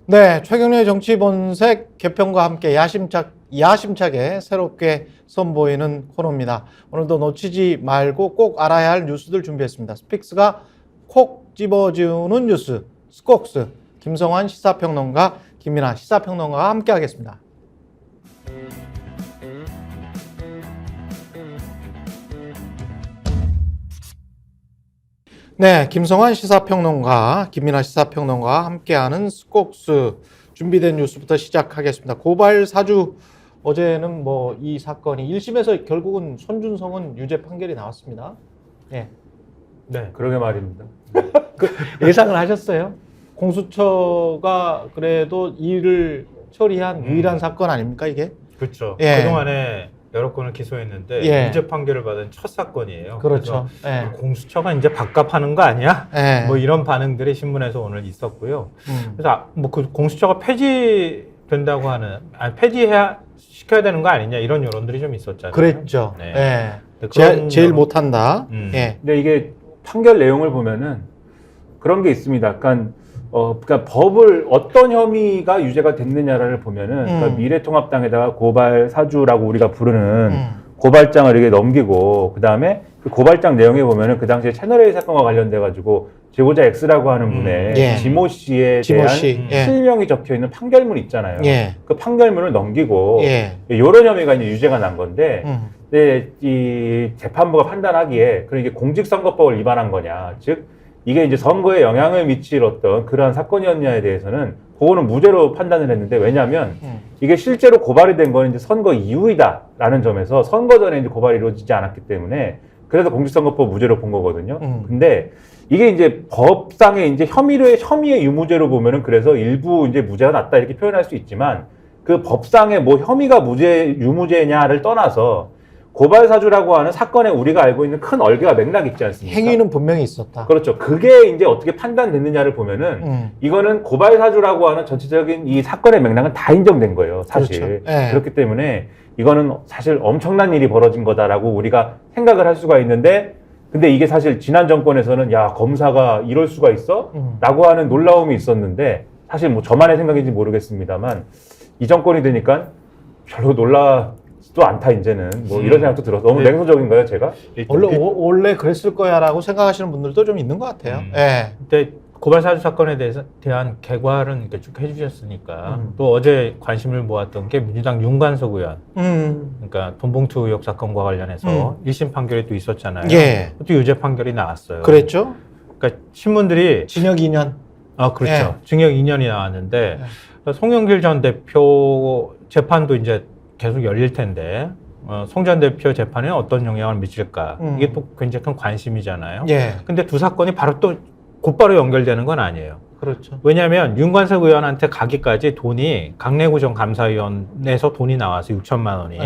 네, 최경련의 정치 본색 개편과 함께 야심차게 새롭게 선보이는 코너입니다. 오늘도 놓치지 말고 꼭 알아야 할 뉴스들 준비했습니다. 스픽스가 콕 집어주는 뉴스, 스콕스, 김성환 시사평론가, 김민아 시사평론가와 함께 하겠습니다. 네, 김성환 시사평론가, 김민아 시사평론가와 함께하는 스콕스 준비된 뉴스부터 시작하겠습니다. 고발 사주 어제는 뭐 이 사건이 1심에서 결국은 손준성은 유죄 판결이 나왔습니다. 예. 네, 그러게 말입니다. 그 예상을 하셨어요? 공수처가 그래도 일을 처리한 유일한 사건 아닙니까 이게? 그렇죠. 예. 그동안에 여러 건을 기소했는데 예. 유죄 판결을 받은 첫 사건이에요. 그렇죠. 그래서 공수처가 이제 밥값하는 거 아니야? 예. 뭐 이런 반응들이 신문에서 오늘 있었고요. 그래서 뭐 그 공수처가 폐지된다고 하는, 폐지해야 시켜야 되는 거 아니냐 이런 여론들이 좀 있었잖아요. 그랬죠. 네. 예. 제일 못한다. 예. 근데 이게 판결 내용을 보면은 그런 게 있습니다. 약간 그러니까 법을 어떤 혐의가 유죄가 됐느냐를 보면은 그러니까 미래통합당에다가 고발 사주라고 우리가 부르는 고발장을 이렇게 넘기고 그 다음에 그 고발장 내용에 보면은 그 당시에 채널A 사건과 관련돼 가지고 제보자 X라고 하는 분의 예. 지모 씨에 대한 실명이 적혀 있는 판결문 있잖아요. 예. 그 판결문을 넘기고 예. 이런 혐의가 이제 유죄가 난 건데. 근데 이 재판부가 판단하기에 그럼 이게 공직선거법을 위반한 거냐, 즉 이게 이제 선거에 영향을 미칠 어떤 그러한 사건이었냐에 대해서는 그거는 무죄로 판단을 했는데, 왜냐하면 이게 실제로 고발이 된 거는 이제 선거 이후이다라는 점에서 선거 전에 이제 고발이 이루어지지 않았기 때문에 그래서 공직선거법 무죄로 본 거거든요. 근데 이게 이제 법상의 이제 혐의의 유무죄로 보면은 그래서 일부 이제 무죄가 났다 이렇게 표현할 수 있지만, 그 법상의 뭐 혐의가 유무죄냐를 떠나서 고발 사주라고 하는 사건에 우리가 알고 있는 큰 얼개가 맥락이 있지 않습니까? 행위는 분명히 있었다. 그렇죠. 그게 이제 어떻게 판단됐느냐를 보면은 이거는 고발 사주라고 하는 전체적인 이 사건의 맥락은 다 인정된 거예요, 사실. 그렇죠. 네. 그렇기 때문에 이거는 사실 엄청난 일이 벌어진 거다라고 우리가 생각을 할 수가 있는데, 근데 이게 사실 지난 정권에서는 야, 검사가 이럴 수가 있어? 라고 하는 놀라움이 있었는데, 사실 뭐 저만의 생각인지 모르겠습니다만 이 정권이 되니까 별로 놀라지도 않다 이제는, 뭐 이런 생각도 들어서. 너무 냉소적인가요 제가? 원래 그랬을 거야라고 생각하시는 분들도 좀 있는 것 같아요. 예. 근데 고발 사주 사건에 대한 개괄은 이렇게 쭉 해주셨으니까 또 어제 관심을 모았던 게 민주당 윤관석 의원, 그러니까 돈봉투 의혹 사건과 관련해서 1심 판결이 또 있었잖아요. 예. 또 유죄 판결이 나왔어요. 그랬죠. 그러니까 신문들이 징역 2년. 그렇죠. 예. 징역 2년이 나왔는데 송영길 전 대표 재판도 이제 계속 열릴 텐데 송 전 대표 재판에 어떤 영향을 미칠까, 이게 또 굉장히 큰 관심이잖아요. 예. 근데 두 사건이 바로 또 곧바로 연결되는 건 아니에요. 그렇죠. 왜냐하면 윤관석 의원한테 가기까지 돈이 강내구정 감사위원회에서 돈이 나와서 6천만 원이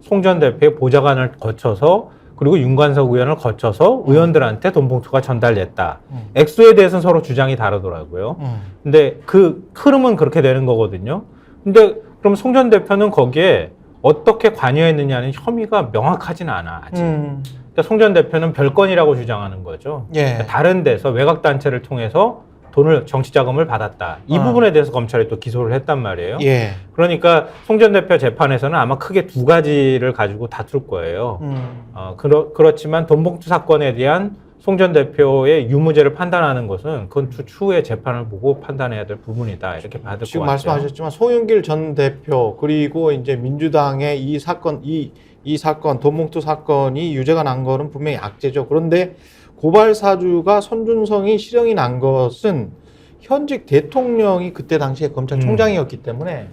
송 전 대표의 보좌관을 거쳐서, 그리고 윤관석 의원을 거쳐서 의원들한테 돈 봉투가 전달됐다. 액수에 대해서는 서로 주장이 다르더라고요. 근데 그 흐름은 그렇게 되는 거거든요. 근데 그럼 송 전 대표는 거기에 어떻게 관여했느냐는 혐의가 명확하진 않아, 아직. 그러니까 송 전 대표는 별건이라고 주장하는 거죠. 예. 그러니까 다른 데서 외곽단체를 통해서 정치자금을 받았다. 이 부분에 대해서 검찰이 또 기소를 했단 말이에요. 예. 그러니까 송 전 대표 재판에서는 아마 크게 두 가지를 가지고 다툴 거예요. 그렇지만 돈봉투 사건에 대한 송 전 대표의 유무죄를 판단하는 것은 그건 추후에 재판을 보고 판단해야 될 부분이다, 이렇게 받을 것 같아요. 지금 말씀하셨지만 송영길 전 대표 그리고 이제 민주당의 이 사건 돈봉투 사건이 유죄가 난 거는 분명히 악재죠. 그런데 고발 사주가 손준성이 실형이 난 것은 현직 대통령이 그때 당시에 검찰총장이었기 때문에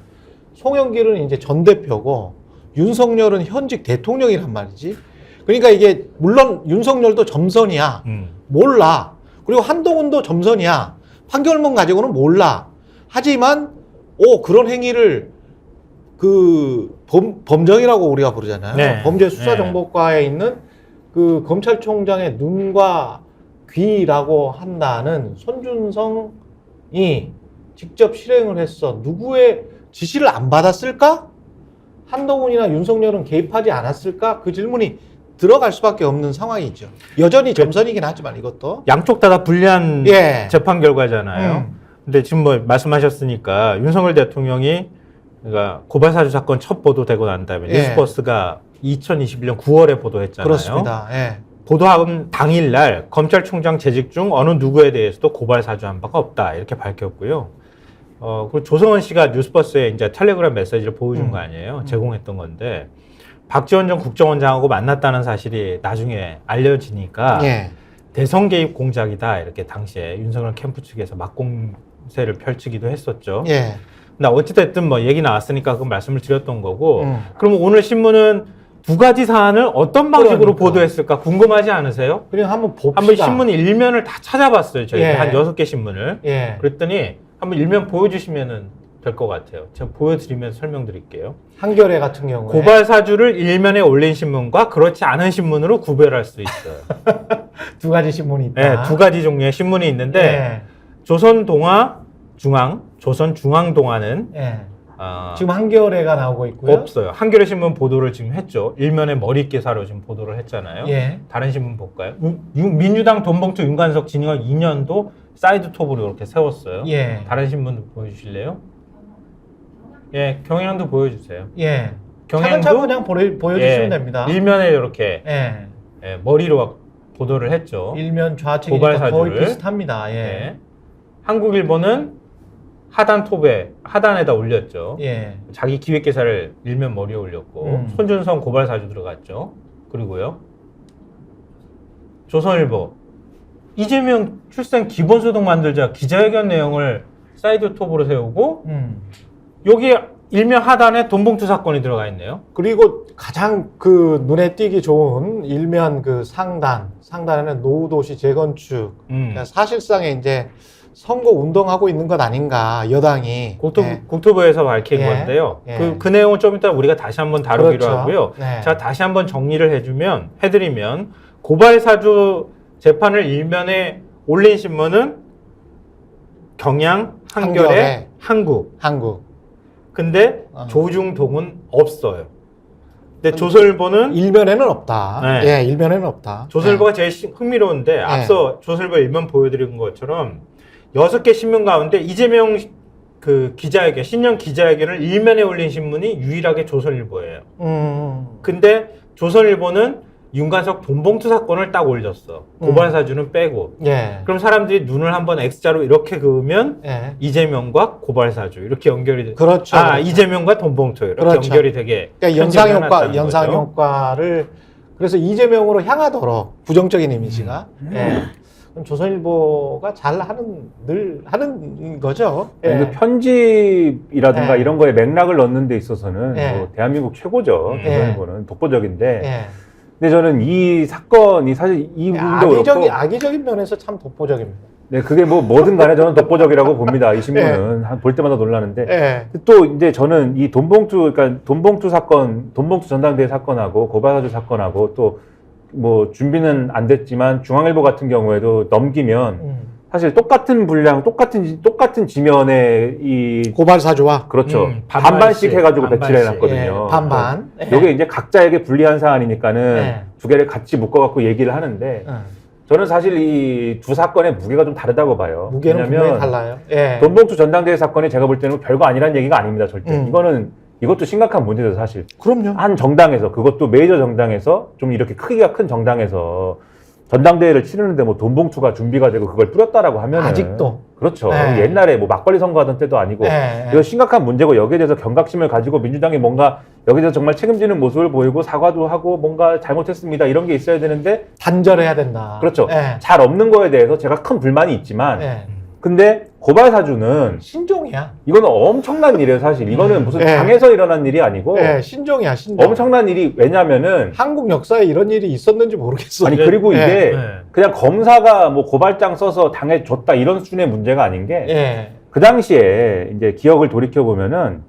송영길은 이제 전 대표고 윤석열은 현직 대통령이란 말이지. 그러니까 이게 물론 윤석열도 점선이야. 몰라. 그리고 한동훈도 점선이야. 판결문 가지고는 몰라. 하지만 그런 행위를 범정이라고 우리가 부르잖아요. 네. 범죄수사정보과에 있는 그 검찰총장의 눈과 귀라고 한다는 손준성이 직접 실행을 했어. 누구의 지시를 안 받았을까? 한동훈이나 윤석열은 개입하지 않았을까? 그 질문이 들어갈 수밖에 없는 상황이죠. 여전히 점선이긴 하지만 이것도 양쪽 다 불리한 재판 결과잖아요. 근데 지금 뭐 말씀하셨으니까 윤석열 대통령이 그러니까 고발사주 사건 첫 보도되고 난 다음에 예. 뉴스버스가 2021년 9월에 보도했잖아요. 그렇습니다. 예. 보도한 당일날 검찰총장 재직 중 어느 누구에 대해서도 고발사주한 바가 없다 이렇게 밝혔고요. 그 조성원 씨가 뉴스버스에 이제 텔레그램 메시지를 보여준 거 아니에요. 제공했던 건데 박지원 전 국정원장하고 만났다는 사실이 나중에 알려지니까 예. 대선 개입 공작이다 이렇게 당시에 윤석열 캠프 측에서 막공세를 펼치기도 했었죠. 예. 근데 어찌됐든 뭐 얘기 나왔으니까 그 말씀을 드렸던 거고 그럼 오늘 신문은 두 가지 사안을 어떤 방식으로 그러니까. 보도했을까 궁금하지 않으세요? 그냥 한번 봅시다. 한번 신문 일면을 다 찾아봤어요. 저희 예. 한 6개 신문을. 예. 그랬더니 한번 일면 보여주시면 될 것 같아요. 제가 보여드리면서 설명드릴게요. 한겨레 같은 경우에 고발 사주를 일면에 올린 신문과 그렇지 않은 신문으로 구별할 수 있어요. 두 가지 신문이 있다. 네, 두 가지 종류의 신문이 있는데 예. 조선중앙동화는 예. 지금 한겨레가 나오고 있고요. 없어요. 한겨레 신문 보도를 지금 했죠. 일면에 머리 기사로 지금 보도를 했잖아요. 예. 다른 신문 볼까요? 민주당 돈봉투 윤관석 진영학 2년도 사이드 톱으로 이렇게 세웠어요. 예. 다른 신문 보여주실래요? 예, 경향도 보여주세요. 예. 경향도 차근차근 그냥 보여주시면 예, 됩니다. 일면에 이렇게 예. 예, 머리로 보도를 했죠. 일면 좌측이니까 고발 사주를. 거의 비슷합니다. 예. 예. 한국일보는 하단 톱에 하단에다 올렸죠. 예. 자기 기획 기사를 일면 머리에 올렸고 손준성 고발 사주 들어갔죠. 그리고요. 조선일보 이재명 출생 기본소득 만들자 기자회견 내용을 사이드 톱으로 세우고 여기 일면 하단에 돈봉투 사건이 들어가 있네요. 그리고 가장 그 눈에 띄기 좋은 일면 그 상단에는 노후도시 재건축. 그러니까 사실상에 이제 선거 운동하고 있는 것 아닌가 여당이. 국토부에서 밝힌 예. 건데요. 예. 그 내용은 좀 이따 우리가 다시 한번 다루기로 그렇죠. 하고요. 네. 제가 다시 한번 정리를 해드리면 고발 사주 재판을 일면에 올린 신문은 경향, 한겨레, 한국. 근데 조중동은 없어요. 근데 조선일보는 일면에는 없다. 네. 예, 일면에는 없다. 조선일보가 제일 흥미로운데 앞서 조선일보 일면 보여드린 것처럼 6개 신문 가운데 이재명 그 기자회견, 신년 기자회견을 일면에 올린 신문이 유일하게 조선일보예요. 근데 조선일보는 윤관석 돈봉투 사건을 딱 올렸어. 고발 사주는 빼고. 예. 그럼 사람들이 눈을 한번 X자로 이렇게 그으면 예. 이재명과 고발 사주 이렇게 연결이 돼. 그렇죠. 그렇죠. 이재명과 돈봉투 이렇게 그렇죠. 연결이 되게. 그러니까 편집을 연상 해놨다는 거죠. 효과를 그래서 이재명으로 향하도록 부정적인 이미지가. 예. 그럼 조선일보가 늘 하는 거죠. 예. 그 편집이라든가 예. 이런 거에 맥락을 넣는 데 있어서는 예. 뭐 대한민국 최고죠. 조선일보는 독보적인데. 예. 근데 저는 이 사건이 사실 이 부분도 그렇고 악의적인 면에서 참 독보적입니다. 네, 그게 뭐든 간에 저는 독보적이라고 봅니다. 이 신문은 볼 때마다 놀라는데 예. 또 이제 저는 이 그러니까 돈봉투 사건, 돈봉투 전당대회 사건하고 고발사주 사건하고 또 뭐 준비는 안 됐지만 중앙일보 같은 경우에도 넘기면 사실 똑같은 분량, 똑같은 지면에 이 고발 사주와 그렇죠. 반반씩, 반반씩 해가지고 배치를 반반씩. 해놨거든요. 예, 반반. 이게 이제 각자에게 불리한 사안이니까는 예. 두 개를 같이 묶어갖고 얘기를 하는데 저는 사실 이 두 사건의 무게가 좀 다르다고 봐요. 무게는 분명히 달라요. 예. 돈봉투 전당대회 사건이 제가 볼 때는 별거 아니란 얘기가 아닙니다, 절대. 이것도 심각한 문제죠, 사실. 그럼요. 한 정당에서, 그것도 메이저 정당에서 좀 이렇게 크기가 큰 정당에서 전당대회를 치르는데 뭐 돈봉투가 준비가 되고 그걸 뿌렸다라고 하면은 아직도. 그렇죠. 네. 옛날에 뭐 막걸리 선거하던 때도 아니고 네. 이거 심각한 문제고 여기에 대해서 경각심을 가지고 민주당이 뭔가 여기에 대해서 정말 책임지는 모습을 보이고 사과도 하고 뭔가 잘못했습니다 이런 게 있어야 되는데 단절해야 된다. 그렇죠. 네. 잘 없는 거에 대해서 제가 큰 불만이 있지만 네. 근데 고발 사주는 신종이야. 이거는 엄청난 일이에요, 사실. 이거는 무슨 네. 당에서 일어난 일이 아니고 네, 신종이야, 신종. 엄청난 일이 왜냐면은 한국 역사에 이런 일이 있었는지 모르겠어. 아니 그리고 네. 이게 네. 그냥 검사가 뭐 고발장 써서 당에 줬다 이런 수준의 문제가 아닌 게 그 예. 당시에 이제 기억을 돌이켜 보면은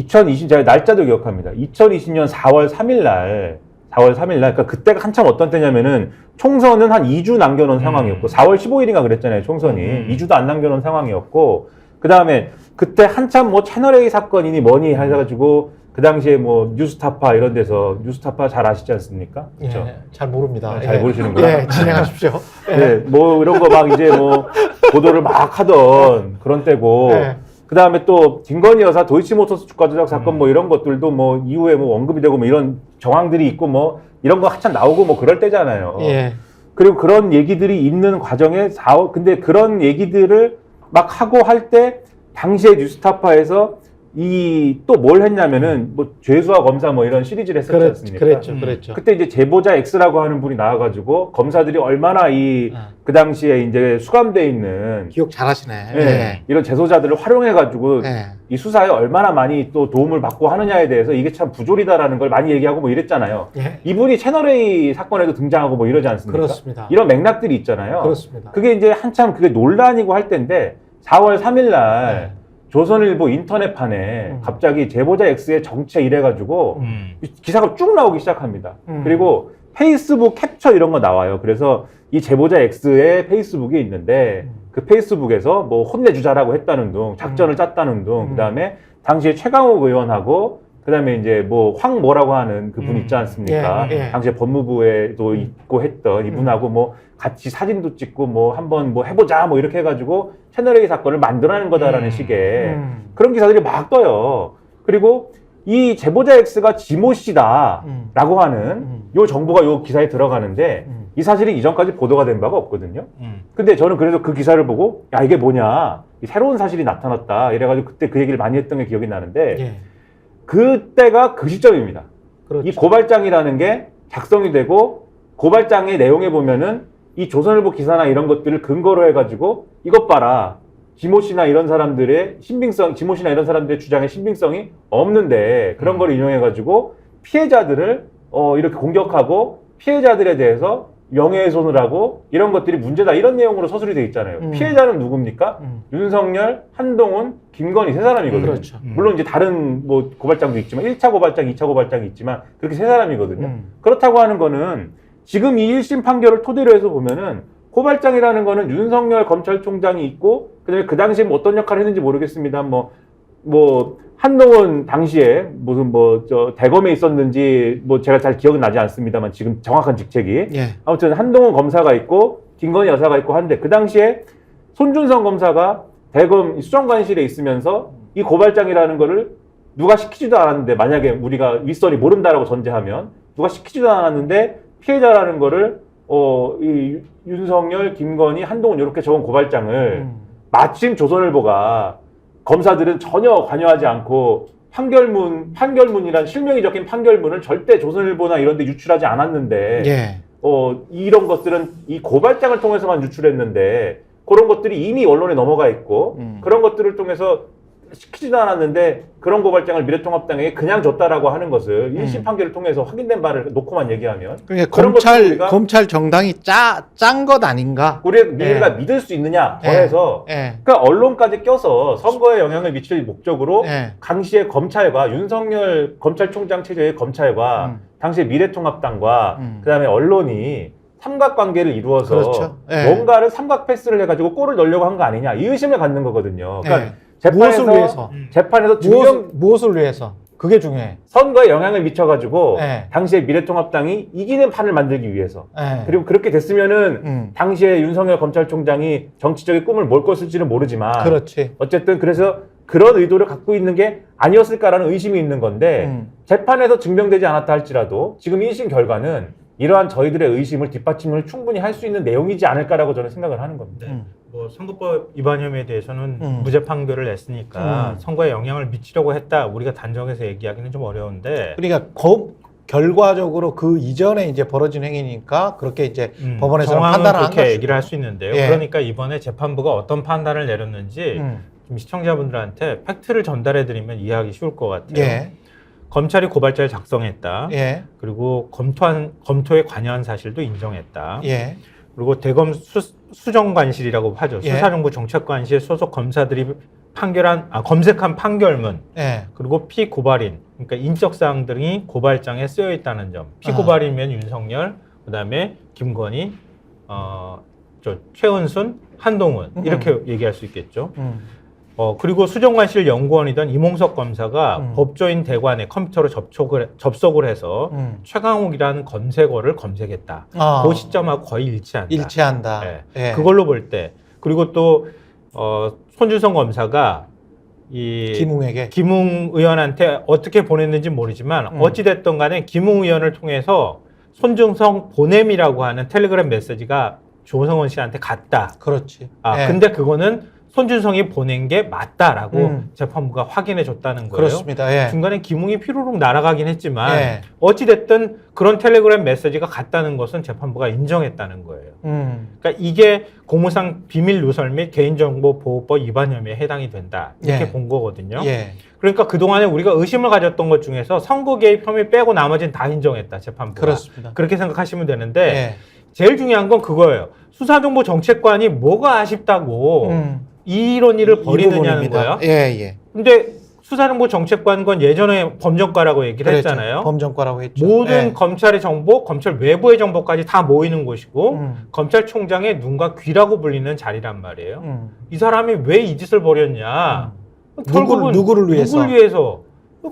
제가 날짜도 기억합니다. 2020년 4월 3일 날 그러니까 그때가 한참 어떤 때냐면은 총선은 한 2주 남겨놓은 상황이었고 4월 15일인가 그랬잖아요, 총선이. 2주도 안 남겨놓은 상황이었고 그 다음에 그때 한참 뭐 채널A 사건이니 뭐니 해가지고 그 당시에 뭐 뉴스타파 이런 데서 뉴스타파 잘 아시지 않습니까? 그렇죠? 예, 잘 모릅니다. 잘 모르시는구나. 예, 진행하십시오. 네, 뭐 이런 거 막 이제 뭐 보도를 막 하던 그런 때고 네. 그 다음에 또 김건희 여사 도이치모터스 주가 조작 사건 뭐 이런 것들도 뭐 이후에 뭐 언급이 되고 뭐 이런 정황들이 있고 뭐 이런 거 한참 나오고 뭐 그럴 때잖아요. 예. 그리고 그런 얘기들이 있는 과정에 근데 그런 얘기들을 막 하고 할 때 당시에 뉴스타파에서 또 뭘 했냐면은 뭐 죄수와 검사 뭐 이런 시리즈를 했었지 않습니까? 그랬죠. 그때 이제 제보자 X라고 하는 분이 나와가지고 검사들이 얼마나 그 당시에 이제 수감돼 있는 기억 잘하시네. 예, 이런 재소자들을 활용해가지고 예. 이 수사에 얼마나 많이 또 도움을 받고 하느냐에 대해서 이게 참 부조리다라는 걸 많이 얘기하고 뭐 이랬잖아요. 예. 이분이 채널A 사건에도 등장하고 뭐 이러지 않습니까? 그렇습니다. 이런 맥락들이 있잖아요. 그렇습니다. 그게 이제 한참 그게 논란이고 할 때인데 4월 3일 날 조선일보 인터넷판에 갑자기 제보자 X의 정체 이래가지고 기사가 쭉 나오기 시작합니다. 그리고 페이스북 캡처 이런 거 나와요. 그래서 이 제보자 X의 페이스북이 있는데 그 페이스북에서 뭐 혼내주자라고 했다는 둥, 작전을 짰다는 둥, 그 다음에 당시에 최강욱 의원하고 그 다음에 이제 뭐 뭐라고 하는 그분 있지 않습니까? 당시에 법무부에도 있고 했던 이분하고 뭐 같이 사진도 찍고 뭐 한번 뭐 해보자 뭐 이렇게 해가지고 채널A 사건을 만들어내는 거다라는 식의 그런 기사들이 막 떠요. 그리고 이 제보자 X가 지모 씨다라고 하는 요 정보가 요 기사에 들어가는데 이 사실이 이전까지 보도가 된 바가 없거든요. 근데 저는 그래서 그 기사를 보고 야 이게 뭐냐 새로운 사실이 나타났다 이래가지고 그때 그 얘기를 많이 했던 게 기억이 나는데 그때가 그 시점입니다. 그렇죠. 이 고발장이라는 게 작성이 되고 고발장의 내용에 보면은 이 조선일보 기사나 이런 것들을 근거로 해가지고 이것 봐라. 지모 씨나 이런 사람들의 지모 씨나 이런 사람들의 주장의 신빙성이 없는데 그런 걸 인용해가지고 피해자들을 이렇게 공격하고 피해자들에 대해서 명예훼손을 하고 이런 것들이 문제다 이런 내용으로 서술이 돼 있잖아요. 피해자는 누굽니까? 윤석열, 한동훈, 김건희 세 사람이거든요. 그렇죠. 물론 이제 다른 뭐 고발장도 있지만 1차 고발장, 2차 고발장이 있지만 그렇게 세 사람이거든요. 그렇다고 하는 거는 지금 이 1심 판결을 토대로 해서 보면은 고발장이라는 거는 윤석열 검찰총장이 있고 그다음에 그 당시에 뭐 어떤 역할을 했는지 모르겠습니다. 뭐 한동훈 당시에 무슨 대검에 있었는지 뭐 제가 잘 기억은 나지 않습니다만 지금 정확한 직책이 아무튼 한동훈 검사가 있고 김건희 여사가 있고 한데 그 당시에 손준성 검사가 대검 수정관실에 있으면서 이 고발장이라는 거를 누가 시키지도 않았는데 만약에 우리가 윗선이 모른다라고 전제하면 누가 시키지도 않았는데 피해자라는 거를 이 윤석열, 김건희, 한동훈 이렇게 적은 고발장을 마침 조선일보가 검사들은 전혀 관여하지 않고 판결문이란 실명이 적힌 판결문을 절대 조선일보나 이런 데 유출하지 않았는데 이런 것들은 이 고발장을 통해서만 유출했는데 그런 것들이 이미 언론에 넘어가 있고 그런 것들을 통해서 시키지도 않았는데 그런 고발장을 미래통합당에게 그냥 줬다라고 하는 것을 1심 판결을 통해서 확인된 바를 놓고만 얘기하면 그러니까 검찰 정당이 짠 것 아닌가? 우리가 믿을 수 있느냐 더해서 그러니까 언론까지 껴서 선거에 영향을 미칠 목적으로 당시의 검찰과 윤석열 검찰총장 체제의 검찰과 당시의 미래통합당과 그다음에 언론이 삼각관계를 이루어서 그렇죠. 뭔가를 삼각 패스를 해가지고 골을 넣으려고 한 거 아니냐 이 의심을 갖는 거거든요. 그러니까 무엇을 위해서? 재판에서 무엇을 위해서? 그게 중요해. 선거에 영향을 미쳐가지고 당시에 미래통합당이 이기는 판을 만들기 위해서 그리고 그렇게 됐으면은 당시에 윤석열 검찰총장이 정치적인 꿈을 뭘 꿨을지는 모르지만 그렇지. 어쨌든 그래서 그런 의도를 갖고 있는 게 아니었을까라는 의심이 있는 건데 재판에서 증명되지 않았다 할지라도 지금 1심 결과는 이러한 저희들의 의심을 뒷받침을 충분히 할 수 있는 내용이지 않을까라고 저는 생각을 하는 겁니다. 뭐 선거법 위반 혐의에 대해서는 무죄 판결을 냈으니까 선거에 영향을 미치려고 했다. 우리가 단정해서 얘기하기는 좀 어려운데. 그러니까 결과적으로 그 이전에 이제 벌어진 행위니까 그렇게 이제 법원에서 판단을 한 그렇게 얘기를 할 수 있는데요. 그러니까 이번에 재판부가 어떤 판단을 내렸는지 좀 시청자분들한테 팩트를 전달해드리면 이해하기 쉬울 것 같아요. 검찰이 고발자를 작성했다. 그리고 검토에 관여한 사실도 인정했다. 그리고 대검 수정관실이라고 하죠. 수사정부 정책관실 소속 검사들이 검색한 판결문, 그리고 피고발인, 그러니까 인적 사항들이 고발장에 쓰여 있다는 점. 피고발인면 윤석열, 그다음에 김건희, 최은순, 한동훈 이렇게 얘기할 수 있겠죠. 그리고 수정관실 연구원이던 이몽석 검사가 법조인 대관에 컴퓨터로 접속을 해서 최강욱이라는 검색어를 검색했다. 그 시점하고 거의 일치한다. 일치한다. 네. 예. 그걸로 볼 때. 그리고 또 손준성 검사가 김웅 의원한테 어떻게 보냈는지 모르지만 어찌됐든 간에 김웅 의원을 통해서 손준성 보냄이라고 하는 텔레그램 메시지가 조성원 씨한테 갔다. 그렇지. 예. 근데 그거는 손준성이 보낸 게 맞다라고 재판부가 확인해 줬다는 거예요. 그렇습니다. 예. 중간에 김웅이 피로록 날아가긴 했지만 예. 어찌됐든 그런 텔레그램 메시지가 갔다는 것은 재판부가 인정했다는 거예요. 그러니까 이게 공무상 비밀 누설 및 개인정보보호법 위반 혐의에 해당이 된다. 이렇게 본 거거든요. 예. 그러니까 그동안에 우리가 의심을 가졌던 것 중에서 선거 개입 혐의 빼고 나머지는 다 인정했다. 재판부가. 그렇습니다. 그렇게 생각하시면 되는데 예. 제일 중요한 건 그거예요. 수사정보정책관이 뭐가 아쉽다고 이런 일을 벌이느냐는 거야. 예, 예. 근데 수사정보정책관건 예전에 범정과라고 얘기를 그렇죠. 했잖아요. 범정과라고 했죠. 모든 예. 검찰의 정보, 검찰 외부의 정보까지 다 모이는 곳이고 검찰총장의 눈과 귀라고 불리는 자리란 말이에요. 이 사람이 왜 이 짓을 벌였냐. 결국은 누구를 위해서? 누굴 위해서?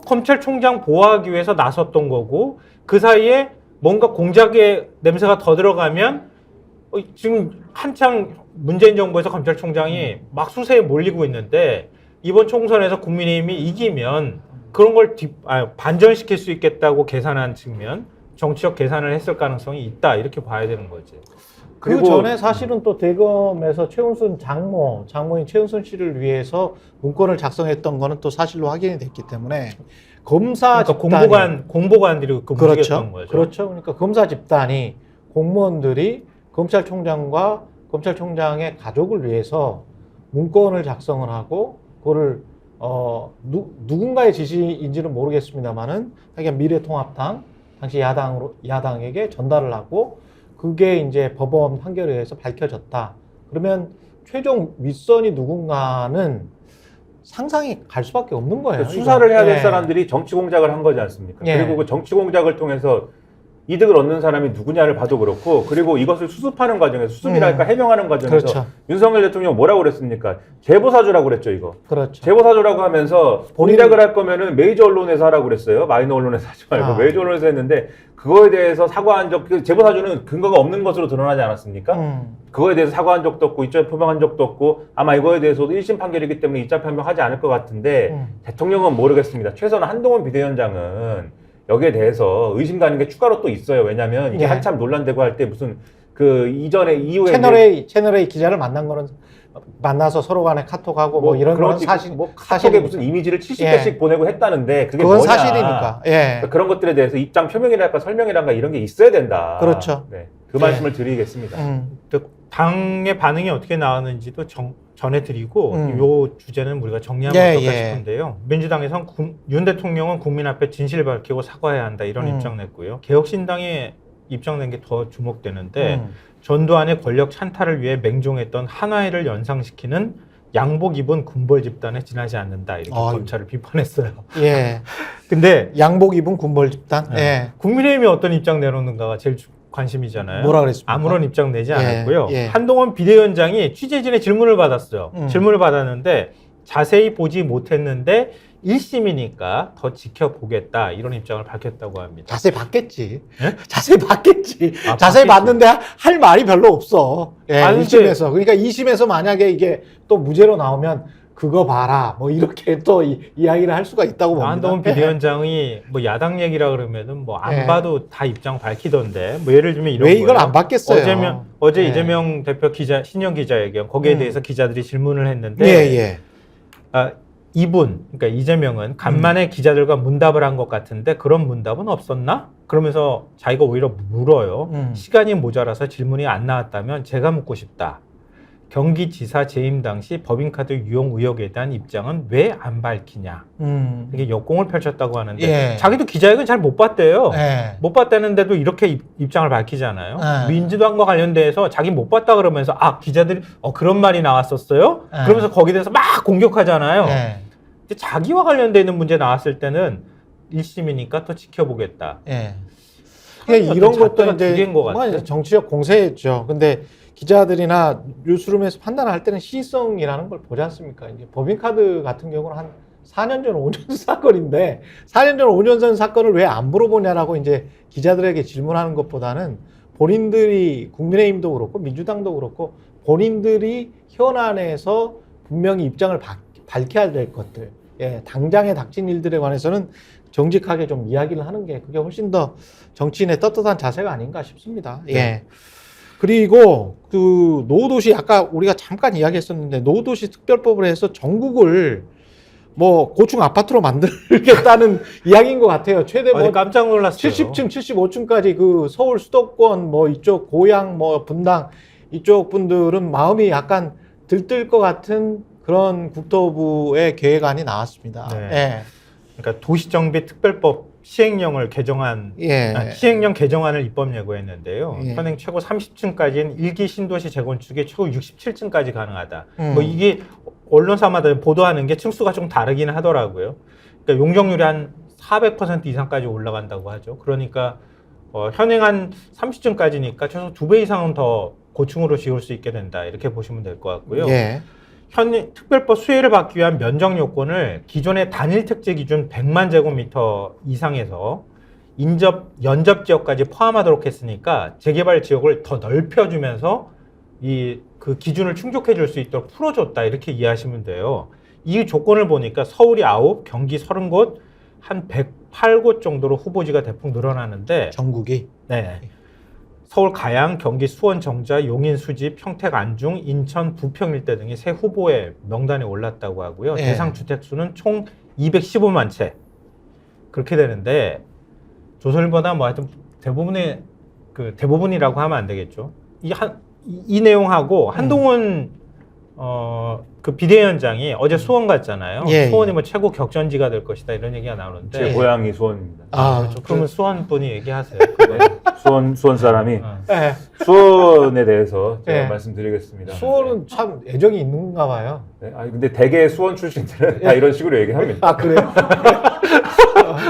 검찰총장 보호하기 위해서 나섰던 거고 그 사이에 뭔가 공작의 냄새가 더 들어가면 지금 한창 문재인 정부에서 검찰총장이 막 수세에 몰리고 있는데 이번 총선에서 국민의힘이 이기면 그런 걸 반전시킬 수 있겠다고 계산한 측면, 정치적 계산을 했을 가능성이 있다 이렇게 봐야 되는 거지. 그 전에 사실은 또 대검에서 최은순 장모인 최은순 씨를 위해서 문건을 작성했던 거는 또 사실로 확인이 됐기 때문에 검사 그러니까 공보관들이 그 움직였던 거죠. 그렇죠. 그러니까 검사 집단이 공무원들이 검찰총장과 검찰총장의 가족을 위해서 문건을 작성을 하고 그거를 누군가의 지시인지는 모르겠습니다만은 하여간 미래통합당 당시 야당에게 전달을 하고 그게 이제 법원 판결에 의해서 밝혀졌다. 그러면 최종 윗선이 누군가는 상상이 갈 수밖에 없는 거예요. 수사를 해야 될 예. 사람들이 정치 공작을 한 거지 않습니까? 예. 그리고 그 정치 공작을 통해서 이득을 얻는 사람이 누구냐를 봐도 그렇고 그리고 이것을 수습하는 과정에서 수습이랄까 해명하는 과정에서 그렇죠. 윤석열 대통령 뭐라고 그랬습니까? 제보사주라고 그랬죠 이거. 그렇죠. 제보사주라고 하면서 본인작을 할 거면은 메이저 언론에서 하라고 그랬어요. 마이너 언론에서 하지 말고 메이저 언론에서 했는데 그거에 대해서 사과한 적, 그 제보사주는 근거가 없는 것으로 드러나지 않았습니까? 그거에 대해서 사과한 적도 없고 입장 표명한 적도 없고 아마 이거에 대해서도 1심 판결이기 때문에 입장 표명하지 않을 것 같은데 대통령은 모르겠습니다. 최소한 한동훈 비대위원장은 여기에 대해서 의심 가는 게 추가로 또 있어요. 왜냐하면 이게 한참 논란되고 할 때 무슨 그 이후에 채널A 기자를 만나서 서로 간에 카톡하고 뭐 이런 건 사실 카톡에 무슨 이미지를 70개씩 보내고 했다는데 그게 그건 뭐냐. 사실이니까. 예. 그러니까 그런 것들에 대해서 입장 표명이랄까 설명이랄까 이런 게 있어야 된다. 그렇죠. 네, 그 말씀을 드리겠습니다. 당의 반응이 어떻게 나왔는지도 전해드리고 이 주제는 우리가 정리하면 어떨까 싶은데요. 민주당에선 윤 대통령은 국민 앞에 진실을 밝히고 사과해야 한다 이런 입장 냈고요. 개혁신당의 입장 낸 게 더 주목되는데 전두환의 권력 찬탈을 위해 맹종했던 한화회를 연상시키는 양복 입은 군벌 집단에 지나지 않는다 이렇게 검찰을 비판했어요. 예. 근데 양복 입은 군벌 집단. 예. 국민의힘이 어떤 입장 내놓는가가 제일 관심이잖아요. 뭐라 그랬습니까? 아무런 입장 내지 않았고요. 예. 한동훈 비대위원장이 취재진의 질문을 받았어요. 질문을 받았는데 자세히 보지 못했는데 1심이니까 더 지켜보겠다 이런 입장을 밝혔다고 합니다. 자세히 봤겠지. 예? 자세히 봤겠지. 아, 자세히 봤겠지. 봤는데 할 말이 별로 없어. 예, 아니, 1심에서. 그러니까 2심에서 만약에 이게 또 무죄로 나오면 그거 봐라. 뭐 이렇게 또 이야기를 할 수가 있다고 봅니다. 한동훈 예. 비대위원장이 뭐 야당 얘기라 그러면은 뭐 안 예. 봐도 다 입장 밝히던데 뭐 예를 들면 이런 왜 이걸 거예요. 안 받겠어요? 어제 예. 이재명 대표 신년 기자회견 거기에 대해서 기자들이 질문을 했는데 예. 그러니까 이재명은 간만에 기자들과 문답을 한 것 같은데 그런 문답은 없었나? 그러면서 자기가 오히려 물어요. 시간이 모자라서 질문이 안 나왔다면 제가 묻고 싶다. 경기지사 재임 당시 법인카드 유용 의혹에 대한 입장은 왜 안 밝히냐. 이게 역공을 펼쳤다고 하는데 예. 자기도 기자회견 잘 못 봤대요. 예. 못 봤다는데도 이렇게 입장을 밝히잖아요. 예. 민주당과 관련돼서 자기 못 봤다 그러면서 기자들이 그런 말이 나왔었어요? 예. 그러면서 거기에 대해서 막 공격하잖아요. 예. 근데 자기와 관련돼 있는 문제 나왔을 때는 1심이니까 또 지켜보겠다. 예. 이런 것도 잣대가 이제 두 개인 것 같아요. 뭐 정치적 공세였죠. 근데 기자들이나 뉴스룸에서 판단할 때는 시성이라는 걸 보지 않습니까? 이제 법인카드 같은 경우는 한 4년 전, 5년 전 사건인데 4년 전, 5년 전 사건을 왜 안 물어보냐라고 이제 기자들에게 질문하는 것보다는 본인들이 국민의힘도 그렇고 민주당도 그렇고 본인들이 현안에서 분명히 입장을 밝혀야 될 것들, 당장에 닥친 일들에 관해서는 정직하게 좀 이야기를 하는 게 그게 훨씬 더 정치인의 떳떳한 자세가 아닌가 싶습니다. 예. 그리고 그 노후도시 아까 우리가 잠깐 이야기했었는데 노후도시 특별법을 해서 전국을 뭐 고층 아파트로 만들겠다는 이야기인 것 같아요. 최대 뭐 깜짝 놀랐어요. 70층, 75층까지 그 서울 수도권 뭐 이쪽 고양 뭐 분당 이쪽 분들은 마음이 약간 들뜰 것 같은 그런 국토부의 계획안이 나왔습니다. 네. 예. 그러니까 도시정비특별법 시행령을 개정한 시행령 개정안을 입법 예고했는데요. 예. 현행 최고 30층까지는 일기 신도시 재건축에 최고 67층까지 가능하다. 뭐 이게 언론사마다 보도하는 게 층수가 좀 다르긴 하더라고요. 그러니까 용적률이 한 400% 이상까지 올라간다고 하죠. 그러니까 현행 한 30층까지니까 최소 2배 이상은 더 고층으로 지을 수 있게 된다. 이렇게 보시면 될 것 같고요. 예. 현 특별법 수혜를 받기 위한 면적 요건을 기존의 단일 택지 기준 100만 제곱미터 이상에서 연접 지역까지 포함하도록 했으니까 재개발 지역을 더 넓혀주면서 그 기준을 충족해 줄 수 있도록 풀어줬다 이렇게 이해하시면 돼요. 이 조건을 보니까 서울이 9, 경기 30곳, 한 108곳 정도로 후보지가 대폭 늘어나는데 전국이 네. 서울 가양, 경기 수원, 정자, 용인, 수지, 평택, 안중, 인천, 부평 일대 등이 새 후보의 명단에 올랐다고 하고요. 대상 주택 수는 총 215만 채. 그렇게 되는데 조선일보나 뭐 하여튼 대부분이라고 하면 안 되겠죠. 이 내용하고 한동훈 그 비대위원장이 어제 수원 갔잖아요. 수원이 뭐 최고 격전지가 될 것이다 이런 얘기가 나오는데 제 고향이 수원입니다. 그렇죠. 그러면 수원 분이 얘기하세요. 수원 사람이 수원에 대해서 제가 네. 말씀드리겠습니다. 수원은 참 애정이 있는가 봐요. 네. 아니 근데 대개 수원 출신들은 다 이런 식으로 얘기합니다. 아 그래요?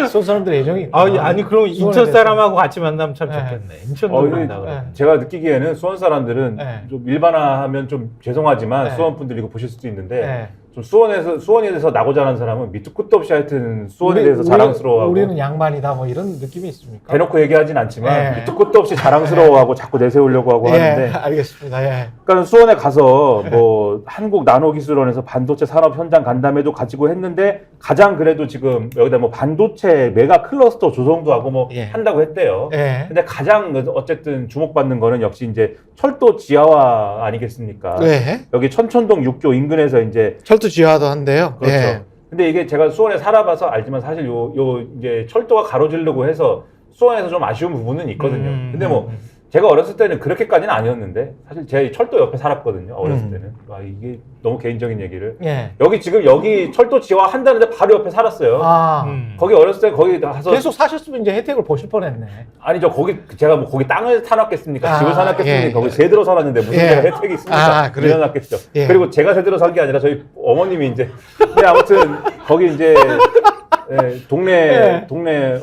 수원 사람들 애정이 있구나. 아니 그럼 인천 사람하고 같이 만나면 참 좋겠네. 인천도 만나고. 제가 느끼기에는 수원 사람들은 좀 일반화하면 좀 죄송하지만 수원 분들이 이거 보실 수도 있는데 좀 수원에 대해서 나고 자란 사람은 밑도 끝도 없이 하여튼 수원에 대해서 자랑스러워하고 우리는 양반이다 뭐 이런 느낌이 있습니까? 대놓고 얘기하진 않지만 밑도 끝도 없이 자랑스러워하고 자꾸 내세우려고 하고 하는데 알겠습니다. 그러니까 수원에 가서 뭐 한국 나노기술원에서 반도체 산업 현장 간담회도 가지고 했는데 가장 그래도 지금 여기다 뭐 반도체 메가 클러스터 조성도 하고 뭐 한다고 했대요. 근데 가장 어쨌든 주목받는 거는 역시 이제 철도 지하화 아니겠습니까? 여기 천촌동 6교 인근에서 이제 철도 지하도 한대요. 그렇죠. 근데 이게 제가 수원에 살아봐서 알지만 사실 요 이제 철도가 가로지르고 해서 수원에서 좀 아쉬운 부분은 있거든요. 근데 뭐 제가 어렸을 때는 그렇게까지는 아니었는데 사실 제가 철도 옆에 살았거든요. 어렸을 때는. 와, 이게 너무 개인적인 얘기를. 여기 철도 지하 한다는데 바로 옆에 살았어요. 거기 어렸을 때 거기 가서 계속 사셨으면 이제 혜택을 보실 뻔했네. 아니죠. 제가 뭐 거기 땅을 사놨겠습니까? 집을 사놨겠습니까? 거기 세 들어 살았는데 무슨 제가 혜택이 있습니까? 밀어놨겠죠. 그리고 제가 세 들어 산 게 아니라 저희 어머님이 이제. 근데 아무튼 거기 이제 동네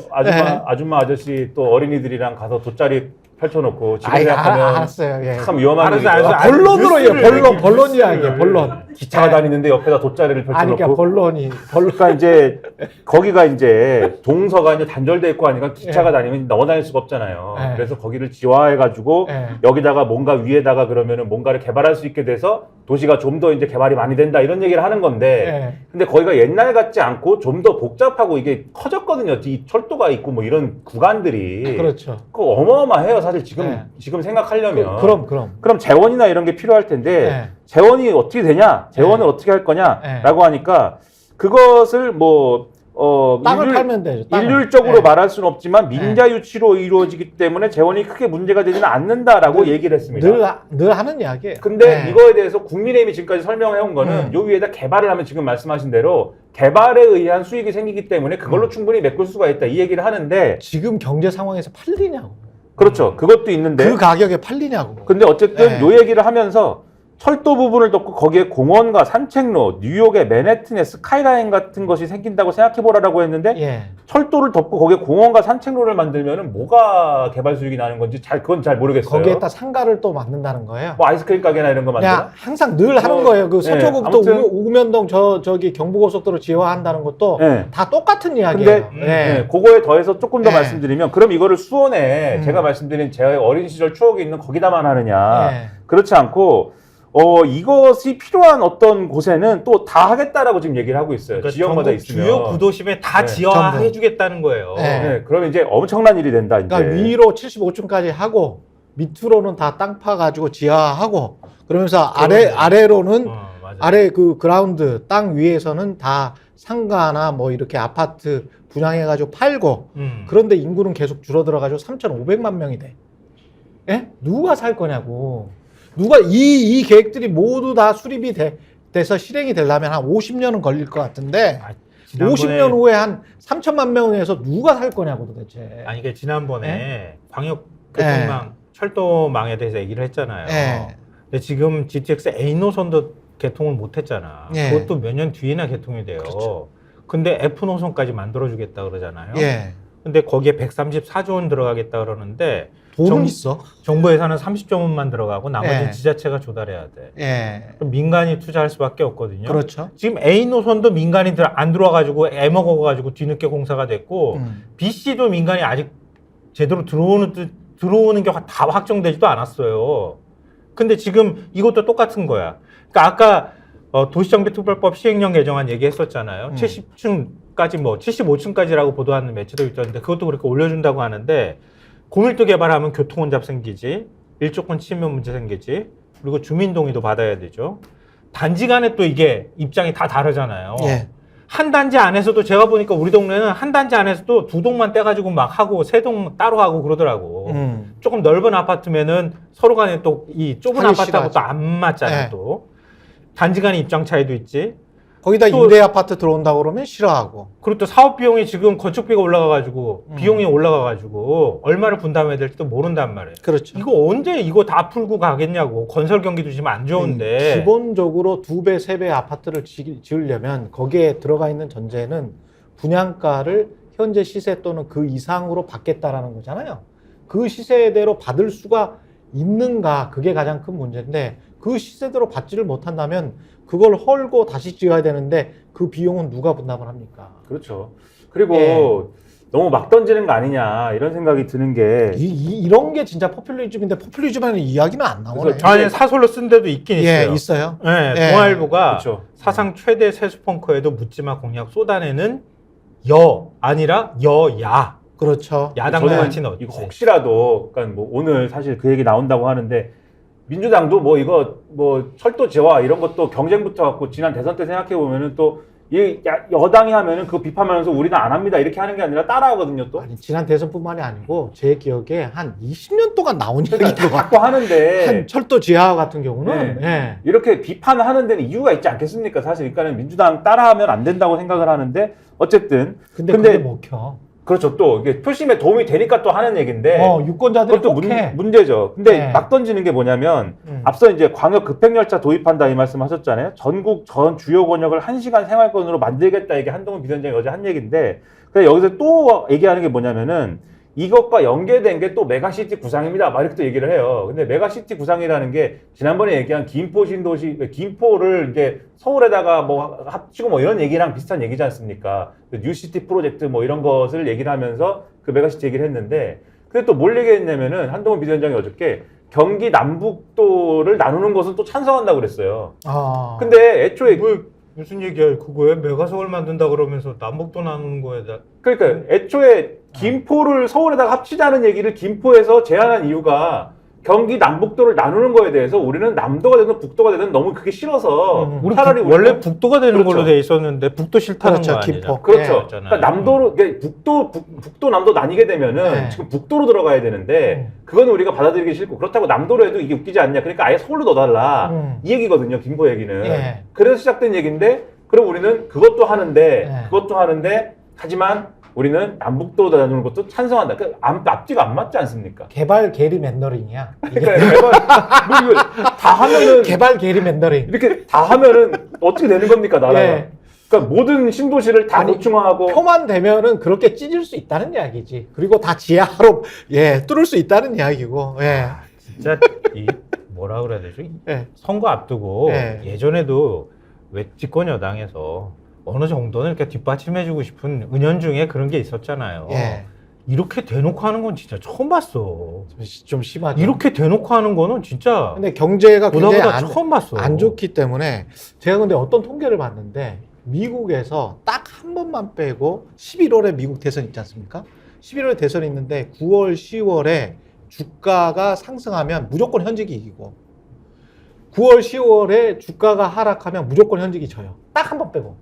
아줌마 아저씨 또 어린이들이랑 가서 돗자리 펼쳐놓고 지금 생각하면 알았어요. 참 위험한 일이죠. 본론으로 본론 이야기예요. 본론. 기차가 다니는데 옆에다 돗자리를 펼쳐놓고. 그러니까 본론이. 그러니까 이제 거기가 이제 동서가 이제 단절돼 있고 하니까 기차가 다니면 넘어다닐 수가 없잖아요. 그래서 거기를 지화해가지고 여기다가 뭔가 위에다가 그러면은 뭔가를 개발할 수 있게 돼서 도시가 좀 더 이제 개발이 많이 된다 이런 얘기를 하는 건데. 근데 거기가 옛날 같지 않고 좀 더 복잡하고 이게 커졌거든요. 이 철도가 있고 뭐 이런 구간들이. 그렇죠. 그거 어마어마해요. 사실 지금 생각하려면. 그럼 재원이나 이런 게 필요할 텐데 재원이 어떻게 되냐? 재원을 어떻게 할 거냐라고 하니까 그것을 땅을 팔면 되죠. 일률적으로 말할 수는 없지만 민자 유치로 이루어지기 때문에 재원이 크게 문제가 되지는 않는다라고 얘기를 했습니다. 늘 하는 이야기예요. 근데 이거에 대해서 국민의힘이 지금까지 설명해 온 거는 요 위에다 개발을 하면 지금 말씀하신 대로 개발에 의한 수익이 생기기 때문에 그걸로 충분히 메꿀 수가 있다 이 얘기를 하는데 지금 경제 상황에서 팔리냐고. 그렇죠. 그것도 있는데 그 가격에 팔리냐고. 근데 어쨌든 요 얘기를 하면서 철도 부분을 덮고 거기에 공원과 산책로, 뉴욕의 맨해튼의 스카이라인 같은 것이 생긴다고 생각해보라라고 했는데 예. 철도를 덮고 거기에 공원과 산책로를 만들면은 뭐가 개발 수익이 나는 건지 그건 잘 모르겠어요. 거기에다 상가를 또 만든다는 거예요. 뭐 아이스크림 가게나 이런 거 만드나? 그냥 항상 늘 하는 거예요. 그 서초구부터 아무튼 우면동 저기 경부고속도로 지화한다는 것도 네. 다 똑같은 이야기예요. 근데 그거에 더해서 조금 더 말씀드리면 그럼 이거를 수원에 제가 말씀드린 제 어린 시절 추억이 있는 거기다만 하느냐? 그렇지 않고 이것이 필요한 어떤 곳에는 또 다 하겠다라고 지금 얘기를 하고 있어요. 그러니까 지역마다 전국 있으면. 주요 구도심에 다 지어해주겠다는 거예요. 네, 그러면 이제 엄청난 일이 된다. 이제. 그러니까 위로 75층까지 하고 밑으로는 다 땅 파가지고 지하하고 그러면서 아래로는 아래 그 그라운드 땅 위에서는 다 상가나 뭐 이렇게 아파트 분양해가지고 팔고 그런데 인구는 계속 줄어들어가지고 3,500만 명이 돼. 예? 누가 살 거냐고. 누가 이 계획들이 모두 다 수립이 돼서 실행이 되려면 한 50년은 걸릴 것 같은데 50년 후에 한 3천만 명에서 누가 살 거냐고 도대체. 아니 그 지난번에 광역 교통망 철도망에 대해서 얘기를 했잖아요. 근데 지금 GTX A 노선도 개통을 못 했잖아. 그것도 몇 년 뒤에나 개통이 돼요. 그렇죠. 근데 F 노선까지 만들어 주겠다 그러잖아요. 예. 근데 거기에 134조 원 들어가겠다 그러는데 돈은 있어. 정부 예산은 30조 원만 들어가고 나머지는 예. 지자체가 조달해야 돼. 예. 그럼 민간이 투자할 수밖에 없거든요. 그렇죠. 지금 A 노선도 민간이 안 들어와가지고 애먹어가지고 뒤늦게 공사가 됐고 BC도 민간이 아직 제대로 들어오는 게 다 확정되지도 않았어요. 근데 지금 이것도 똑같은 거야. 그러니까 아까 도시정비특별법 시행령 개정안 얘기했었잖아요. 70층까지 뭐 75층까지라고 보도하는 매체도 있었는데 그것도 그렇게 올려준다고 하는데 고밀도 개발하면 교통혼잡 생기지, 일조권 침해 문제 생기지, 그리고 주민동의도 받아야 되죠. 단지간에 또 이게 입장이 다 다르잖아요. 예. 한 단지 안에서도 제가 보니까 우리 동네는 한 단지 안에서도 두 동만 떼가지고 막 하고 세 동 따로 하고 그러더라고. 조금 넓은 아파트면은 서로 간에 또 이 좁은 아파트하고 또 안 맞잖아요. 또 단지 간의 입장 차이도 있지. 거기다 임대 아파트 들어온다고 그러면 싫어하고. 그리고 또 사업 비용이 지금 건축비가 올라가가지고 비용이 올라가가지고 얼마를 분담해야 될지도 모른단 말이에요. 그렇죠. 이거 언제 이거 다 풀고 가겠냐고. 건설 경기도 지금 안 좋은데. 기본적으로 2배, 3배 아파트를 지으려면 거기에 들어가 있는 전제는 분양가를 현재 시세 또는 그 이상으로 받겠다라는 거잖아요. 그 시세대로 받을 수가 있는가, 그게 가장 큰 문제인데 그 시세대로 받지를 못한다면 그걸 헐고 다시 지어야 되는데 그 비용은 누가 분담을 합니까? 그렇죠. 그리고 너무 막 던지는 거 아니냐 이런 생각이 드는 게 이런 게 진짜 포퓰리즘인데 포퓰리즘에는 이야기는 안 나오네. 아니 사설로 쓴 데도 있긴 있어요. 있어요. 네, 동아일보가 그렇죠. 사상 최대 세수펑커에도 묻지마 공약 쏟아내는 아니라 여야. 그렇죠. 야당과 같이 넣었지. 이거 혹시라도 그러니까 뭐 오늘 사실 그 얘기 나온다고 하는데 민주당도 뭐 이거 뭐 철도 재화 이런 것도 경쟁 붙어갖고 지난 대선 때 생각해 보면은 또 이 여당이 하면은 그거 비판하면서 우리는 안 합니다 이렇게 하는 게 아니라 따라하거든요 또. 아니 지난 대선뿐만이 아니고 제 기억에 한 20년 동안 나온 얘기도 자꾸 하는데 한 철도 지하 같은 경우는 이렇게 비판을 하는 데는 이유가 있지 않겠습니까? 사실 그러니까는 민주당 따라하면 안 된다고 생각을 하는데 어쨌든 근데 그게 먹혀. 그렇죠. 또 이게 표심에 도움이 되니까 또 하는 얘기인데 유권자들이 그것도 문제죠. 근데 막 던지는 게 뭐냐면 앞서 이제 광역 급행열차 도입한다 이 말씀하셨잖아요. 전국 전 주요 권역을 1시간 생활권으로 만들겠다 이게 한동훈 비서장이 어제 한 얘기인데 근데 여기서 또 얘기하는 게 뭐냐면은 이것과 연계된 게 또 메가시티 구상입니다. 막 이렇게 또 얘기를 해요. 근데 메가시티 구상이라는 게 지난번에 얘기한 김포 신도시, 김포를 이제 서울에다가 뭐 합치고 뭐 이런 얘기랑 비슷한 얘기지 않습니까? 뉴시티 프로젝트 뭐 이런 것을 얘기를 하면서 그 메가시티 얘기를 했는데 근데 또 뭘 얘기했냐면은 한동훈 비서장이 어저께 경기 남북도를 나누는 것은 또 찬성한다고 그랬어요. 근데 애초에 무슨 얘기야? 그거에 메가서울 만든다 그러면서 남북도 나누는 거에다. 그러니까 애초에 김포를 서울에다가 합치자는 얘기를 김포에서 제안한 이유가 경기 남북도를 나누는 거에 대해서 우리는 남도가 되든 북도가 되든 너무 그게 싫어서 우리 차라리 원래 북도가 되는 그렇죠. 걸로 돼 있었는데 북도 싫다는 거 아니야? 김포. 그렇죠. 그러니까 남도로 북도 남도 나뉘게 되면은 지금 북도로 들어가야 되는데 그거는 우리가 받아들이기 싫고 그렇다고 남도로 해도 이게 웃기지 않냐? 그러니까 아예 서울로 넣어달라 이 얘기거든요. 김포 얘기는. 그래서 시작된 얘기인데 그럼 우리는 그것도 하는데 하지만 우리는 남북도 나누는 것도 찬성한다. 그 앞뒤가 안 맞지 않습니까? 개발 게리 맨더링이야. 그러니까 뭐 이거 다 하면은 개발 게리 맨더링. 이렇게 다 하면은 어떻게 되는 겁니까 나라가? 예. 그러니까 모든 신도시를 다 아니, 고충화하고 표만 되면은 그렇게 찢을 수 있다는 이야기지. 그리고 다 지하로 뚫을 수 있다는 이야기고. 예. 진짜 이 뭐라 그래야 되죠? 예. 선거 앞두고 예. 예전에도 왜 집권 여당에서 어느 정도는 이렇게 뒷받침해주고 싶은 은연중에 그런 게 있었잖아요. 예. 이렇게 대놓고 하는 건 진짜 처음 봤어. 좀 심하죠. 이렇게 대놓고 하는 거는 진짜 근데 경제가 굉장히 보다 처음 봤어. 안 좋기 때문에 제가 근데 어떤 통계를 봤는데 미국에서 딱 한 번만 빼고 11월에 미국 대선 있지 않습니까? 11월에 대선이 있는데 9월, 10월에 주가가 상승하면 무조건 현직이 이기고 9월, 10월에 주가가 하락하면 무조건 현직이 져요. 딱 한 번 빼고.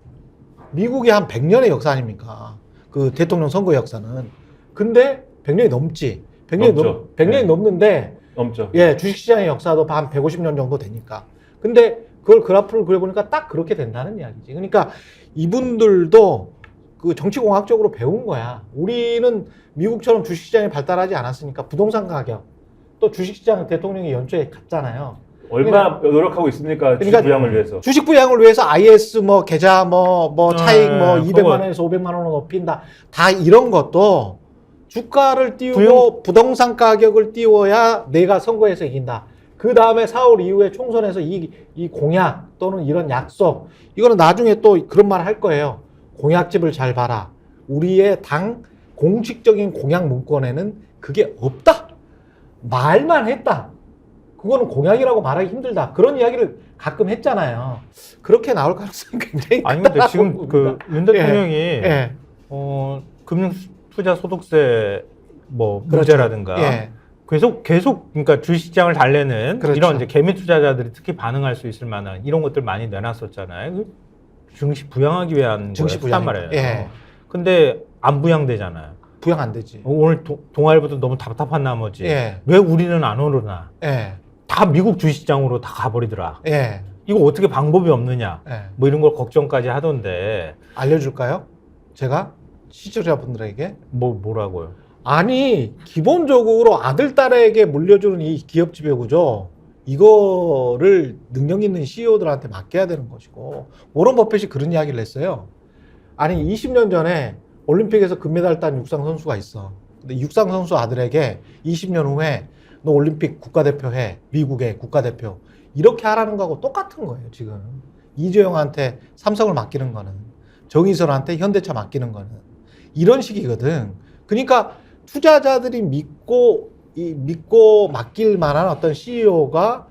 미국이 한 100년의 역사 아닙니까? 그 대통령 선거 역사는. 근데 100년이 넘지. 100년이 네. 넘는데 넘죠. 예, 주식시장의 역사도 한 150년 정도 되니까. 근데 그걸 그래프를 그려보니까 딱 그렇게 된다는 이야기지. 그러니까 이분들도 그 정치공학적으로 배운 거야. 우리는 미국처럼 주식시장이 발달하지 않았으니까 부동산 가격, 또 주식시장 대통령이 연초에 갔잖아요. 얼마나 노력하고 있습니까? 주식 그러니까 부양을 위해서. 주식 부양을 위해서 IS 뭐 계좌 뭐 차익 뭐 그거. 200만 원에서 500만 원을 높인다. 다 이런 것도 주가를 띄우고 부양- 부동산 가격을 띄워야 내가 선거에서 이긴다. 그 다음에 4월 이후에 총선에서 이 공약 또는 이런 약속, 이거는 나중에 또 그런 말 할 거예요. 공약집을 잘 봐라. 우리의 당 공식적인 공약 문건에는 그게 없다. 말만 했다. 그거는 공약이라고 말하기 힘들다. 그런 이야기를 가끔 했잖아요. 그렇게 나올 가능성이 굉장히 아니 근데 크다고 지금 그 윤 대통령이 예. 금융투자소득세 뭐 그렇죠. 문제라든가 예. 계속 그러니까 주식시장을 달래는 그렇죠. 이런 이제 개미 투자자들이 특히 반응할 수 있을 만한 이런 것들 많이 내놨었잖아요. 그 증시 부양하기 위한 증시 거였단 부양이죠. 말이에요. 예. 근데 안 부양되잖아요. 부양 안 되지. 오늘 동아일보도 너무 답답한 나머지 예. 왜 우리는 안 오르나? 예. 다 미국 주식시장으로 다 가버리더라. 예. 이거 어떻게 방법이 없느냐? 예. 뭐 이런 걸 걱정까지 하던데 알려줄까요? 제가 시청자분들에게 뭐라고요? 아니 기본적으로 아들 딸에게 물려주는 이 기업 지배 구조 이거를 능력 있는 CEO들한테 맡겨야 되는 것이고 워런 버핏이 그런 이야기를 했어요. 아니 20년 전에 올림픽에서 금메달 딴 육상 선수가 있어. 근데 육상 선수 아들에게 20년 후에 너 올림픽 국가대표 해. 미국의 국가대표. 이렇게 하라는 거하고 똑같은 거예요, 지금. 이재용한테 삼성을 맡기는 거는. 정의선한테 현대차 맡기는 거는. 이런 식이거든. 그러니까 투자자들이 믿고 맡길 만한 어떤 CEO가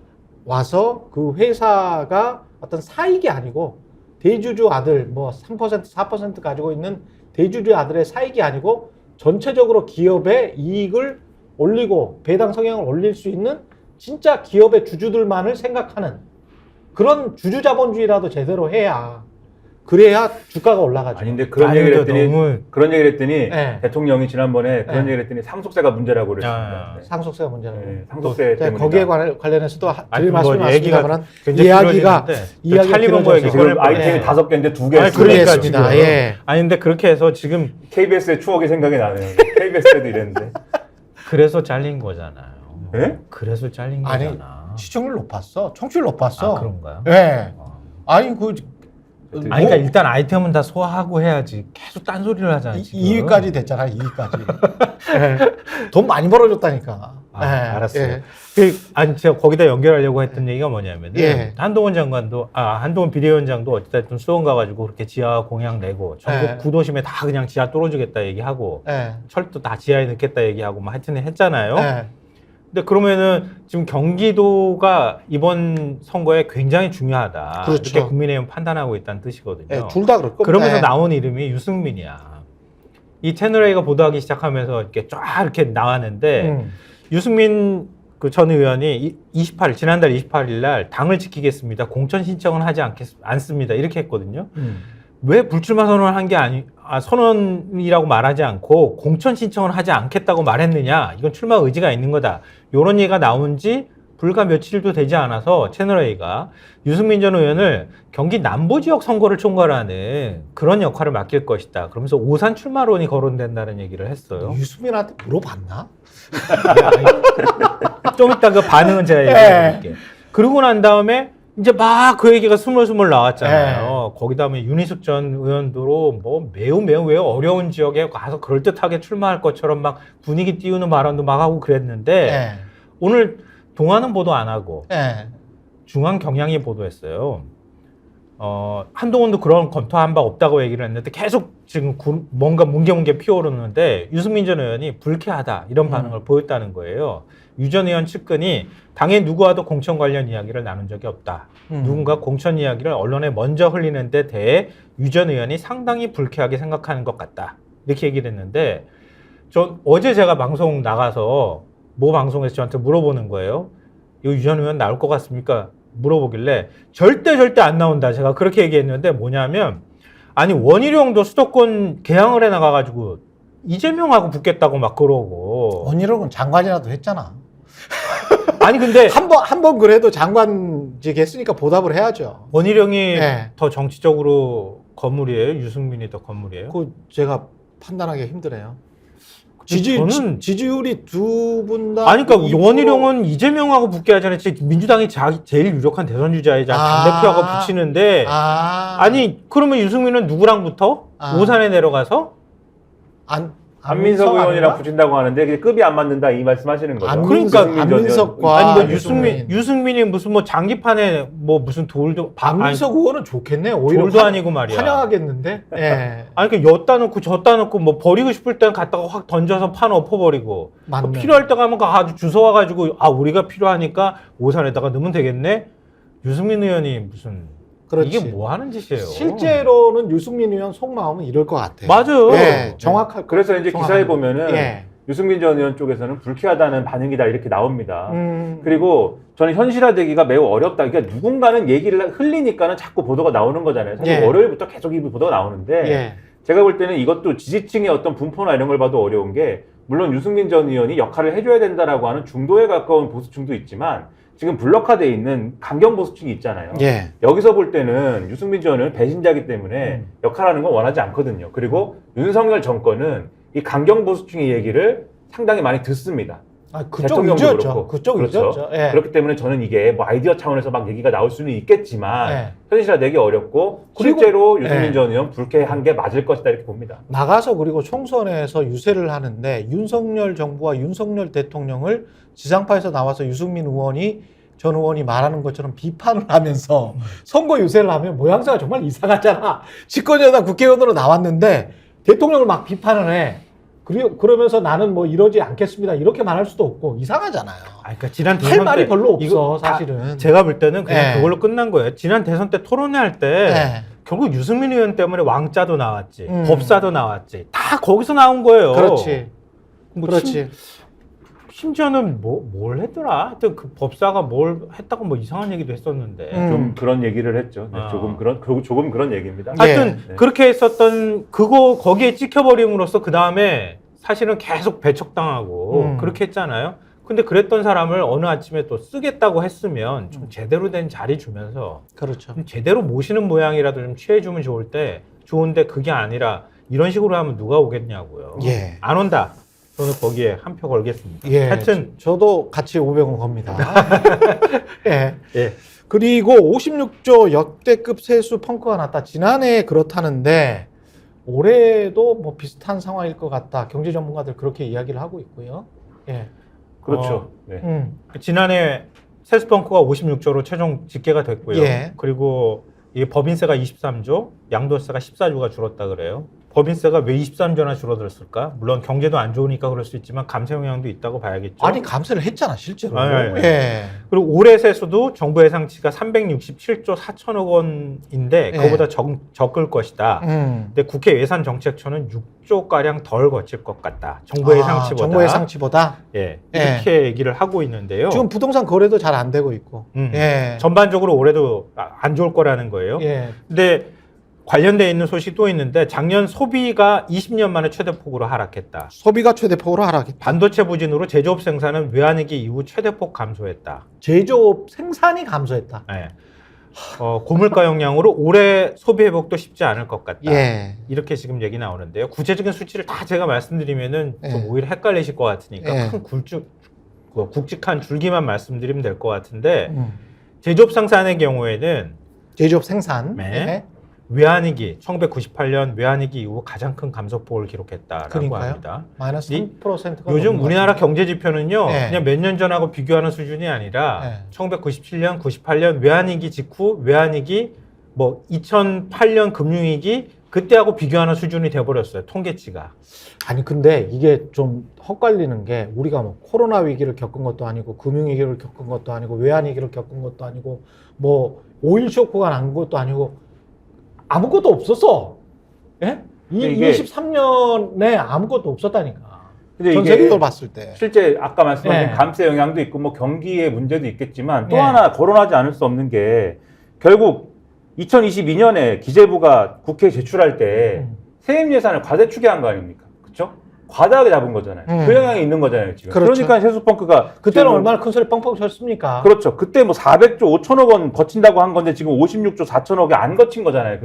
와서 그 회사가 어떤 사익이 아니고 대주주 아들 뭐 3%, 4% 가지고 있는 대주주 아들의 사익이 아니고 전체적으로 기업의 이익을 올리고 배당 성향을 올릴 수 있는 진짜 기업의 주주들만을 생각하는 그런 주주자본주의라도 제대로 해야 그래야 주가가 올라가죠. 아니 근데 그런 얘기를 했더니 네. 대통령이 지난번에 그런 네. 얘기를 했더니 상속세가 문제라고 그랬습니다. 아. 네. 상속세가 문제라고. 네, 상속세 자, 때문에 거기에 관련해서도 드릴 뭐 말씀이 많습니다만 굉장히 이야기가 이야기가 길어져서. 얘기 지금 꺼낼 아이템이 네. 5개인데 2개 아니, 있습니다. 그러니까 그러겠습니다. 지금. 예. 아니 근데 그렇게 해서 지금 KBS의 추억이 생각이 나네요. KBS 때도 이랬는데. 그래서 잘린 거잖아요. 네? 그래서 잘린 아니, 거잖아. 시청률 높았어. 청취율 높았어. 아, 그런가요? 예. 아니 아니 그러니까 일단 아이템은 다 소화하고 해야지 계속 딴소리를 하잖아 지금. 2위까지 됐잖아. 2위까지. 예. 돈 많이 벌어줬다니까. 아, 예. 알았어요. 예. 아니 제가 거기다 연결하려고 했던 얘기가 뭐냐면 예. 한동훈 장관도 한동훈 비대위원장도 어쨌든 수원 가가지고 그렇게 지하 공약 내고 전국 예. 구도심에 다 그냥 지하 뚫어주겠다 얘기하고 예. 철도 다 지하에 넣겠다 얘기하고 뭐 하여튼 했잖아요. 예. 근데 그러면은 지금 경기도가 이번 선거에 굉장히 중요하다. 그렇죠. 이렇게 국민의힘 판단하고 있다는 뜻이거든요. 예. 둘 다 그럴 겁니다. 그러면서 예. 나온 이름이 유승민이야. 이 채널A가 보도하기 시작하면서 이렇게 쫙 이렇게 나왔는데 유승민 그 전 의원이 지난달 28일 날 당을 지키겠습니다. 공천 신청은 하지 않습니다. 이렇게 했거든요. 왜 불출마 선언을 한 게 선언이라고 말하지 않고 공천 신청을 하지 않겠다고 말했느냐? 이건 출마 의지가 있는 거다. 이런 얘기가 나온 지 불과 며칠도 되지 않아서 채널A가 유승민 전 의원을 경기 남부 지역 선거를 총괄하는 그런 역할을 맡길 것이다. 그러면서 오산 출마론이 거론된다는 얘기를 했어요. 유승민한테 물어봤나? 좀 이따 그 반응은 제가 얘기해 드릴게요. 그러고 난 다음에 이제 막 그 얘기가 스물스물 나왔잖아요. 거기다 뭐 윤희숙 전 의원도 뭐 매우 어려운 지역에 가서 그럴듯하게 출마할 것처럼 막 분위기 띄우는 발언도 막 하고 그랬는데 오늘 동아는 보도 안 하고 중앙 경향이 보도했어요. 한동훈도 그런 검토한 바 없다고 얘기를 했는데 계속 지금 뭔가 뭉게뭉게 피어오르는데 유승민 전 의원이 불쾌하다 이런 반응을 보였다는 거예요. 유 전 의원 측근이 당에 누구와도 공천 관련 이야기를 나눈 적이 없다. 누군가 공천 이야기를 언론에 먼저 흘리는 데 대해 유 전 의원이 상당히 불쾌하게 생각하는 것 같다. 이렇게 얘기를 했는데 전 어제 제가 방송 나가서 모 방송에서 저한테 물어보는 거예요. 이거 유 전 의원 나올 것 같습니까? 물어보길래 절대 안 나온다. 제가 그렇게 얘기했는데 뭐냐면 아니 원희룡도 수도권 개항을 해 나가가지고 이재명하고 붙겠다고 막 그러고 원희룡은 장관이라도 했잖아. 아니 근데 한 번 그래도 장관직 했으니까 보답을 해야죠. 원희룡이 네. 더 정치적으로 건물이에요? 유승민이 더 건물이에요? 그 제가 판단하기 힘드네요. 저는 지지율이 두 분 다. 아니 그러니까 원희룡은 이재명하고 붙게 하잖아요. 민주당이 제일 유력한 대선 주자이자 당대표하고 붙이는데 아니 그러면 유승민은 누구랑 붙어? 오산에 내려가서 안민석 의원이랑 붙인다고 하는데 그게 급이 안 맞는다 이 말씀하시는 거죠. 그러니까 안민석과 아니 뭐 유승민이 무슨 뭐 장기판에 뭐 무슨 돌도 안민석 의원은 좋겠네. 오히려 돌도 아니고 말이야. 환영하겠는데. 예. 아니 그 엿다 놓고 졌다 놓고 뭐 버리고 싶을 때는 갖다가 확 던져서 판 엎어버리고 필요할 때 가면 아주 주워 와가지고 우리가 필요하니까 오산에다가 넣으면 되겠네. 유승민 의원이 무슨 그렇지. 이게 뭐 하는 짓이에요? 실제로는 유승민 의원 속마음은 이럴 것 같아요. 맞아요. 예, 정확하게. 그래서 이제 기사에 보면은 예. 유승민 전 의원 쪽에서는 불쾌하다는 반응이다 이렇게 나옵니다. 그리고 저는 현실화되기가 매우 어렵다. 그러니까 누군가는 얘기를 흘리니까는 자꾸 보도가 나오는 거잖아요. 사실 월요일부터 계속 이 보도가 나오는데 제가 볼 때는 이것도 지지층의 어떤 분포나 이런 걸 봐도 어려운 게 물론 유승민 전 의원이 역할을 해줘야 된다라고 하는 중도에 가까운 보수층도 있지만 지금 블록화되어 있는 강경 보수층이 있잖아요. 여기서 볼 때는 유승민 전 의원은 배신자이기 때문에 역할하는 건 원하지 않거든요. 그리고 윤석열 정권은 이 강경 보수층의 얘기를 상당히 많이 듣습니다. 그쪽 위주였죠. 그쪽 그렇죠. 위주였죠. 그렇기 때문에 저는 이게 뭐 아이디어 차원에서 막 얘기가 나올 수는 있겠지만 현실화되기 어렵고 실제로 유승민 전 의원 불쾌한 게 맞을 것이다 이렇게 봅니다. 나가서 그리고 총선에서 유세를 하는데 윤석열 정부와 윤석열 대통령을 지상파에서 나와서 유승민 전 의원이 말하는 것처럼 비판을 하면서 선거 유세를 하면 모양새가 정말 이상하잖아. 집권여당 국회의원으로 나왔는데 대통령을 막 비판을 해. 그러면서 나는 뭐 이러지 않겠습니다. 이렇게 말할 수도 없고 이상하잖아요. 그러니까 지난 할 대선 말이 때 별로 없어 사실은. 제가 볼 때는 그냥 그걸로 끝난 거예요. 지난 대선 때 토론회 할 때 결국 유승민 의원 때문에 왕자도 나왔지, 법사도 나왔지, 다 거기서 나온 거예요. 그렇지. 뭐 그렇지. 심지어는 뭘 했더라? 하여튼 그 법사가 뭘 했다고 뭐 이상한 얘기도 했었는데. 좀 그런 얘기를 했죠. 네, 조금 그런 얘기입니다. 하여튼 그렇게 했었던 거기에 찍혀버림으로써 그 다음에 사실은 계속 배척당하고 그렇게 했잖아요. 근데 그랬던 사람을 어느 아침에 또 쓰겠다고 했으면 좀 제대로 된 자리 주면서 그렇죠. 좀 제대로 모시는 모양이라도 좀 취해주면 좋은데 그게 아니라 이런 식으로 하면 누가 오겠냐고요. 안 온다. 저는 거기에 한 표 걸겠습니다. 하여튼 저도 같이 500원 겁니다. 그리고 56조 역대급 세수 펑크가 났다. 지난해 그렇다는데 올해도 뭐 비슷한 상황일 것 같다. 경제 전문가들 그렇게 이야기를 하고 있고요. 그렇죠. 지난해 세수 펑크가 56조로 최종 집계가 됐고요. 그리고 이 법인세가 23조, 양도세가 14조가 줄었다 그래요. 법인세가 왜 23조나 줄어들었을까? 물론 경제도 안 좋으니까 그럴 수 있지만 감세 영향도 있다고 봐야겠죠. 아니 감세를 했잖아 실제로. 그리고 올해 세수도 정부 예상치가 367조 4천억 원인데 그거보다 적을 것이다. 근데 국회 예산정책처는 6조 가량 덜 거칠 것 같다. 정부 예상치보다. 이렇게 얘기를 하고 있는데요. 지금 부동산 거래도 잘 안 되고 있고. 전반적으로 올해도 안 좋을 거라는 거예요. 근데 관련돼 있는 소식이 또 있는데 작년 소비가 20년 만에 최대폭으로 하락했다. 소비가 최대폭으로 하락했다. 반도체 부진으로 제조업 생산은 외환위기 이후 최대폭 감소했다. 제조업 생산이 감소했다. 네. 고물가 영향으로 올해 소비 회복도 쉽지 않을 것 같다. 예. 이렇게 지금 얘기 나오는데요. 구체적인 수치를 다 제가 말씀드리면은 좀 예. 오히려 헷갈리실 것 같으니까 예. 큰 굵직한 줄기만 말씀드리면 될 것 같은데 제조업 생산의 경우에는 제조업 생산. 네. 예. 외환위기 1998년 외환위기 이후 가장 큰 감소폭을 기록했다라고 그러니까요. 합니다. 마이너스 3%가 요즘 우리나라 경제 지표는요, 네. 그냥 몇 년 전하고 비교하는 수준이 아니라 네. 1997년, 98년 외환위기 직후 외환위기, 뭐 2008년 금융위기 그때하고 비교하는 수준이 돼버렸어요. 통계치가. 아니 근데 이게 좀 헛갈리는 게 우리가 뭐 코로나 위기를 겪은 것도 아니고 금융 위기를 겪은 것도 아니고 외환 위기를 겪은 것도 아니고 뭐 오일 쇼크가 난 것도 아니고 아무것도 없었어. 예? 이게 23년에 아무것도 없었다니까. 근데 전 이게 세계적으로 봤을 때. 실제 아까 말씀하신 네. 감세 영향도 있고 뭐 경기의 문제도 있겠지만 또 네. 하나 거론하지 않을 수 없는 게 결국 2022년에 기재부가 국회에 제출할 때 세입 예산을 과대추계한 거 아닙니까? 그렇죠? 과다하게 잡은 거잖아요. 그 영향이 있는 거잖아요, 지금. 그렇죠. 그러니까 세수펑크가 그때는 지금 얼마나 큰 소리 뻥뻥 쳤습니까? 그렇죠. 그때 뭐 400조 5천억 원 거친다고 한 건데 지금 56조 4천억이 안 거친 거잖아요.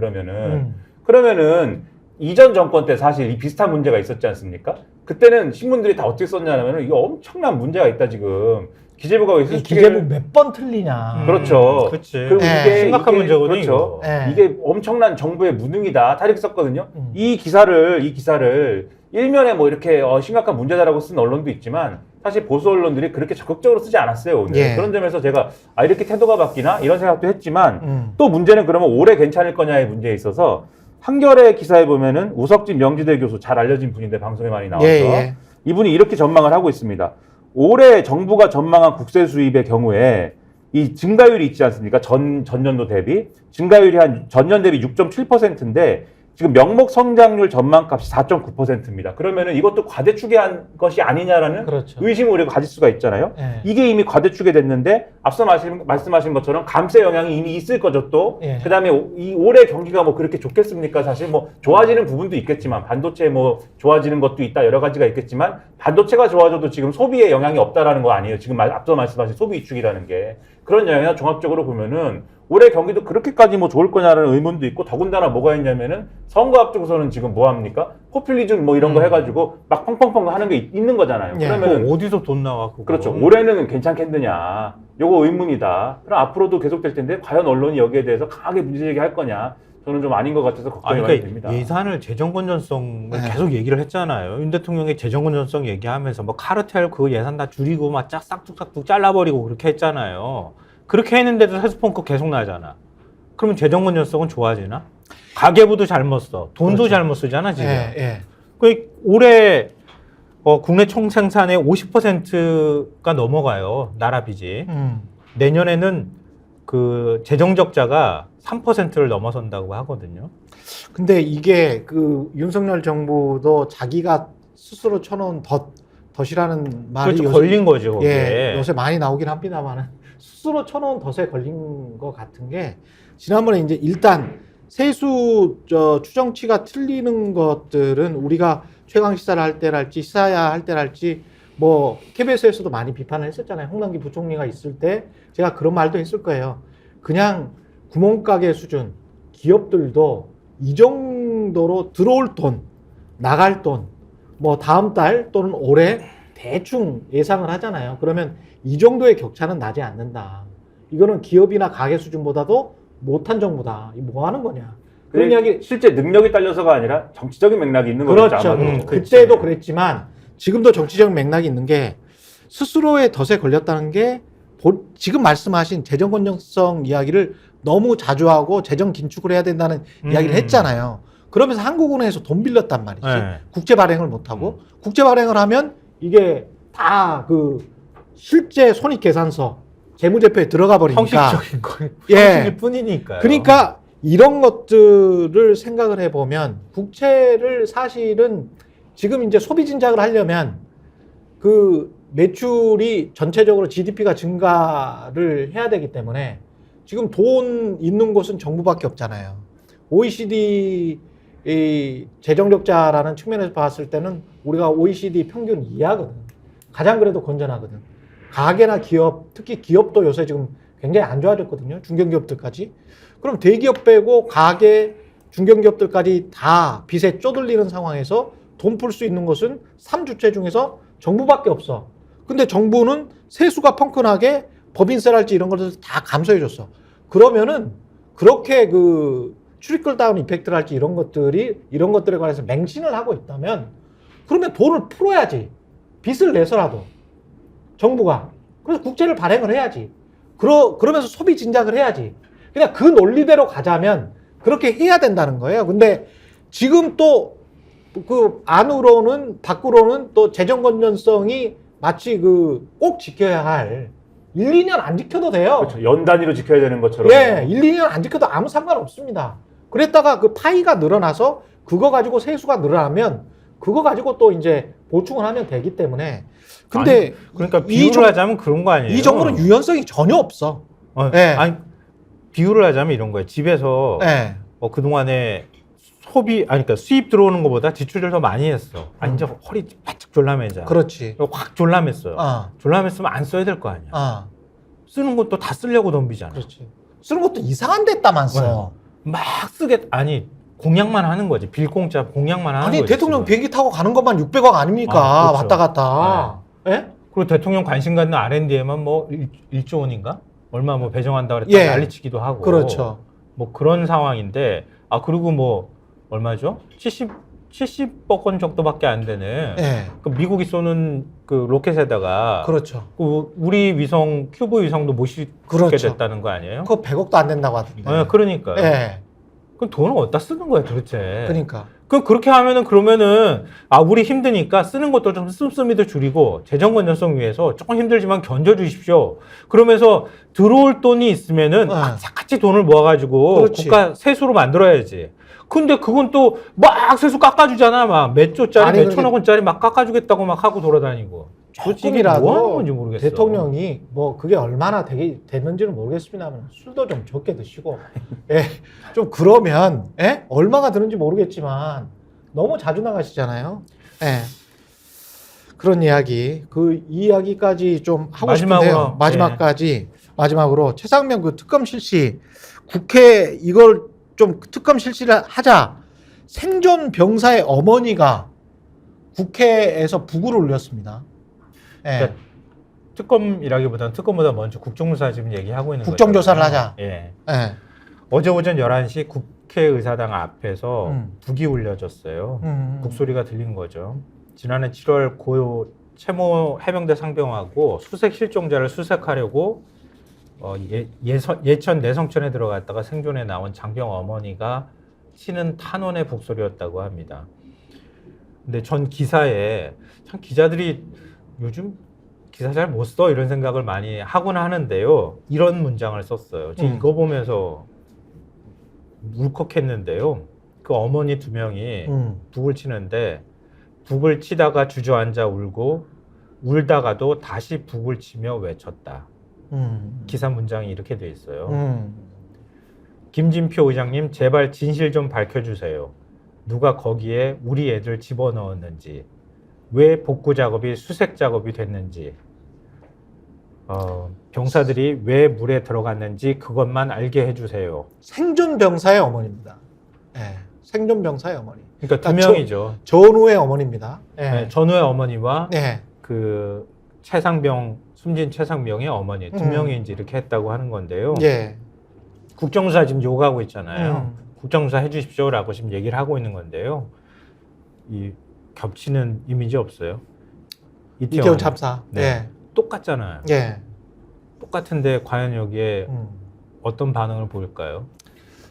그러면은 이전 정권 때 사실 이 비슷한 문제가 있었지 않습니까? 그때는 신문들이 다 어떻게 썼냐면 이거 엄청난 문제가 있다 지금. 기재부가 왜 이 세수 기재부 몇 번 틀리냐. 그렇죠. 그치. 그리고 네. 심각한 문제거든요. 그렇죠. 이거. 네. 이게 엄청난 정부의 무능이다. 다 이렇게 썼거든요. 이 기사를 일면에 뭐 이렇게 심각한 문제다라고 쓴 언론도 있지만 사실 보수 언론들이 그렇게 적극적으로 쓰지 않았어요. 오늘. 예. 그런 점에서 제가 이렇게 태도가 바뀌나 이런 생각도 했지만 또 문제는 그러면 올해 괜찮을 거냐의 문제에 있어서 한겨레 기사에 보면은 우석진 명지대 교수 잘 알려진 분인데 방송에 많이 나와서 예. 이분이 이렇게 전망을 하고 있습니다. 올해 정부가 전망한 국세 수입의 경우에 이 증가율이 있지 않습니까? 전년도 대비 증가율이 한 전년 대비 6.7%인데 지금 명목 성장률 전망값이 4.9%입니다. 그러면은 이것도 과대추계한 것이 아니냐라는 그렇죠. 의심을 우리가 가질 수가 있잖아요. 예. 이게 이미 과대추계됐는데 앞서 말씀하신 것처럼 감세 영향이 이미 있을 거죠 또. 예. 그다음에 이 올해 경기가 뭐 그렇게 좋겠습니까? 사실 뭐 좋아지는 부분도 있겠지만 반도체 뭐 좋아지는 것도 있다 여러 가지가 있겠지만 반도체가 좋아져도 지금 소비에 영향이 없다라는 거 아니에요. 지금 앞서 말씀하신 소비 위축이라는 게 그런 영향이 종합적으로 보면은 올해 경기도 그렇게까지 뭐 좋을 거냐라는 의문도 있고 더군다나 뭐가 있냐면은 선거 앞두고서는 지금 뭐 합니까? 포퓰리즘 뭐 이런 거 해가지고 막 펑펑펑 하는 게 있는 거잖아요. 예. 그러면은 어디서 돈 나와 그거. 그렇죠. 올해는 괜찮겠느냐. 요거 의문이다. 그럼 앞으로도 계속될 텐데 과연 언론이 여기에 대해서 강하게 문제제기할 거냐. 저는 좀 아닌 것 같아서 걱정이 많이 됩니다. 예산을 재정건전성을 네. 계속 얘기를 했잖아요. 윤 대통령이 재정건전성 얘기하면서 뭐 카르텔 그 예산 다 줄이고 막 싹둑싹둑 잘라버리고 그렇게 했잖아요. 그렇게 했는데도 세수펑크 계속 나잖아. 그러면 재정건전성은 좋아지나? 가계부도 잘못 써. 돈도 그렇죠. 잘못 쓰잖아 지금. 예. 예. 그 올해 국내 총생산의 50%가 넘어가요. 나라 빚이. 내년에는 그 재정 적자가 3%를 넘어선다고 하거든요. 근데 이게 그 윤석열 정부도 자기가 스스로 쳐놓은 덫이라는 말이 그렇죠. 걸린 거죠. 거기에. 예, 요새 많이 나오긴 합니다만은 스스로 쳐놓은 덫에 걸린 것 같은 게 지난번에 이제 일단 세수 추정치가 틀리는 것들은 우리가 최강 시사를 할 때랄지 시사야 할 때랄지 뭐 KBS에서도 많이 비판을 했었잖아요. 홍남기 부총리가 있을 때 제가 그런 말도 했을 거예요. 그냥 구멍가게 수준 기업들도 이 정도로 들어올 돈, 나갈 돈, 뭐 다음 달 또는 올해 대충 예상을 하잖아요. 그러면 이 정도의 격차는 나지 않는다. 이거는 기업이나 가계 수준보다도 못한 정부다. 이 뭐 하는 거냐. 그런 이야기. 실제 능력이 딸려서가 아니라 정치적인 맥락이 있는 거죠. 그렇죠. 아마도. 그때도 그랬지만 지금도 정치적인 맥락이 있는 게 스스로의 덫에 걸렸다는 게 지금 말씀하신 재정 건전성 이야기를 너무 자주 하고 재정 긴축을 해야 된다는 이야기를 했잖아요. 그러면서 한국은행에서 돈 빌렸단 말이지. 네. 국제 발행을 못 하고 국제 발행을 하면 이게 다 그 실제 손익 계산서 재무제표에 들어가 버리니까 형식적인 거 예. 형식일 뿐이니까요. 그러니까 이런 것들을 생각을 해보면 국채를 사실은 지금 이제 소비 진작을 하려면 그 매출이 전체적으로 GDP가 증가를 해야 되기 때문에 지금 돈 있는 곳은 정부밖에 없잖아요. OECD 이 재정적자라는 측면에서 봤을 때는 우리가 OECD 평균 이하거든. 가장 그래도 건전하거든. 가계나 기업, 특히 기업도 요새 지금 굉장히 안 좋아졌거든요. 중견기업들까지. 그럼 대기업 빼고 가계, 중견기업들까지 다 빚에 쪼들리는 상황에서 돈 풀 수 있는 것은 3주체 중에서 정부밖에 없어. 근데 정부는 세수가 펑크나게 법인세랄지 이런 것을 다 감소해 줬어. 그러면은 그렇게 그 트리클 다운 이펙트랄지 이런 것들에 관해서 맹신을 하고 있다면 그러면 돈을 풀어야지. 빚을 내서라도 정부가. 그래서 국채를 발행을 해야지. 그러면서 소비 진작을 해야지. 그냥 그 논리대로 가자면 그렇게 해야 된다는 거예요. 근데 지금 또 그 안으로는 밖으로는 또 재정 건전성이 마치 그 꼭 지켜야 할 1, 2년 안 지켜도 돼요. 그렇죠. 연 단위로 지켜야 되는 것처럼. 예, 1, 2년 안 지켜도 아무 상관없습니다. 그랬다가 그 파이가 늘어나서 그거 가지고 세수가 늘어나면 그거 가지고 또 이제 보충을 하면 되기 때문에. 근데 아니, 그러니까 비유를 하자면 그런 거 아니에요? 이 정부는 유연성이 전혀 없어. 예. 예. 아니, 비유를 하자면 이런 거예요. 집에서 예. 그동안에 그러니까 수입 들어오는 것보다 지출을 더 많이 했어. 이제 허리 바짝 졸라매자. 그렇지. 확 졸라맸어요. 아, 졸라맸으면 안 써야 될 거 아니야. 아, 쓰는 것도 다 쓰려고 덤비잖아. 그렇지. 쓰는 것도 이상한 데다만 써. 막 공약만 하는 거지. 빌공짜 공약만 하는 아니, 거지. 대통령 지금. 비행기 타고 가는 것만 600억 아닙니까? 아, 그렇죠. 왔다 갔다. 예? 그리고 대통령 관심 갖는 R&D에만 뭐 1조 원인가? 얼마 뭐 배정한다 그랬다 예. 난리치기도 하고. 그렇죠. 뭐 그런 상황인데, 그리고 뭐 얼마죠? 70억 원 정도밖에 안 되는 예. 그 미국이 쏘는 그 로켓에다가 그렇죠. 그 우리 위성 큐브 위성도 못 싣게 그렇죠. 됐다는 거 아니에요? 그거 100억도 안 된다고 하던데. 그러니까요. 예. 그럼 돈을 어디다 쓰는 거야 도대체? 그러니까. 그렇게 하면은 그러면은 우리 힘드니까 쓰는 것도 좀 씀씀이도 줄이고 재정 건전성 위해서 조금 힘들지만 견뎌 주십시오. 그러면서 들어올 돈이 있으면은 같이 돈을 모아가지고 그렇지. 국가 세수로 만들어야지. 근데 그건 또 막 세수 깎아주잖아. 막 몇 조짜리, 아니, 몇 천억 원짜리 막 깎아주겠다고 막 하고 돌아다니고. 도대체 이게 뭐 하는 건지 조금이라도 모르겠어. 대통령이 뭐 그게 얼마나 됐는지는 모르겠습니다만 술도 좀 적게 드시고 예, 좀 그러면 예? 얼마가 드는지 모르겠지만 너무 자주 나가시잖아요. 예. 그런 이야기 그 이야기까지 좀 하고 싶은데요. 마지막으로 최상명 그 특검 실시 국회 이걸 좀 특검 실시를 하자. 생존 병사의 어머니가 국회에서 부구를 울렸습니다. 예. 그러니까 특검이라기보다는 특검보다 먼저 국정조사 지금 얘기하고 있는 거죠. 국정조사를 하자. 예. 예. 어제 오전 11시 국회의사당 앞에서 북이 울려졌어요. 북소리가 들린 거죠. 지난해 7월 고 채모 해병대 상병하고 수색 실종자를 수색하려고 예천 내성천에 들어갔다가 생존에 나온 장병 어머니가 치는 탄원의 북소리였다고 합니다. 근데 전 기사에 참 기자들이 요즘 기사 잘 못 써 이런 생각을 많이 하곤 하는데요. 이런 문장을 썼어요. 지금 이거 보면서 울컥했는데요. 그 어머니 2명이 북을 치는데 북을 치다가 주저앉아 울고 울다가도 다시 북을 치며 외쳤다. 기사 문장이 이렇게 돼 있어요. 김진표 의장님 제발 진실 좀 밝혀주세요. 누가 거기에 우리 애들 집어넣었는지, 왜 복구 작업이 수색 작업이 됐는지, 병사들이 왜 물에 들어갔는지 그것만 알게 해주세요. 생존 병사의 어머니입니다. 예. 생존 병사의 어머니. 그러니까 2명이죠. 전우의 어머니입니다. 예. 네, 전우의 어머니와 예. 그 숨진 최상병의 어머니 2명이 이제 이렇게 했다고 하는 건데요. 예. 국정조사 지금 요구하고 있잖아요. 국정조사 해주십시오라고 지금 얘기를 하고 있는 건데요. 이 겹치는 이미지 없어요? 이태원 참사. 네. 예. 똑같잖아요. 예. 똑같은데 과연 여기에 어떤 반응을 보일까요?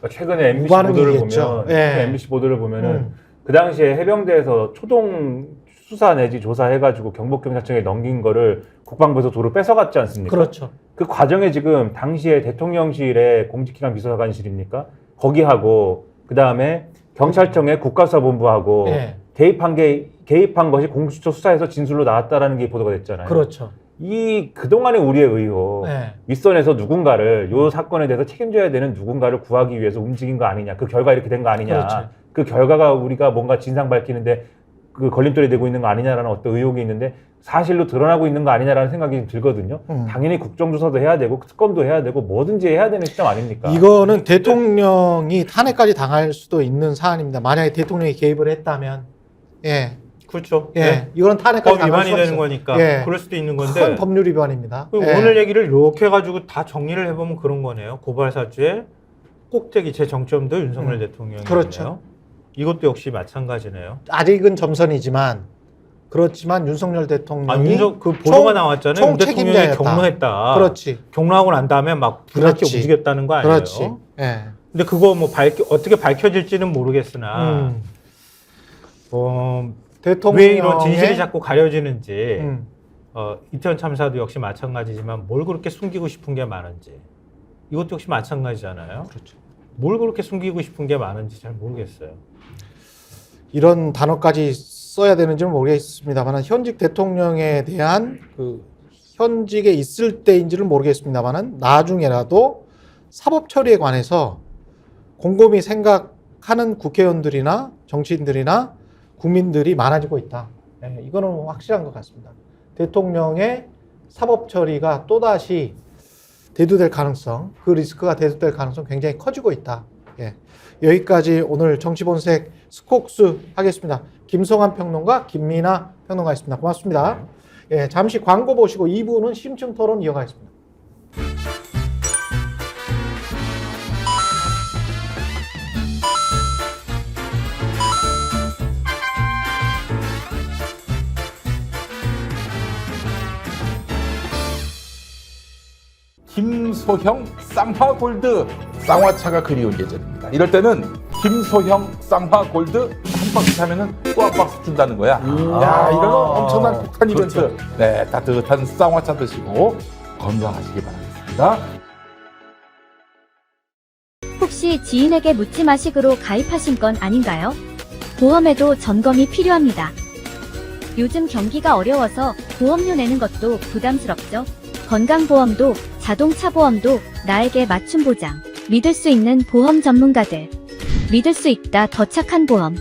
최근에 MBC 무반응이겠죠. 보도를 보면 예. MBC 보도를 보면은 그 당시에 해병대에서 초동 수사 내지 조사해가지고 경북경찰청에 넘긴 거를 국방부에서 도로 뺏어갔지 않습니까? 그렇죠. 그 과정에 지금 당시에 대통령실의 공직기관 비서관실입니까? 거기하고 그 다음에 경찰청의 국가수사본부하고 예. 개입한 것이 공수처 수사에서 진술로 나왔다라는 게 보도가 됐잖아요. 그렇죠. 이 그동안의 우리의 의혹, 네. 윗선에서 누군가를 요 사건에 대해서 책임져야 되는 누군가를 구하기 위해서 움직인 거 아니냐, 그 결과 이렇게 된 거 아니냐, 그렇죠. 그 결과가 우리가 뭔가 진상 밝히는데 그 걸림돌이 되고 있는 거 아니냐라는 어떤 의혹이 있는데 사실로 드러나고 있는 거 아니냐라는 생각이 좀 들거든요. 당연히 국정조사도 해야 되고 특검도 해야 되고 뭐든지 해야 되는 시점 아닙니까? 이거는 대통령이 탄핵까지 당할 수도 있는 사안입니다. 만약에 대통령이 개입을 했다면, 예, 그렇죠. 예, 네. 이거는 탄핵까지 법 당할 위반이 수가 되는 있어요. 거니까 예. 그럴 수도 있는 건데 큰 법률 위반입니다. 그리고 예. 오늘 얘기를 이렇게 해가지고 다 정리를 해보면 그런 거네요. 고발사주의 꼭대기 제 정점도 윤석열 대통령이네요. 그렇죠. 이것도 역시 마찬가지네요. 아직은 점선이지만 그렇지만 윤석열 대통령이 그 보도가 나왔잖아요. 윤 대통령이 총책임자였다. 경로했다. 그렇지, 경로하고 난 다음에 막 불같이 그렇지. 움직였다는 거 아니에요? 그렇지. 예. 근데 그거 뭐 어떻게 밝혀질지는 모르겠으나 대통령의 왜 이런 진실이 자꾸 가려지는지 음. 이태원 참사도 역시 마찬가지지만 뭘 그렇게 숨기고 싶은 게 많은지 이것도 역시 마찬가지잖아요. 그렇죠. 뭘 그렇게 숨기고 싶은 게 많은지 잘 모르겠어요. 이런 단어까지 써야 되는지는 모르겠습니다만 현직 대통령에 대한 그 현직에 있을 때인지는 모르겠습니다만 나중에라도 사법 처리에 관해서 곰곰이 생각하는 국회의원들이나 정치인들이나 국민들이 많아지고 있다. 네, 이거는 확실한 것 같습니다. 대통령의 사법 처리가 또다시 대두될 가능성, 그 리스크가 대두될 가능성 굉장히 커지고 있다. 예. 여기까지 오늘 정치본색 스콕스 하겠습니다. 김성환 평론가, 김민아 평론가였습니다. 고맙습니다. 예, 잠시 광고 보시고 2부는 심층 토론 이어가겠습니다. 김소형 쌍화골드 쌍화차가 그리운 계절입니다. 이럴 때는 김소형 쌍화골드 한 박스 사면은 또 한 박스 준다는 거야. 야, 이런 엄청난 폭탄 이벤트. 그렇죠. 네, 따뜻한 쌍화차 드시고 건강하시기 바라겠습니다. 혹시 지인에게 묻지 마식으로 가입하신 건 아닌가요? 보험에도 점검이 필요합니다. 요즘 경기가 어려워서 보험료 내는 것도 부담스럽죠? 건강보험도 자동차 보험도 나에게 맞춤 보장. 믿을 수 있는 보험 전문가들. 믿을 수 있다 더 착한 보험.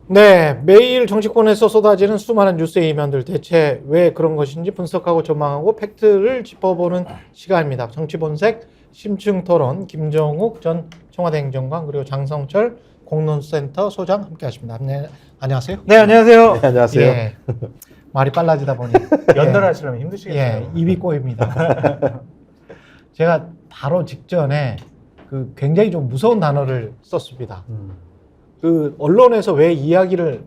네, 매일 정치권에서 쏟아지는 수많은 뉴스의 이면들 대체 왜 그런 것인지 분석하고 전망하고 팩트를 짚어보는 시간입니다. 정치본색 심층토론 김정욱 전 청와대 행정관 그리고 장성철 공론센터 소장 함께하십니다. 네, 안녕하세요. 네, 안녕하세요. 네, 안녕하세요. 예, 말이 빨라지다 보니 연달하시려면 힘드시겠어요. 예, 입이 꼬입니다. 제가 바로 직전에 그 굉장히 좀 무서운 단어를 썼습니다. 그 언론에서 왜 이야기를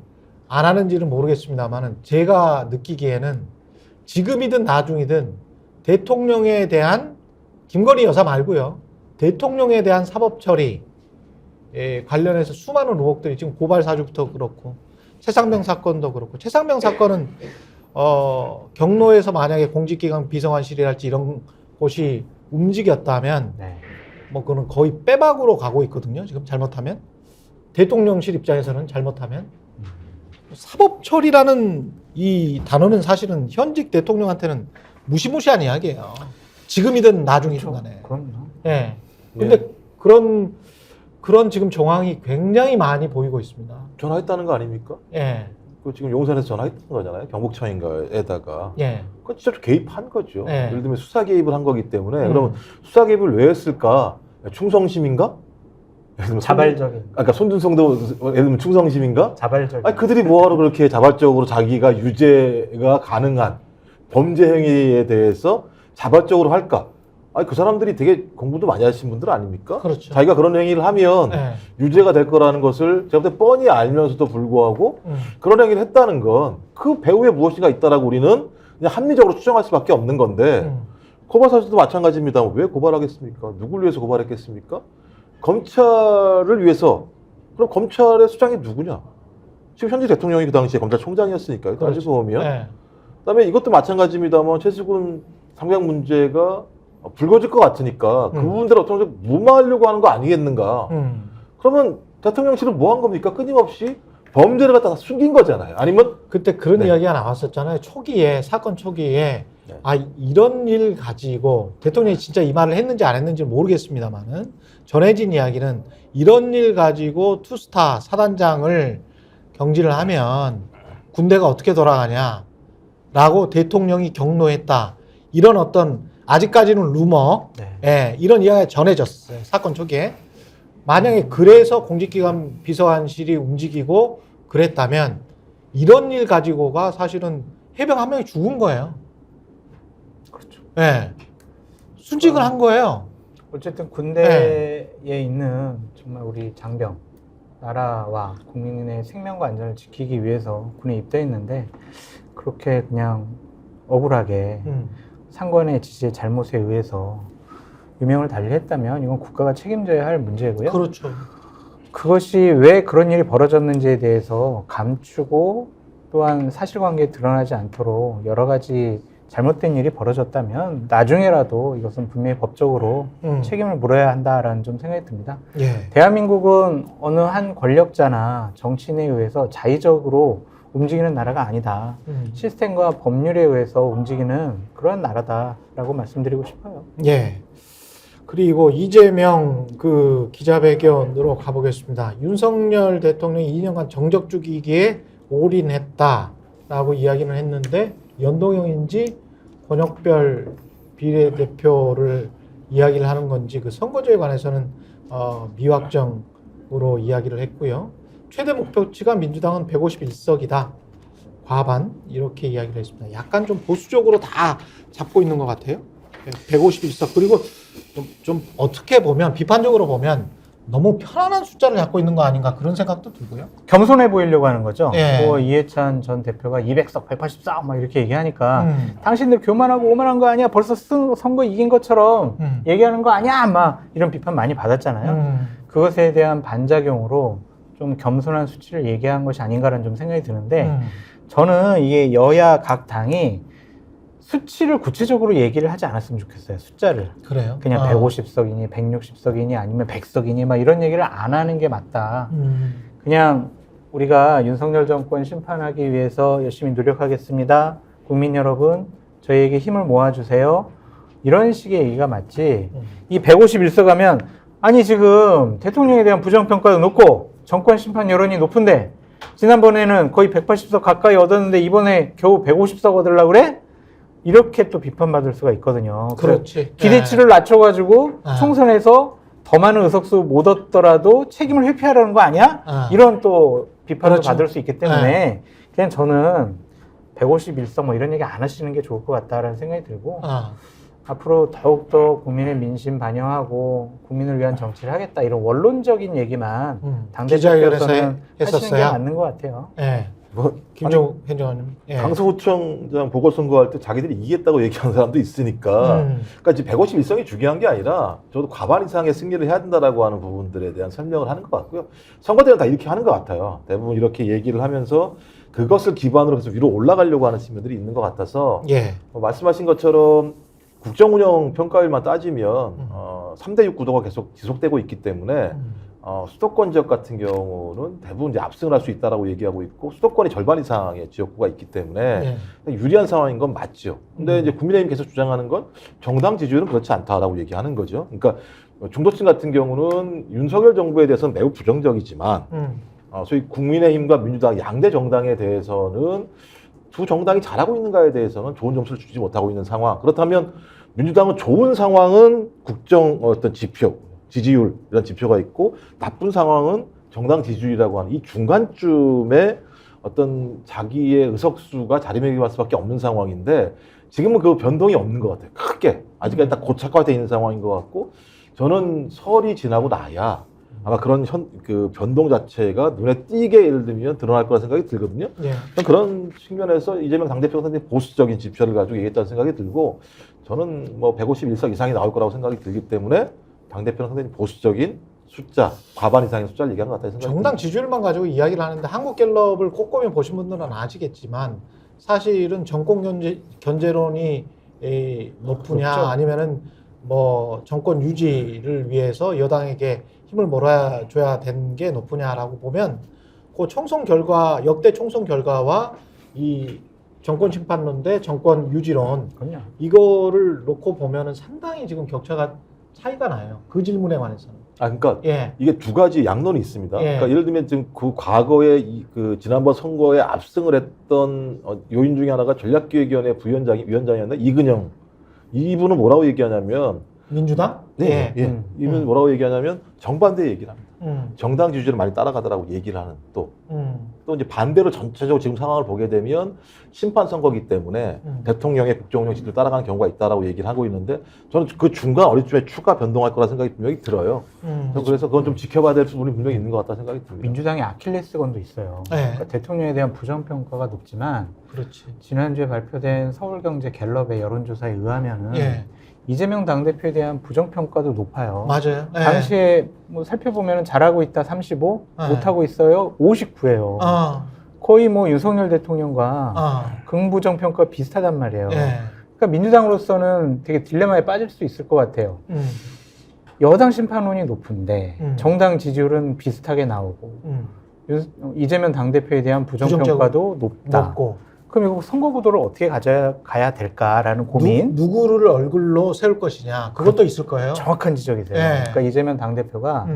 안 하는지는 모르겠습니다만은 제가 느끼기에는 지금이든 나중이든 대통령에 대한 김건희 여사 말고요. 대통령에 대한 사법 처리 관련해서 수많은 의혹들이 지금 고발 사주부터 그렇고 최상병 사건도 그렇고 최상병 사건은 경로에서 만약에 공직기관 비서관실이랄지 이런 곳이 움직였다면 네. 뭐 그거는 거의 빼박으로 가고 있거든요. 지금 잘못하면 대통령실 입장에서는 잘못하면 사법 처리라는 이 단어는 사실은 현직 대통령한테는 무시무시한 이야기예요. 지금이든 나중이든 간에. 그럼요. 예. 근데 그런 지금 정황이 굉장히 많이 보이고 있습니다. 전화했다는 거 아닙니까? 예. 그 지금 용산에서 전화했던 거잖아요. 경북청인가에다가. 예. 그건 진짜 개입한 거죠. 네. 예를 들면 수사 개입을 한 거기 때문에 그러면 수사 개입을 왜 했을까? 충성심인가? 예를 들면 자발적인. 그러니까 손준성도 예를 들면 충성심인가? 자발적인. 아니 그들이 뭐하러 그렇게 자발적으로 자기가 유죄가 가능한 범죄 행위에 대해서 자발적으로 할까? 아니 그 사람들이 되게 공부도 많이 하신 분들 아닙니까? 그렇죠. 자기가 그런 행위를 하면 예. 유죄가 될 거라는 것을 제가 볼 때 뻔히 알면서도 불구하고 그런 행위를 했다는 건 그 배후에 무엇인가 있다라고 우리는 그냥 합리적으로 추정할 수밖에 없는 건데 고발 사실도 마찬가지입니다. 왜 고발하겠습니까? 누굴 위해서 고발했겠습니까? 검찰을 위해서. 그럼 검찰의 수장이 누구냐? 지금 현재 대통령이 그 당시에 검찰총장이었으니까요. 따지고 보면. 네. 그다음에 이것도 마찬가지입니다만 최수근 삼강 문제가 불거질 것 같으니까 그 부분들을 어떤 정도 무마하려고 하는 거 아니겠는가. 그러면 대통령실은 뭐 한 겁니까? 끊임없이 범죄를 갖다가 숨긴 거잖아요. 아니면 그때 그런 네. 이야기가 나왔었잖아요. 초기에 사건 초기에 네. 아 이런 일 가지고 대통령이 진짜 이 말을 했는지 안 했는지 모르겠습니다만은 전해진 이야기는 이런 일 가지고 투스타 사단장을 경질을 하면 군대가 어떻게 돌아가냐라고 대통령이 경로했다. 이런 어떤 아직까지는 루머, 네. 예, 이런 이야기가 전해졌어요. 사건 초기에. 만약에 그래서 공직기관 비서관실이 움직이고 그랬다면 이런 일 가지고가 사실은 해병 한 명이 죽은 거예요. 그렇죠. 예. 순직을 한 거예요. 어쨌든 군대에 있는 정말 우리 장병, 나라와 국민의 생명과 안전을 지키기 위해서 군에 입대했는데 그렇게 그냥 억울하게 상관의 지시의 잘못에 의해서 유명을 달리했다면 이건 국가가 책임져야 할 문제고요. 그렇죠. 그것이 왜 그런 일이 벌어졌는지에 대해서 감추고 또한 사실관계에 드러나지 않도록 여러 가지 잘못된 일이 벌어졌다면 나중에라도 이것은 분명히 법적으로 책임을 물어야 한다라는 좀 생각이 듭니다. 예. 대한민국은 어느 한 권력자나 정치인에 의해서 자의적으로 움직이는 나라가 아니다. 시스템과 법률에 의해서 움직이는 그런 나라다라고 말씀드리고 싶어요. 예. 그리고 이재명 그 기자회견으로 가보겠습니다. 윤석열 대통령이 2년간 정적 죽이기에 올인했다라고 이야기는 했는데 연동형인지 권역별 비례대표를 이야기를 하는 건지 그 선거제에 관해서는 미확정으로 이야기를 했고요. 최대 목표치가 민주당은 151석이다. 과반 이렇게 이야기를 했습니다. 약간 좀 보수적으로 다 잡고 있는 것 같아요. 151석. 그리고 좀 어떻게 보면 비판적으로 보면 너무 편안한 숫자를 잡고 있는 거 아닌가 그런 생각도 들고요. 겸손해 보이려고 하는 거죠. 예. 뭐 이해찬 전 대표가 200석, 180석 막 이렇게 얘기하니까 당신들 교만하고 오만한 거 아니야? 벌써 선거 이긴 것처럼 얘기하는 거 아니야? 막 이런 비판 많이 받았잖아요. 그것에 대한 반작용으로 좀 겸손한 수치를 얘기한 것이 아닌가라는 좀 생각이 드는데 저는 이게 여야 각 당이 수치를 구체적으로 얘기를 하지 않았으면 좋겠어요. 숫자를. 그래요? 그냥 150석이니 160석이니 아니면 100석이니 막 이런 얘기를 안 하는 게 맞다. 그냥 우리가 윤석열 정권 심판하기 위해서 열심히 노력하겠습니다. 국민 여러분 저희에게 힘을 모아주세요. 이런 식의 얘기가 맞지. 이 151석 하면 아니 지금 대통령에 대한 부정평가도 높고 정권 심판 여론이 높은데 지난번에는 거의 180석 가까이 얻었는데 이번에 겨우 150석 얻으려고 그래? 이렇게 또 비판받을 수가 있거든요. 그렇지. 기대치를 낮춰가지고 네. 총선에서 더 많은 의석수 못 얻더라도 책임을 회피하려는 거 아니야? 그렇죠. 이런 또 비판을 그렇죠. 받을 수 있기 때문에 그냥 저는 151석 뭐 이런 얘기 안 하시는 게 좋을 것 같다라는 생각이 들고 앞으로 더욱더 국민의 민심 반영하고 국민을 위한 정치를 하겠다 이런 원론적인 얘기만 기자회견에서 당대표께서는 하시는 게 했었어요. 맞는 것 같아요. 예. 뭐 김종욱 행정관님. 예. 강서구청장 보궐선거할 때 자기들이 이기겠다고 얘기하는 사람도 있으니까 그러니까 지금 151석이 중요한 게 아니라 저도 과반 이상의 승리를 해야 된다라고 하는 부분들에 대한 설명을 하는 것 같고요. 선거 때는 다 이렇게 하는 것 같아요. 대부분 이렇게 얘기를 하면서 그것을 기반으로 해서 위로 올라가려고 하는 측면들이 있는 것 같아서 예. 말씀하신 것처럼 국정운영 평가율만 따지면 3대6 구도가 계속 지속되고 있기 때문에 수도권 지역 같은 경우는 대부분 이제 압승을 할 수 있다라고 얘기하고 있고 수도권이 절반 이상의 지역구가 있기 때문에 유리한 상황인 건 맞죠. 근데 이제 국민의힘이 계속 주장하는 건 정당 지지율은 그렇지 않다라고 얘기하는 거죠. 그러니까 중도층 같은 경우는 윤석열 정부에 대해서는 매우 부정적이지만 소위 국민의힘과 민주당 양대 정당에 대해서는 두 정당이 잘하고 있는가에 대해서는 좋은 점수를 주지 못하고 있는 상황. 그렇다면 민주당은 좋은 상황은 국정 어떤 지표, 지지율 이런 지표가 있고 나쁜 상황은 정당 지지율이라고 하는 이 중간쯤에 어떤 자기의 의석수가 자리매김할 수밖에 없는 상황인데 지금은 그 변동이 없는 것 같아요. 크게 아직까지 딱 고착화되어 있는 상황인 것 같고 저는 설이 지나고 나야 아마 그런 그 변동 자체가 눈에 띄게 예를 들면 드러날 거라 생각이 들거든요. 예. 그런 측면에서 이재명 당대표가 상당히 보수적인 지표를 가지고 얘기했다는 생각이 들고 저는 뭐 151석 이상이 나올 거라고 생각이 들기 때문에 당대표는 상당히 보수적인 숫자, 과반 이상의 숫자를 얘기한 것 같다는 생각이 정당 듭니다. 지지율만 가지고 이야기를 하는데 한국갤럽을 꼼꼼히 보신 분들은 아시겠지만 사실은 정권 견제론이 높으냐 높죠. 아니면은 뭐 정권 유지를 위해서 여당에게 힘을 몰아줘야 되는 게 높으냐라고 보면 그 총선 결과 역대 총선 결과와 이 정권 심판론 대 정권 유지론 그럼요. 이거를 놓고 보면은 상당히 지금 격차가 차이가 나요. 그 질문에 관해서는. 그러니까 예. 이게 두 가지 양론이 있습니다. 예. 그러니까 예를 들면 지금 그 과거에 그 지난번 선거에 압승을 했던 요인 중에 하나가 전략기획위원회 위원장이었나 이근영 이분은 뭐라고 얘기하냐면 민주당? 네, 예. 이분은 뭐라고 얘기하냐면 정반대 얘기를 합니다. 정당 지지를 많이 따라가더라고 얘기를 하는 또 이제 반대로 전체적으로 지금 상황을 보게 되면 심판 선거기 때문에 대통령의 국정운영 지지를 따라가는 경우가 있다라고 얘기를 하고 있는데 저는 그 중간 어디쯤에 추가 변동할 거라 생각이 분명히 들어요. 그래서 그건 좀 지켜봐야 될 부분이 분명히 있는 것 같다 생각이 듭니다. 민주당의 아킬레스건도 있어요. 네. 그러니까 대통령에 대한 부정평가가 높지만 그렇지. 지난주에 발표된 서울경제 갤럽의 여론조사에 의하면은 예. 이재명 당대표에 대한 부정평가도 높아요. 맞아요. 예. 당시에 뭐 살펴보면 잘하고 있다 35, 네. 못하고 있어요 59예요. 거의 뭐 윤석열 대통령과 긍부정평가 비슷하단 말이에요. 예. 그러니까 민주당으로서는 되게 딜레마에 빠질 수 있을 것 같아요. 여당 심판론이 높은데 정당 지지율은 비슷하게 나오고 이재명 당대표에 대한 부정평가도 높다. 높고. 그럼 이거 선거 구도를 어떻게 가야 될까라는 고민. 누구를 얼굴로 세울 것이냐. 그것도 있을 거예요. 정확한 지적이세요. 예. 그러니까 이재명 당대표가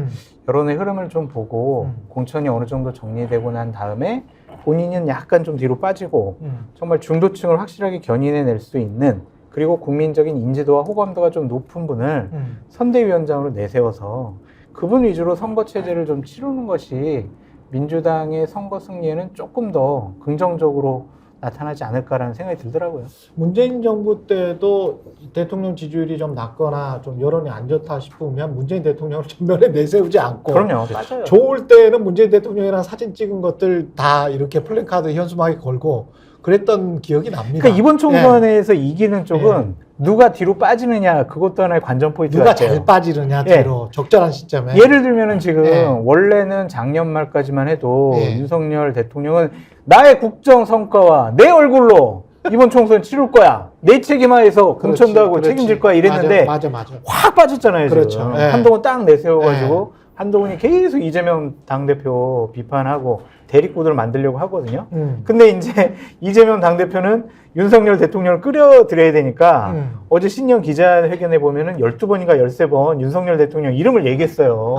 여론의 흐름을 좀 보고 공천이 어느 정도 정리되고 난 다음에 본인은 약간 좀 뒤로 빠지고 정말 중도층을 확실하게 견인해낼 수 있는 그리고 국민적인 인지도와 호감도가 좀 높은 분을 선대위원장으로 내세워서 그분 위주로 선거 체제를 좀 치르는 것이 민주당의 선거 승리에는 조금 더 긍정적으로 나타나지 않을까라는 생각이 들더라고요. 문재인 정부 때도 대통령 지지율이 좀 낮거나 좀 여론이 안 좋다 싶으면 문재인 대통령을 전면에 내세우지 않고 그럼요. 맞아요. 좋을 때는 문재인 대통령이랑 사진 찍은 것들 다 이렇게 플래카드 현수막에 걸고 그랬던 기억이 납니다. 그러니까 이번 총선에서 이기는 쪽은 누가 뒤로 빠지느냐 그것도 하나의 관전 포인트 누가 같아요. 잘 빠지느냐 뒤로 적절한 시점에. 예를 들면은 지금 원래는 작년 말까지만 해도 윤석열 대통령은 나의 국정 성과와 내 얼굴로 이번 총선 치를 거야. 내 책임하에서 공천도 하고 책임질 거야 이랬는데 맞아. 확 빠졌잖아요. 그렇죠. 지금. 예. 한동훈 딱 내세워가지고 한동훈이 계속 이재명 당대표 비판하고 대립구도를 만들려고 하거든요. 근데 이제 이재명 당대표는 윤석열 대통령을 끌어들여야 되니까 어제 신년 기자회견에 보면은 12번인가 13번 윤석열 대통령 이름을 얘기했어요.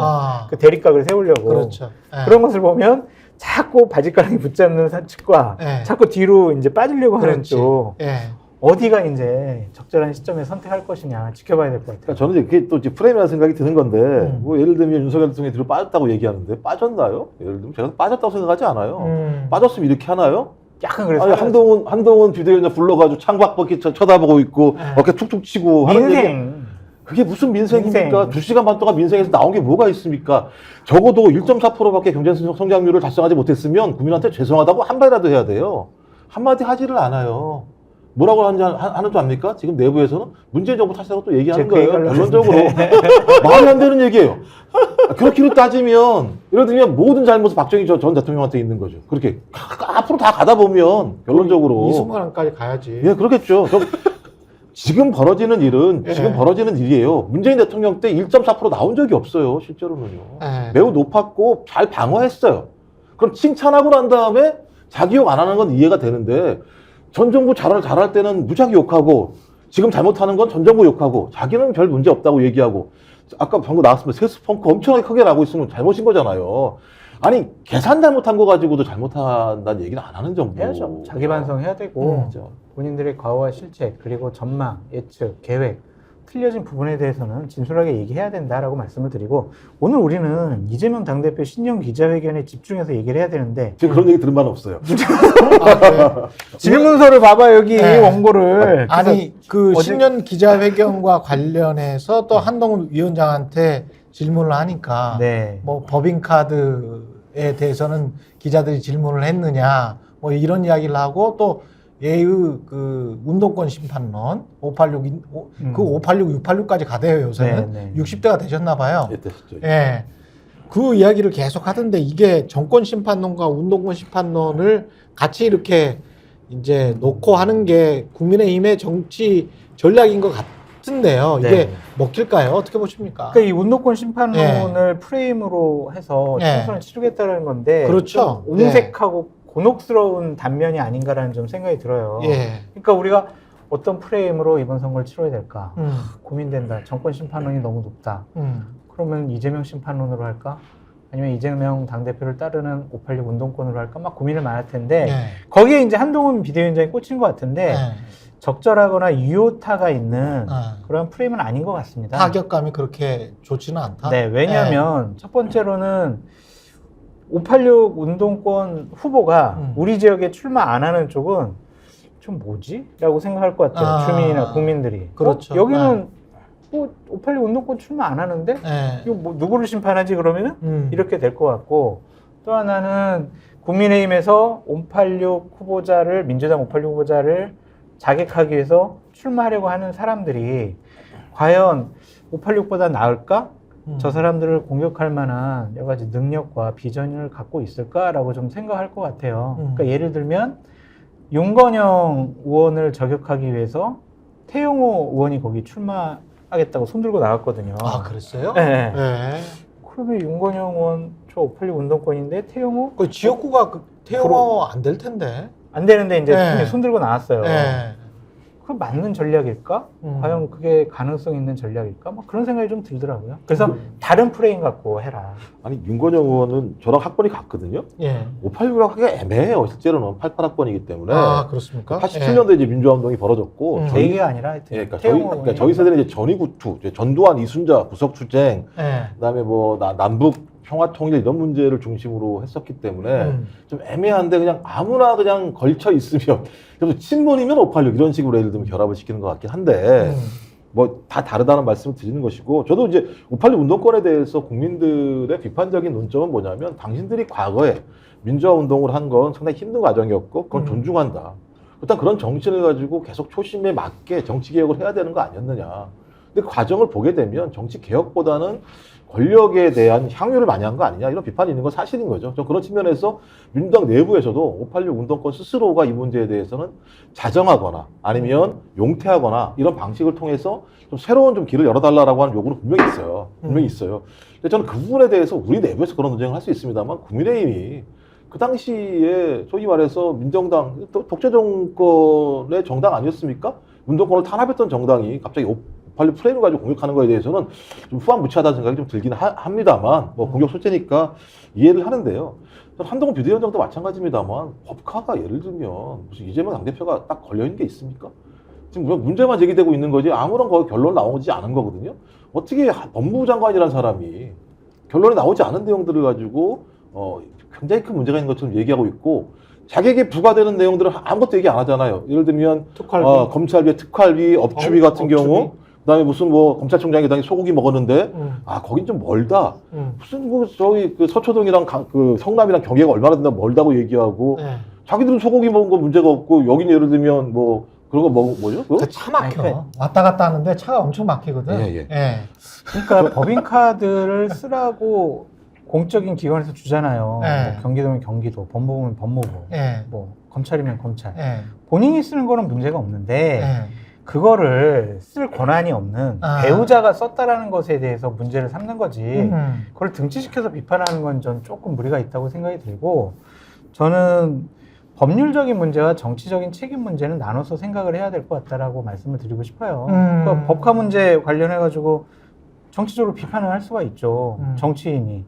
그 대립각을 세우려고. 그렇죠. 그런 것을 보면 자꾸 바지가랑이 붙잡는 측과 자꾸 뒤로 이제 빠지려고 하는 쪽 어디가 이제 적절한 시점에 선택할 것이냐 지켜봐야 될 것 같아요. 그러니까 저는 이제 그게 또 이제 프레임이라는 생각이 드는 건데, 뭐 예를 들면 윤석열 대통령이 뒤로 빠졌다고 얘기하는데, 빠졌나요? 예를 들면 제가 빠졌다고 생각하지 않아요. 빠졌으면 이렇게 하나요? 약간 그래서 아니, 한동훈 비대위원장 불러가지고 창밖밖에 쳐다보고 있고, 어깨 툭툭 치고 하는 얘기. 민생. 그게 무슨 민생입니까? 민생. 2시간 반 동안 민생에서 나온 게 뭐가 있습니까? 적어도 1.4%밖에 경제 성장률을 달성하지 못했으면 국민한테 죄송하다고 한마디라도 해야 돼요. 한마디 하지를 않아요. 뭐라고 하는 줄 압니까? 지금 내부에서는 문재인 정부 탓이라고 또 얘기하는 거예요. 결론적으로. 말이 안 되는 얘기예요. 그렇게로 따지면, 예를 들면 모든 잘못은 박정희 전 대통령한테 있는 거죠. 그렇게. 앞으로 다 가다 보면, 결론적으로. 이 순간까지 가야지. 예, 그렇겠죠. 지금 벌어지는 일은 지금 벌어지는 일이에요. 문재인 대통령 때 1.4% 나온 적이 없어요. 실제로는요. 매우 높았고 잘 방어했어요. 그럼 칭찬하고 난 다음에 자기 욕 안 하는 건 이해가 되는데 전 정부 잘할 때는 무지하게 욕하고 지금 잘못하는 건 전 정부 욕하고 자기는 별 문제 없다고 얘기하고 아까 방금 나왔습니다. 세수 펑크 엄청나게 크게 나고 있으면 잘못인 거잖아요. 아니 계산 잘못한 거 가지고도 잘못한다는 얘기는 안 하는 정부. 해야죠. 자기 반성해야 되고 그렇죠. 본인들의 과거와 실책 그리고 전망, 예측, 계획 틀려진 부분에 대해서는 진솔하게 얘기해야 된다라고 말씀을 드리고 오늘 우리는 이재명 당대표 신년 기자회견에 집중해서 얘기를 해야 되는데 지금 그런 얘기 들은 바는 없어요. 질문서를 봐봐 여기 원고를 아니 그 어제- 신년 기자회견과 관련해서 또 한동훈 위원장한테 질문을 하니까 네. 뭐 법인카드에 대해서는 기자들이 질문을 했느냐 뭐 이런 이야기를 하고 또 예의 그 운동권 심판론 586 그 586, 686까지 가대요 요새는. 네, 네. 60대가 되셨나 봐요. 예, 됐었죠. 예. 그 이야기를 계속 하던데 이게 정권 심판론과 운동권 심판론을 같이 이렇게 이제 놓고 하는 게 국민의힘의 정치 전략인 것 같은데요. 이게 네. 먹힐까요? 어떻게 보십니까? 그러니까 이 운동권 심판론을 프레임으로 해서 네. 총선을 치르겠다는 건데 그렇죠. 좀 옹색하고 곤혹스러운 단면이 아닌가라는 좀 생각이 들어요. 예. 그러니까 우리가 어떤 프레임으로 이번 선거를 치러야 될까 음, 고민된다. 정권 심판론이 너무 높다. 그러면 이재명 심판론으로 할까? 아니면 이재명 당대표를 따르는 586 운동권으로 할까? 막 고민을 많이 할 텐데 네. 거기에 이제 한동훈 비대위원장이 꽂힌 것 같은데 네. 적절하거나 유효타가 있는 아, 그런 프레임은 아닌 것 같습니다. 타격감이 그렇게 좋지는 않다. 네, 왜냐하면 첫 번째로는 586 운동권 후보가 우리 지역에 출마 안 하는 쪽은 좀 뭐지? 라고 생각할 것 같아요. 아, 주민이나 국민들이. 그렇죠. 여기는 뭐 586 운동권 출마 안 하는데? 네. 이거 뭐 누구를 심판하지 그러면은? 이렇게 될 것 같고 또 하나는 국민의힘에서 586 후보자를 민주당 586 후보자를 자객하기 위해서 출마하려고 하는 사람들이 과연 586보다 나을까? 저 사람들을 공격할 만한 여러 가지 능력과 비전을 갖고 있을까라고 좀 생각할 것 같아요. 그러니까 예를 들면 윤건영 의원을 저격하기 위해서 태용호 의원이 거기 출마하겠다고 손들고 나갔거든요. 아, 그랬어요? 네. 네. 그러면 윤건영 의원 저 586 운동권인데 태용호 그 지역구가 태용호 안 될 텐데. 안 되는데 이제 네. 팀이 손들고 나왔어요. 네. 그 맞는 전략일까? 과연 그게 가능성 있는 전략일까? 막 그런 생각이 좀 들더라고요. 그래서 다른 프레임 갖고 해라. 아니 윤건영 의원은 저랑 학번이 같거든요. 예. 586이라고 하기가 애매해요. 실제로는 88학번이기 때문에. 아, 그렇습니까? 87년도에 이제 민주화 운동이 벌어졌고 음. 저희, 얘기가 아니라 하여튼 예, 그러니까 태용호 그러니까 저희 세대는 이제 전위구투, 이제 전두환, 이순자, 구석투쟁, 예. 그다음에 뭐 남북 평화통일 이런 문제를 중심으로 했었기 때문에 좀 애매한데 그냥 아무나 그냥 걸쳐 있으면 그래서 친문이면 586 이런 식으로 예를 들면 결합을 시키는 것 같긴 한데 뭐 다 다르다는 말씀을 드리는 것이고 저도 이제 586 운동권에 대해서 국민들의 비판적인 논점은 뭐냐면 당신들이 과거에 민주화 운동을 한 건 상당히 힘든 과정이었고 그건 존중한다. 일단 그런 정신을 가지고 계속 초심에 맞게 정치 개혁을 해야 되는 거 아니었느냐. 근데 그 과정을 보게 되면 정치 개혁보다는 권력에 대한 향유를 많이 한 거 아니냐 이런 비판이 있는 건 사실인 거죠. 저 그런 측면에서 민주당 내부에서도 586 운동권 스스로가 이 문제에 대해서는 자정하거나 아니면 용퇴하거나 이런 방식을 통해서 좀 새로운 좀 길을 열어달라고 하는 요구는 분명히 있어요. 분명히 있어요. 근데 저는 그 부분에 대해서 우리 내부에서 그런 논쟁을 할 수 있습니다만 국민의힘이 그 당시에 소위 말해서 민정당 독재 정권의 정당 아니었습니까? 운동권을 탄압했던 정당이 갑자기 586 프레임을 가지고 공격하는 거에 대해서는 좀 후한무치하다는 생각이 좀 들긴 합니다만 뭐 공격 소재니까 이해를 하는데요. 한동훈 비대위원장도 마찬가지입니다만 법카가 예를 들면 무슨 이재명 당대표가 딱 걸려있는 게 있습니까? 지금 문제만 제기되고 있는 거지 아무런 거의 결론 나오지 않은 거거든요. 어떻게 법무부 장관이라는 사람이 결론이 나오지 않은 내용들을 가지고 굉장히 큰 문제가 있는 것처럼 얘기하고 있고 자객에 부과되는 내용들은 아무것도 얘기 안 하잖아요. 예를 들면 특활비. 검찰비, 특활비, 업추비 같은 업추비. 경우 그다음에 무슨 뭐 검찰총장이 당연히 소고기 먹었는데 거긴 좀 멀다. 무슨 뭐 저기 그 서초동이랑 그 성남이랑 경계가 얼마나 된다 멀다고 얘기하고 네. 자기들은 소고기 먹은 거 문제가 없고 여긴 예를 들면 뭐 그런 거 뭐죠? 그거? 차 막혀. 아니, 왔다 갔다 하는데 차가 엄청 막히거든. 예. 그러니까 법인카드를 쓰라고 공적인 기관에서 주잖아요. 네. 뭐 경기도면 경기도, 법무부면 법무부, 예. 뭐 검찰이면 검찰. 예. 본인이 쓰는 거는 문제가 없는데 예. 그거를 쓸 권한이 없는 아. 배우자가 썼다라는 것에 대해서 문제를 삼는 거지. 음. 그걸 등치시켜서 비판하는 건 전 조금 무리가 있다고 생각이 들고 저는 법률적인 문제와 정치적인 책임 문제는 나눠서 생각을 해야 될 것 같다라고 말씀을 드리고 싶어요. 그러니까 법카 문제 관련해 가지고 정치적으로 비판을 할 수가 있죠. 정치인이.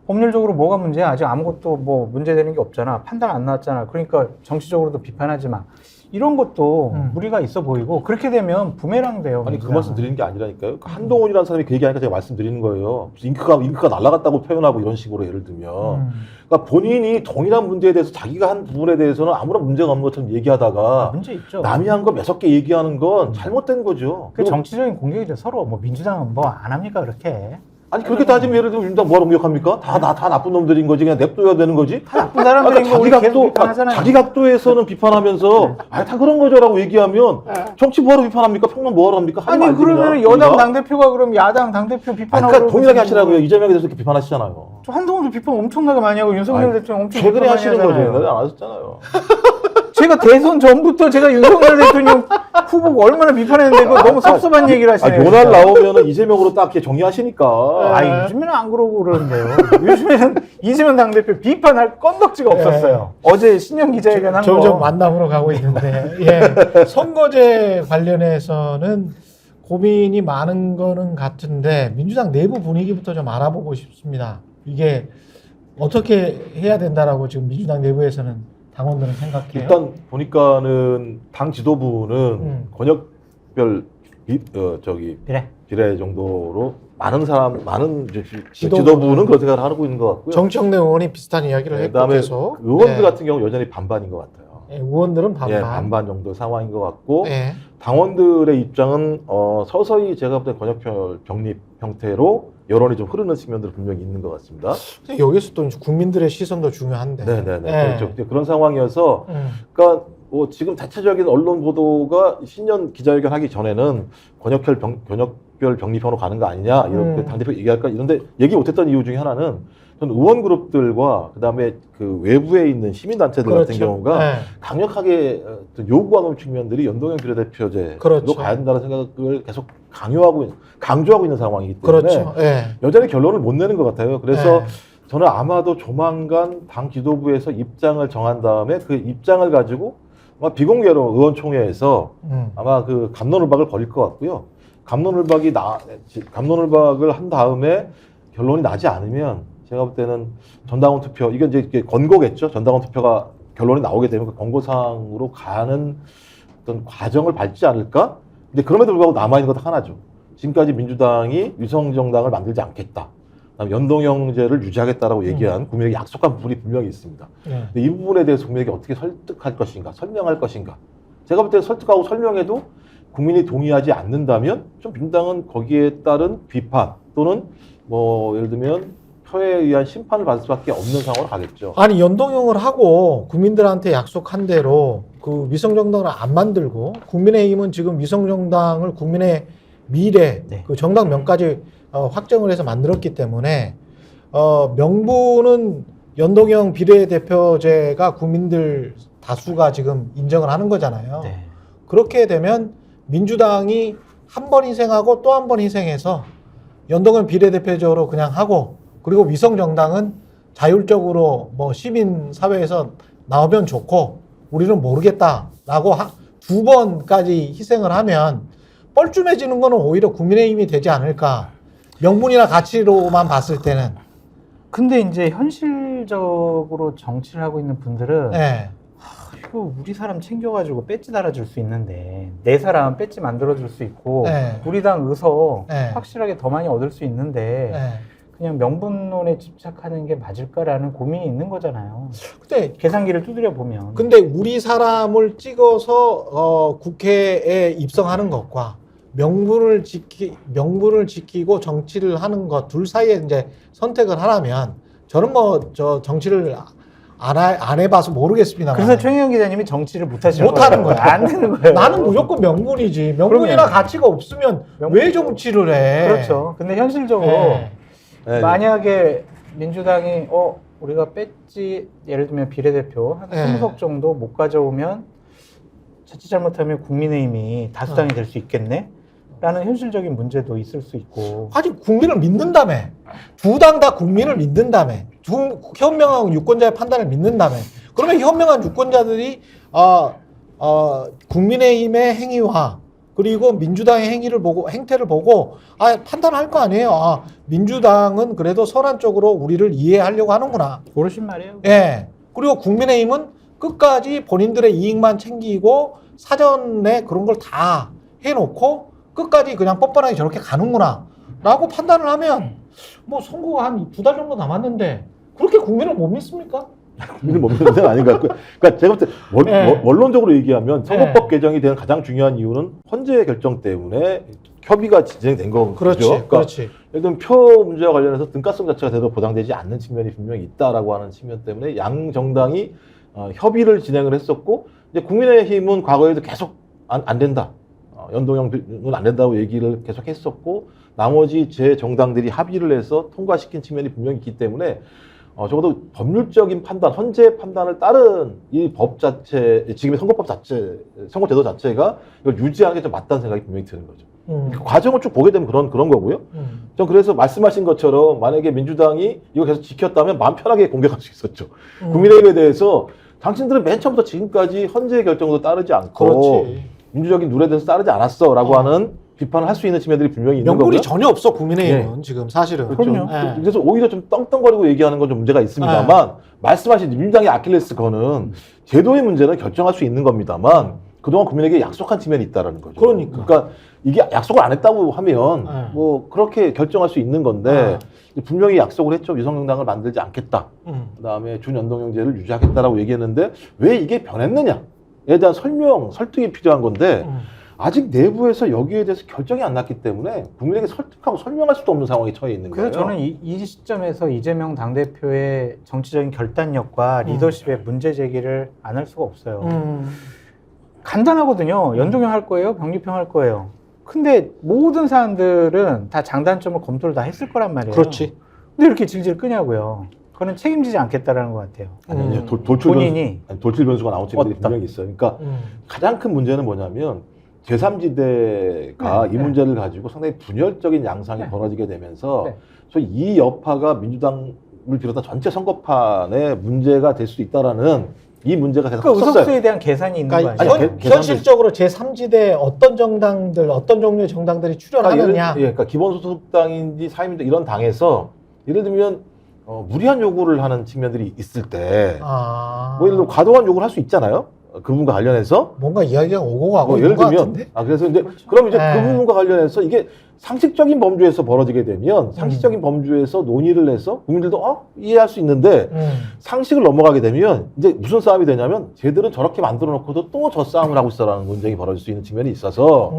법률적으로 뭐가 문제야? 아직 아무것도 뭐 문제되는 게 없잖아. 판단 안 나왔잖아. 그러니까 정치적으로도 비판하지 마. 이런 것도 무리가 있어 보이고 그렇게 되면 부메랑 돼요. 아니 그 문제가. 말씀 드리는 게 아니라니까요. 그 한동훈이라는 사람이 그 얘기하니까 제가 말씀드리는 거예요. 무슨 잉크가 날아갔다고 표현하고 이런 식으로 예를 들면 그러니까 본인이 동일한 문제에 대해서 자기가 한 부분에 대해서는 아무런 문제가 없는 것처럼 얘기하다가 문제 있죠. 남이 한 거 몇십 개 얘기하는 건 잘못된 거죠. 그 정치적인 공격이죠. 서로 뭐 민주당은 뭐 안 합니까 그렇게. 아니 그렇게 따지면 예를 들면 민주당 뭐하러 공격합니까? 다 나쁜 놈들인 거지. 그냥 냅둬야 되는 거지. 나쁜 사람들인 거 우리 계속 비판하잖아요. 자기 각도에서는 비판하면서 다 그런 거죠라고 얘기하면 정치 뭐하러 비판합니까? 평론 뭐하러 합니까? 하지 아니 말지, 그러면 그냥. 여당 우리가. 당대표가 그럼 야당 당대표 비판하고 그러니까 동일하게 하시라고요. 이재명에 대해서 이렇게 비판하시잖아요. 저 한동훈도 비판 엄청나게 많이 하고 윤석열 아니, 대통령 엄청 최근에 비판 많이 하시는 거죠. 하잖아요. 옛날에 안 하셨잖아요. 제가 대선 전부터 제가 윤석열 대통령 후보가 얼마나 비판했는데 그거 너무 섭섭한 얘기를 하시네요. 요날 진짜. 나오면은 이재명으로 딱 이렇게 정리하시니까. 아, 요즘에는 안 그러고 그러는데요. 요즘에는 이재명 당대표 비판할 건덕지가 없었어요. 어제 신년 기자회견 한 거. 점점 만남으로 가고 있는데 예. 선거제 관련해서는 고민이 많은 거는 같은데 민주당 내부 분위기부터 좀 알아보고 싶습니다. 이게 어떻게 해야 된다라고 지금 민주당 내부에서는 당원들은 생각해요. 일단 보니까는 당 지도부는 권역별 비례 정도로 많은 지도부는 그런 생각을 하고 있는 것 같고요. 정청래 의원이 비슷한 이야기를 했고 그다음에 계속 의원들 네. 같은 경우 여전히 반반인 것 같아요. 예, 의원들은 반반. 예, 반반 정도 상황인 것 같고 예. 당원들의 입장은 서서히 제가 볼 때 권역별 병립 형태로 여론이 좀 흐르는 측면들이 분명히 있는 것 같습니다. 근데 여기서 또 이제 국민들의 시선도 중요한데. 네네네. 예. 그렇죠. 그런 상황이어서 그러니까 지금 대체적인 언론 보도가 신년 기자회견 하기 전에는 권역별 병립형으로 가는 거 아니냐 이렇게 당대표 얘기할까 이런데 얘기 못했던 이유 중에 하나는 저는 의원 그룹들과 그다음에 그 외부에 있는 시민단체들 그렇죠. 같은 경우가 예. 강력하게 요구하는 측면들이 연동형 비례대표제로 그렇죠. 가야 된다는 생각을 계속 강조하고 있는 상황이기 때문에 그렇죠. 예. 여전히 결론을 못 내는 것 같아요. 그래서 예. 저는 아마도 조만간 당 지도부에서 입장을 정한 다음에 그 입장을 가지고 아마 비공개로 의원총회에서 아마 그 갑론을박을 벌일 것 같고요. 갑론을박을 한 다음에 결론이 나지 않으면 제가 볼 때는 전당원 투표 이게 이제 권고겠죠. 전당원 투표가 결론이 나오게 되면 그 권고사항으로 가는 어떤 과정을 밟지 않을까? 근데 그럼에도 불구하고 남아 있는 것 하나죠. 지금까지 민주당이 위성정당을 만들지 않겠다. 그다음에 연동형제를 유지하겠다라고 얘기한 국민에게 약속한 부분이 분명히 있습니다. 예. 근데 이 부분에 대해서 국민에게 어떻게 설득할 것인가, 설명할 것인가. 제가 볼 때 설득하고 설명해도 국민이 동의하지 않는다면 좀 민주당은 거기에 따른 비판 또는 뭐 예를 들면 표에 의한 심판을 받을 수밖에 없는 상황으로 가겠죠. 아니 연동형을 하고 국민들한테 약속한 대로 그 위성정당을 안 만들고 국민의힘은 지금 위성정당을 국민의 미래 네. 그 정당 명까지 확정을 해서 만들었기 때문에 명분은 연동형 비례대표제가 국민들 다수가 지금 인정을 하는 거잖아요. 네. 그렇게 되면 민주당이 한 번 희생하고 또 한 번 희생해서 연동형 비례대표제로 그냥 하고 그리고 위성정당은 자율적으로 뭐 시민사회에서 나오면 좋고 우리는 모르겠다라고 두 번까지 희생을 하면 뻘쭘해지는 거는 오히려 국민의힘이 되지 않을까. 명분이나 가치로만 봤을 때는. 근데 이제 현실적으로 정치를 하고 있는 분들은 네. 이거 우리 사람 챙겨가지고 배지 달아줄 수 있는데 내 사람 배지 만들어줄 수 있고 네. 우리 당 의석 네. 확실하게 더 많이 얻을 수 있는데 네. 그냥 명분론에 집착하는 게 맞을까라는 고민이 있는 거잖아요. 근데 계산기를 두드려 보면. 우리 사람을 찍어서 국회에 입성하는 것과 명분을 지키고 정치를 하는 것 둘 사이에 이제 선택을 하라면 저는 뭐 저 정치를 안 해봐서 모르겠습니다. 그래서 최영현 기자님이 정치를 못 하시는 못하는 거야. 안 되는 거예요. 나는 무조건 명분이지. 명분이나 그럼요. 가치가 없으면 왜 정치를 해? 그렇죠. 근데 현실적으로 네. 네. 만약에 민주당이 우리가 배지 예를 들면 비례대표 한 네. 20석 정도 못 가져오면 자칫 잘못하면 국민의힘이 다수당이 될 수 있겠네? 라는 현실적인 문제도 있을 수 있고. 아직 국민을 믿는다며. 두 당 다 국민을 믿는다며. 현명한 유권자의 판단을 믿는다며. 그러면 현명한 유권자들이 국민의힘의 행위와 그리고 민주당의 행태를 보고 판단할 거 아니에요. 민주당은 그래도 선한 쪽으로 우리를 이해하려고 하는구나. 모르신 말이에요. 예. 그리고 국민의힘은 끝까지 본인들의 이익만 챙기고 사전에 그런 걸 다 해놓고 끝까지 그냥 뻔뻔하게 저렇게 가는구나 라고 판단을 하면 뭐 선거가 한 2달 정도 남았는데 그렇게 국민을 못 믿습니까? 국민을 못 믿는 건 아닌 것 같고요. 그러니까 제가 볼 때 네. 원론적으로 얘기하면 선거법 개정이 되는 가장 중요한 이유는 헌재 결정 때문에 협의가 진행된 거죠. 그렇지. 그러니까 그렇지. 예를 들면 표 문제와 관련해서 등가성 자체가 제대로 보장되지 않는 측면이 분명히 있다라고 하는 측면 때문에 양 정당이 협의를 진행을 했었고 이제 국민의힘은 과거에도 계속 안 된다. 연동형은 안 된다고 얘기를 계속 했었고 나머지 제 정당들이 합의를 해서 통과시킨 측면이 분명히 있기 때문에 적어도 법률적인 판단, 헌재 판단을 따른 이 법 자체, 지금의 선거법 자체, 선거제도 자체가 이걸 유지하는 게 좀 맞다는 생각이 분명히 드는 거죠. 그 과정을 쭉 보게 되면 그런 거고요. 전 그래서 말씀하신 것처럼 만약에 민주당이 이거 계속 지켰다면 마음 편하게 공격할 수 있었죠. 국민의힘에 대해서 당신들은 맨 처음부터 지금까지 헌재의 결정도 따르지 않고 그렇지. 민주적인 룰에 대해서 따르지 않았어라고 하는 비판을 할 수 있는 측면들이 분명히 있는 거고요. 명분이 전혀 없어 국민의힘은 지금 사실은. 그렇죠. 예. 그래서 오히려 좀 떵떵거리고 얘기하는 건 좀 문제가 있습니다만 말씀하신 민주당의 아킬레스건은 제도의 문제는 결정할 수 있는 겁니다만 그동안 국민에게 약속한 측면이 있다라는 거죠. 그러니까. 이게 약속을 안 했다고 하면 네. 뭐 그렇게 결정할 수 있는 건데 분명히 약속을 했죠. 위성정당을 만들지 않겠다. 그다음에 준연동형제를 유지하겠다라고 얘기했는데 왜 이게 변했느냐에 대한 설득이 필요한 건데 아직 내부에서 여기에 대해서 결정이 안 났기 때문에 국민에게 설득하고 설명할 수도 없는 상황에 처해 있는 거예요. 그래서 저는 이 시점에서 이재명 당대표의 정치적인 결단력과 리더십의 문제 제기를 안 할 수가 없어요. 간단하거든요. 연동형 할 거예요? 병립형 할 거예요? 근데 모든 사람들은 다 장단점을 검토를 다 했을 거란 말이에요. 그렇지. 근데 이렇게 질질 끄냐고요. 그거는 책임지지 않겠다라는 것 같아요. 아니, 본인이 돌출 변수가 나온 측면들이 어떤? 분명히 있어요. 그러니까 가장 큰 문제는 뭐냐면 제3지대가 이 문제를 가지고 상당히 분열적인 양상이 벌어지게 되면서 소위 이 여파가 민주당을 비롯한 전체 선거판에 문제가 될 수 있다라는 이 문제가 계속 그러니까 컸었어요. 의석수에 대한 계산이 있는 거 그러니까 아니에요? 현실적으로 제3지대 어떤 정당들, 어떤 종류의 정당들이 출연하느냐. 그러니까 기본소속당인지 사회민주당 이런 당에서 예를 들면 무리한 요구를 하는 측면들이 있을 때 뭐 예를 들면 과도한 요구를 할 수 있잖아요. 그 부분과 관련해서 뭔가 이야기가 오고 가고 예를 있는 것 들면 같은데? 그래서 이제 그럼 이제 네. 그 부분과 관련해서 이게 상식적인 범주에서 벌어지게 되면 상식적인 범주에서 논의를 해서 국민들도 이해할 수 있는데 상식을 넘어가게 되면 이제 무슨 싸움이 되냐면 쟤들은 저렇게 만들어 놓고도 또 저 싸움을 하고 있어라는 논쟁이 벌어질 수 있는 측면이 있어서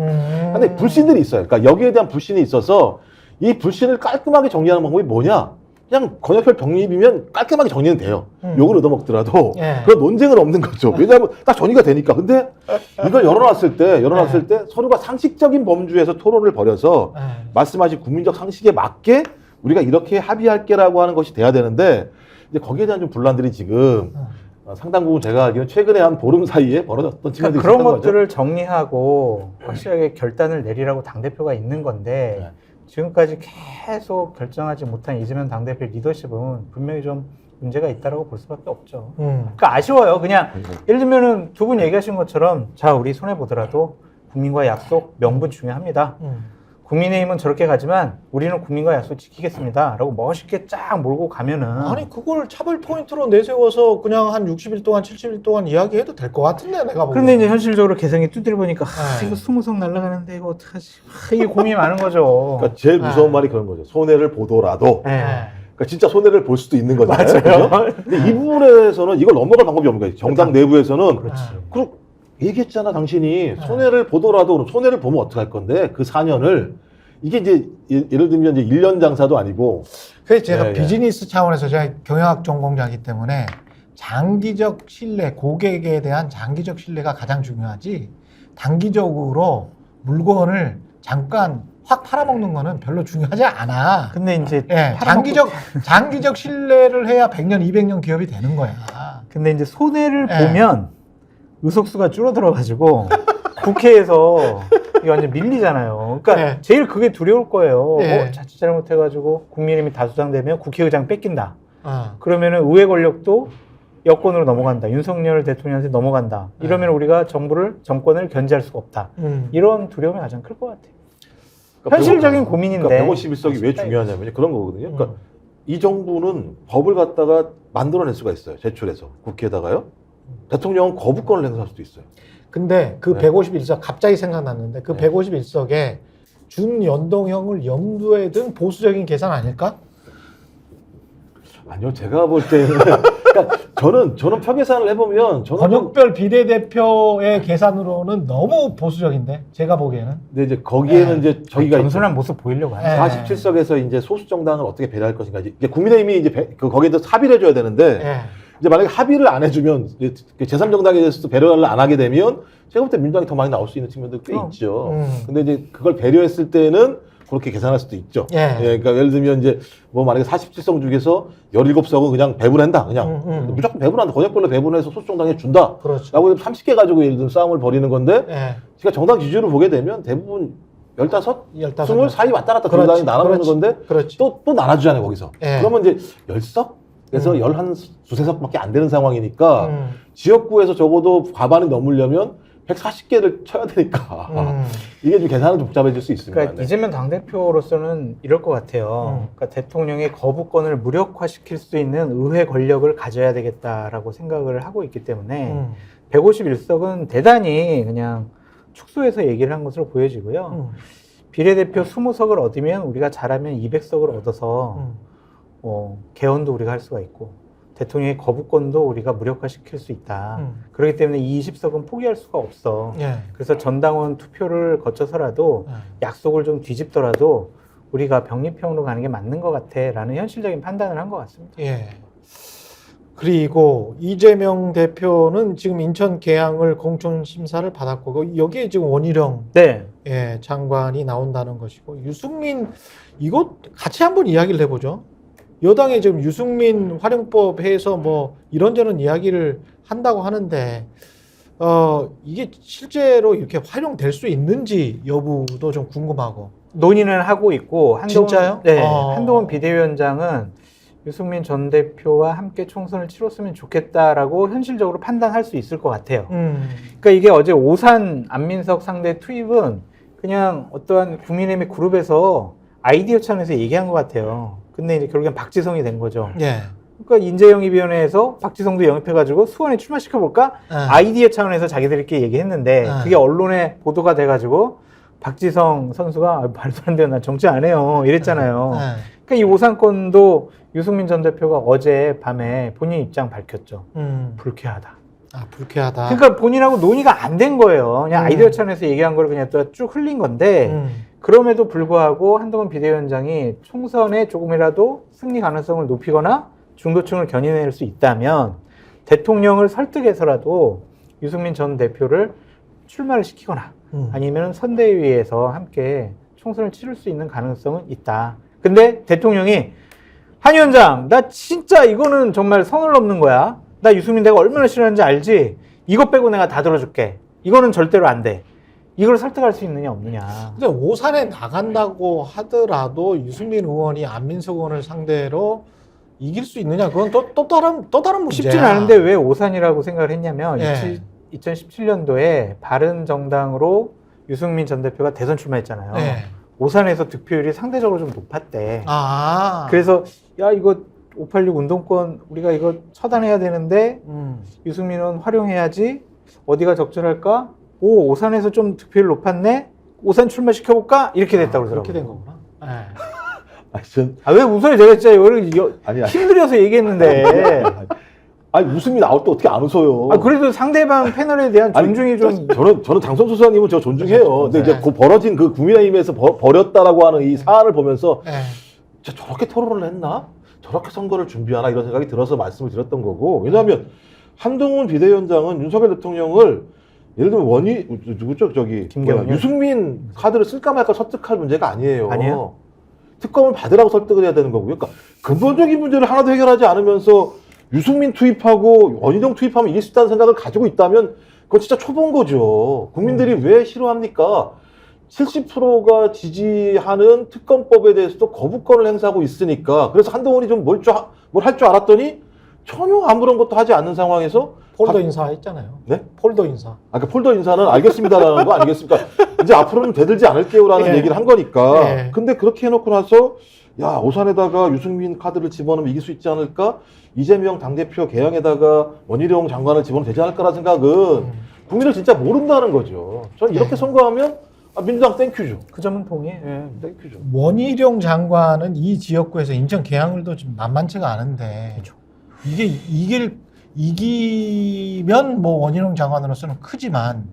근데 불신들이 있어요. 그러니까 여기에 대한 불신이 있어서 이 불신을 깔끔하게 정리하는 방법이 뭐냐? 그냥 권역별 병립이면 깔끔하게 정리는 돼요. 욕을 얻어먹더라도 예. 그런 논쟁은 없는 거죠. 왜냐하면 딱 정리가 되니까. 근데 이걸 열어놨을 때 서로가 상식적인 범주에서 토론을 벌여서 말씀하신 국민적 상식에 맞게 우리가 이렇게 합의할게라고 하는 것이 돼야 되는데 이제 거기에 대한 좀 분란들이 지금 상당 부분 제가 알기로는 최근에 한 보름 사이에 벌어졌던 측면들이 그런 있었던 것들을 정리하고 확실하게 결단을 내리라고 당대표가 있는 건데 지금까지 계속 결정하지 못한 이재명 당대표 리더십은 분명히 좀 문제가 있다라고 볼 수밖에 없죠. 그러니까 아쉬워요. 그냥 예를 들면은 두 분 얘기하신 것처럼 자 우리 손해 보더라도 국민과 약속 명분 중요합니다. 국민의힘은 저렇게 가지만 우리는 국민과 약속 지키겠습니다. 라고 멋있게 쫙 몰고 가면은 아니 그걸 차별 포인트로 내세워서 그냥 한 60일 동안 70일 동안 이야기해도 될 것 같은데 내가 보기엔. 그런데 이제 현실적으로 개성이 두드려 보니까 이거 20석 날아가는데 이거 어떡하지? 이게 고민이 많은 거죠. 그러니까 제일 무서운 말이 그런 거죠. 손해를 보더라도 네. 그러니까 진짜 손해를 볼 수도 있는 거잖아요. 그죠? 근데 이 부분에서는 이걸 넘어갈 방법이 없는 거예요. 정당 내부에서는 그렇지. 그리고 얘기했잖아 당신이 손해를 보더라도 그럼 손해를 보면 어떡할 건데 그 4년을 이게 이제 예를 들면 이제 1년 장사도 아니고 그래서 제가 예. 비즈니스 차원에서 제가 경영학 전공자이기 때문에 장기적 신뢰, 고객에 대한 장기적 신뢰가 가장 중요하지 단기적으로 물건을 잠깐 확 팔아먹는 거는 별로 중요하지 않아. 근데 이제 예, 장기적 신뢰를 해야 100년, 200년 기업이 되는 거야. 근데 이제 손해를 예. 보면 의석수가 줄어들어가지고 국회에서 이게 완전 밀리잖아요. 그러니까 예. 제일 그게 두려울 거예요. 예. 자칫 잘못해가지고 국민의힘이 다수당 되면 국회의장 뺏긴다. 어. 그러면은 의회 권력도 여권으로 넘어간다. 윤석열 대통령한테 넘어간다. 이러면 우리가 정권을 견제할 수가 없다. 이런 두려움이 가장 클 것 같아요. 그러니까 현실적인 고민인데. 그러니까 151석이 왜 중요하냐면 그런 거거든요. 그러니까 이 정부는 법을 갖다가 만들어낼 수가 있어요. 제출해서 국회에다가요. 대통령은 거부권을 행사할 수도 있어요. 근데 그 네. 151석 갑자기 생각났는데 그 151석에 준연동형을 염두에 둔 보수적인 계산 아닐까? 아니요, 제가 볼 때는 그러니까 저는 표계산을 해보면 저는 권역별 비례대표의 계산으로는 너무 보수적인데 제가 보기에는. 근데 이제 거기에는 이제 저희가 겸손한 모습 보이려고 하죠. 47석에서 이제 소수 정당을 어떻게 배려할 것인가 이제 국민의힘이 이제 거기에 대해서 합의를 해줘야 되는데 예. 이제 만약에 합의를 안 해주면 제3정당에 대해서도 배려를 안 하게 되면 제가 볼 때 민주당이 더 많이 나올 수 있는 측면도 꽤 있죠. 근데 이제 그걸 배려했을 때는 그렇게 계산할 수도 있죠. 예. 그러니까 예를 들면 이제 뭐 만약에 47석 중에서 17석은 그냥 배분한다. 그냥 무조건 배분한다. 권역별로 배분해서 소수정당에 준다. 그렇죠. 라고 30개 가지고 예를 들면 싸움을 벌이는 건데 예. 제가 정당 지지율을 보게 되면 대부분 15? 15 20 사이 왔다 갔다 그렇지, 정당이 나눠주는 그렇지, 건데 그렇지. 또 나눠주잖아요 거기서. 예. 그러면 이제 10석에서 12석밖에 안 되는 상황이니까 지역구에서 적어도 과반이 넘으려면 140개를 쳐야 되니까 이게 좀 계산은 좀 복잡해질 수 있습니다. 그러니까 네. 이재명 당대표로서는 이럴 것 같아요. 그러니까 대통령의 거부권을 무력화시킬 수 있는 의회 권력을 가져야 되겠다라고 생각을 하고 있기 때문에 151석은 대단히 그냥 축소해서 얘기를 한 것으로 보여지고요. 비례대표 20석을 얻으면 우리가 잘하면 200석을 얻어서 개헌도 우리가 할 수가 있고 대통령의 거부권도 우리가 무력화시킬 수 있다. 그렇기 때문에 이 20석은 포기할 수가 없어. 예. 그래서 전당원 투표를 거쳐서라도 약속을 좀 뒤집더라도 우리가 병립형으로 가는 게 맞는 것 같아라는 현실적인 판단을 한 것 같습니다. 예. 그리고 이재명 대표는 지금 인천 계양을 공천 심사를 받았고 여기에 지금 원희룡 네. 예, 장관이 나온다는 것이고 유승민 이거 같이 한번 이야기를 해보죠. 여당에 지금 유승민 활용법 해서 뭐 이런저런 이야기를 한다고 하는데 이게 실제로 이렇게 활용될 수 있는지 여부도 좀 궁금하고. 논의는 하고 있고 한동훈, 진짜요? 네, 한동훈 비대위원장은 유승민 전 대표와 함께 총선을 치렀으면 좋겠다라고 현실적으로 판단할 수 있을 것 같아요. 그러니까 이게 어제 오산 안민석 상대 투입은 그냥 어떠한 국민의힘의 그룹에서 아이디어 차원에서 얘기한 것 같아요. 근데 이제 결국엔 박지성이 된 거죠. 예. 그러니까 인재영입위원회에서 박지성도 영입해가지고 수원에 출마시켜볼까? 아이디어 차원에서 자기들끼리 얘기했는데 그게 언론에 보도가 돼가지고 박지성 선수가 말도 안 돼요. 나 정치 안 해요. 이랬잖아요. 그러니까 이 오산권도 유승민 전 대표가 어제 밤에 본인 입장 밝혔죠. 불쾌하다. 아, 불쾌하다. 그러니까 본인하고 논의가 안 된 거예요. 그냥 아이디어 차원에서 얘기한 걸 그냥 또 쭉 흘린 건데 그럼에도 불구하고 한동훈 비대위원장이 총선에 조금이라도 승리 가능성을 높이거나 중도층을 견인해낼 수 있다면 대통령을 설득해서라도 유승민 전 대표를 출마를 시키거나 아니면 선대위에서 함께 총선을 치를 수 있는 가능성은 있다. 근데 대통령이 한 위원장, 나 진짜 이거는 정말 선을 넘는 거야. 나 유승민 내가 얼마나 싫어하는지 알지? 이것 빼고 내가 다 들어줄게. 이거는 절대로 안 돼. 이걸 설득할 수 있느냐 없느냐. 근데 오산에 나간다고 하더라도 유승민 의원이 안민석 의원을 상대로 이길 수 있느냐? 그건 또 다른 문제야. 쉽지는 않은데 왜 오산이라고 생각을 했냐면 예. 2017년도에 바른정당으로 유승민 전 대표가 대선 출마했잖아요. 예. 오산에서 득표율이 상대적으로 좀 높았대. 아. 그래서 야 이거 586 운동권 우리가 이거 처단해야 되는데 유승민 의원 활용해야지. 어디가 적절할까? 오 오산에서 좀 득표율 높았네. 오산 출마시켜볼까? 이렇게 됐다고 그러더라고요. 그렇게 된 거구나. 예. 왜 웃어요? 제가 진짜 아니. 힘들여서 얘기했는데. 아니 웃음이 나올 때 어떻게 안 웃어요? 그래도 상대방 패널에 대한 존중이 좀. 저는 장성수 소장님은 제가 존중해요. 근데 이제 그 벌어진 그 국민의힘에서 버렸다라고 하는 이 사안을 보면서 예. 진짜 저렇게 토론을 했나? 저렇게 선거를 준비하나? 이런 생각이 들어서 말씀을 드렸던 거고. 왜냐하면 한동훈 비대위원장은 윤석열 대통령을 예를 들면 누구죠? 김경현. 유승민 카드를 쓸까 말까 설득할 문제가 아니에요. 아니에요? 특검을 받으라고 설득을 해야 되는 거고요. 그러니까 근본적인 문제를 하나도 해결하지 않으면서 유승민 투입하고 원희룡 투입하면 이길 수 있다는 생각을 가지고 있다면 그건 진짜 초본 거죠. 국민들이 왜 싫어합니까? 70%가 지지하는 특검법에 대해서도 거부권을 행사하고 있으니까. 그래서 한동훈이 좀 뭘 할 줄 알았더니 전혀 아무런 것도 하지 않는 상황에서 폴더 인사 했잖아요. 네? 폴더 인사. 아까 폴더 인사는 알겠습니다라는 거 아니겠습니까? 이제 앞으로는 되들지 않을게요라는 예. 얘기를 한 거니까. 예. 근데 그렇게 해놓고 나서 야 오산에다가 유승민 카드를 집어넣으면 이길 수 있지 않을까? 이재명 당대표 개항에다가 원희룡 장관을 집어넣으면 되지 않을까라는 생각은 국민을 진짜 모른다는 거죠. 저는 이렇게 선거하면 민주당 땡큐죠. 그 점은 동의해. 예, 땡큐죠. 원희룡 장관은 이 지역구에서 인천 계양을도 좀 만만치가 않은데 그렇죠. 이게 이기면 뭐 원희룡 장관으로서는 크지만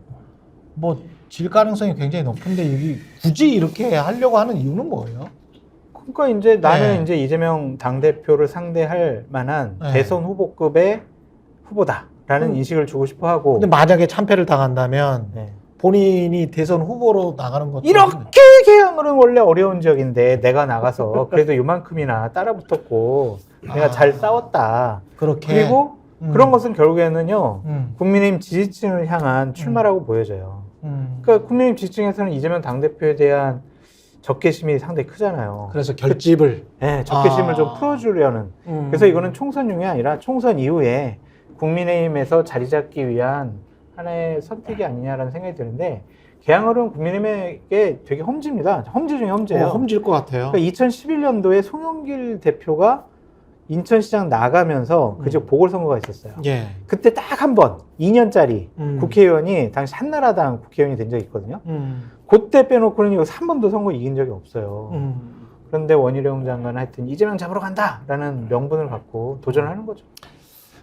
뭐 질 가능성이 굉장히 높은데 이게 굳이 이렇게 하려고 하는 이유는 뭐예요? 그러니까 이제 나는 네. 이제 이재명 당대표를 상대할 만한 네. 대선 후보급의 후보다라는 인식을 주고 싶어 하고. 근데 만약에 참패를 당한다면 네. 본인이 대선 후보로 나가는 것도 이렇게 개항은 원래 어려운 지역인데 내가 나가서 그래도 요만큼이나 따라붙었고 내가 잘 싸웠다. 그렇게 그리고 그런 것은 결국에는요 음. 국민의힘 지지층을 향한 출마라고 보여져요. 그러니까 국민의힘 지지층에서는 이재명 당대표에 대한 적개심이 상당히 크잖아요. 그래서 결집을 네, 적개심을 아. 좀 풀어주려는. 그래서 이거는 총선용이 아니라 총선 이후에 국민의힘에서 자리 잡기 위한 하나의 선택이 아니냐라는 생각이 드는데 개항을은 국민의힘에게 되게 험지입니다. 험지 중에 험지예요. 험질 것 같아요. 그러니까 2011년도에 송영길 대표가 인천시장 나가면서 그 지역 보궐선거가 있었어요. 예. 그때 딱 한 번 2년짜리 음. 국회의원이 당시 한나라당 국회의원이 된 적이 있거든요. 그때 빼놓고는 여기서 한 번도 선거 이긴 적이 없어요. 그런데 원희룡 장관은 하여튼 이재명 잡으러 간다라는 명분을 갖고 도전을 하는 거죠.